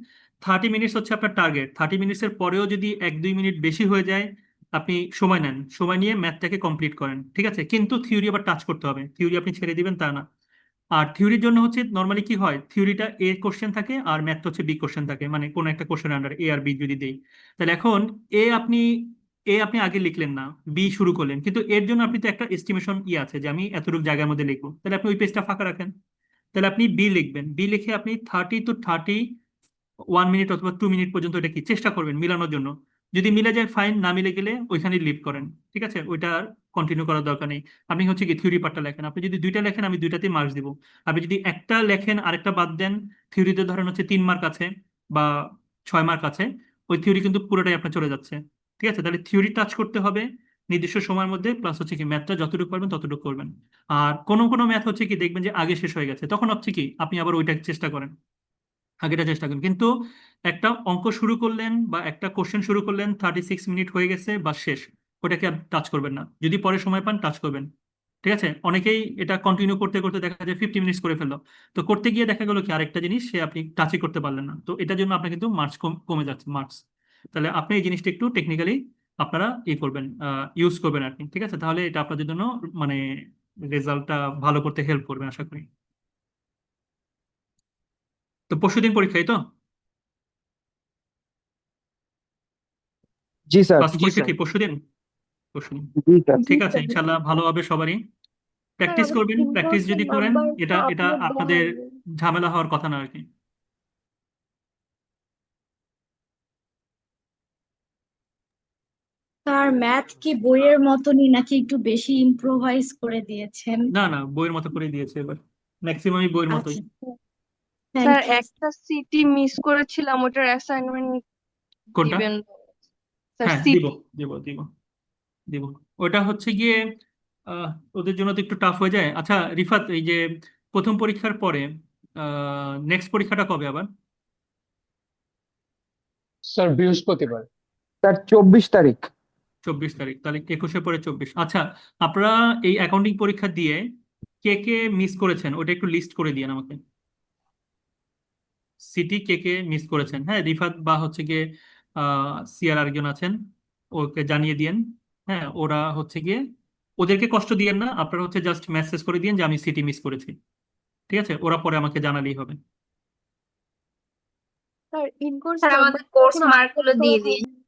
30 মিনিটস হচ্ছে আপনার টার্গেট। 30 মিনিটসের পরেও যদি 1-2 মিনিট বেশি হয়ে যায়, আপনি সময় নেন, সময় নিয়ে ম্যাথটাকে কমপ্লিট করেন, ঠিক আছে। কিন্তু থিওরি আবার টাচ করতে হবে, থিওরি আপনি ছেড়ে দিবেন তা না। আর থিওরির জন্য হচ্ছে নর্মালি কি হয়, থিওরিটা এ কোশ্চেন থাকে আর ম্যাথ হচ্ছে বি কোশ্চেন থাকে, মানে কোন একটা কোশ্চেন আন্ডার এ আর বি যদি দেই, তাহলে এখন এ আপনি আগে লিখলেন না, বি শুরু করলেন, কিন্তু এর জন্য আপনি তো একটা এস্টিমেশন আছে যে আমি এতটুকু জায়গার মধ্যে লিখবো, তাহলে আপনি ওই পেজটা ফাঁকা রাখেন। তাহলে আপনি বি লিখবেন, বি লিখে আপনি 30 to 31 মিনিট অথবা 2 মিনিট পর্যন্ত এটা কি চেষ্টা করবেন মিলানোর জন্য। যদি মিলে যায় ফাইন, না মিলে গেলে ওইখানে লিভ করেন, ঠিক আছে। ওইটা আর কন্টিনিউ করার দরকার নেই। আপনি হচ্ছে কি থিওরি পার্টটা লেখেন, আপনি যদি দুইটা লেখেন আমি দুইটাতেই মার্কস দিব। আপনি যদি একটা লেখেন আরেকটা বাদ দেন, থিওরিতে ধরেন হচ্ছে 3 মার্ক আছে বা 6 মার্ক আছে, ওই থিওরি কিন্তু পুরোটাই আপনার চলে যাচ্ছে। ঠিক আছে, তাহলে থিওরি টাচ করতে হবে নির্দিষ্ট সময়ের মধ্যে, প্লাস হচ্ছে কি ম্যাথটা যতটুকু পারবেন ততটুকু করবেন। আর কোনো কোনো ম্যাথ হচ্ছে কি দেখবেন যে আগে শেষ হয়ে গেছে, তখন হচ্ছে কি আপনি আবার ওইটা চেষ্টা করেন, আগেটা চেষ্টা করেন। কিন্তু একটা অঙ্ক শুরু করলেন বা একটা কোশ্চেন শুরু করলেন, 36 মিনিট হয়ে গেছে বা শেষ, ওটাকে আর টাচ করবেন না। যদি পরে সময় পান টাচ করবেন। ঠিক আছে, অনেকেই এটা কন্টিনিউ করতে করতে দেখা যায় 50 মিনিটস করে ফেললো, তো করতে গিয়ে দেখা গেলো কি আরেকটা জিনিস সে আপনি টাচই করতে পারলেন না, তো এটার জন্য আপনার কিন্তু মার্কস কমে যাচ্ছে মার্কস। তাহলে আপনি এই জিনিসটা একটু টেকনিক্যালি আপনারা করবেন, ইউজ করবেন আর কি। ঠিক আছে, তাহলে এটা আপনাদের জন্য মানে রেজাল্টটা ভালো করতে হেল্প করবে আশা করি। তো পরশুদিন পরীক্ষাই তো, জি স্যার। ফার্স্ট পরীক্ষা কি পরশুদিন? পরশুদিন, জি স্যার। ঠিক আছে, ইনশাল্লাহ ভালো হবে সবারই। প্র্যাকটিস করবেন, প্র্যাকটিস যদি করেন এটা এটা আপনাদের ঝামেলা হওয়ার কথা না আর কি। স্যার ম্যাথ কি বইয়ের মতনই নাকি একটু বেশি ইম্প্রোভাইজ করে দিয়েছেন? না না, বইয়ের মতো করে দিয়েছে এবার, ম্যাক্সিমামই বইয়ের মতোই। আচ্ছা, স্যার থ্যাংক ইউ। একটা সিটি মিস করেছিলাম, ওটার অ্যাসাইনমেন্ট কোনটা? দিবেন? স্যার হ্যাঁ দিব সিটি। দিব দিব দিব। ওটা হচ্ছে গিয়ে ওদের জন্য তো একটু টাফ হয়ে যায়। আচ্ছা রিফাত, এই যে প্রথম পরীক্ষার পরে নেক্সট পরীক্ষাটা কবে আবার? স্যার বৃহস্পতিবার। স্যার 24 তারিখ। 24 তারিখ, তাহলে 21-এর পরে 24। আচ্ছা, আপনারা এই অ্যাকাউন্টিং পরীক্ষা দিয়ে কে কে মিস করেছেন ওটা একটু লিস্ট করে দিয়েন আমাকে। সিটি কে কে মিস করেছেন, হ্যাঁ রিফাত বা হচ্ছে গিয়ে সিআর আরেকজন আছেন, ওকে জানিয়ে দিয়েন। হ্যাঁ ওরা হচ্ছে গিয়ে, ওদেরকে কষ্ট দিয়েন না, আপনারা হচ্ছে জাস্ট মেসেজ করে দিয়েন যে আমি সিটি মিস করেছি। ঠিক আছে, ওরা পরে আমাকে জানালেই হবে। স্যার ইনকোর্স স্যার আমাদের নাম্বার কোর্স কোনো মার্ক আপডেট গুলো করা দিয়ে দিন। হবে?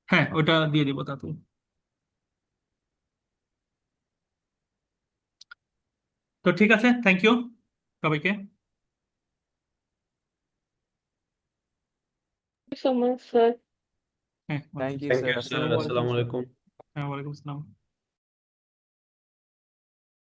হ্যাঁ ওটা দিয়ে দিব তাতে। তো ঠিক আছে, থ্যাংক ইউ সবাইকে। So much sir. হ্যাঁ thank you thank sir, you sir, আসসালামু আলাইকুম আসসালামু স্যার। আলাইকুম। হ্যাঁ, ওয়ালাইকুম আসসালাম।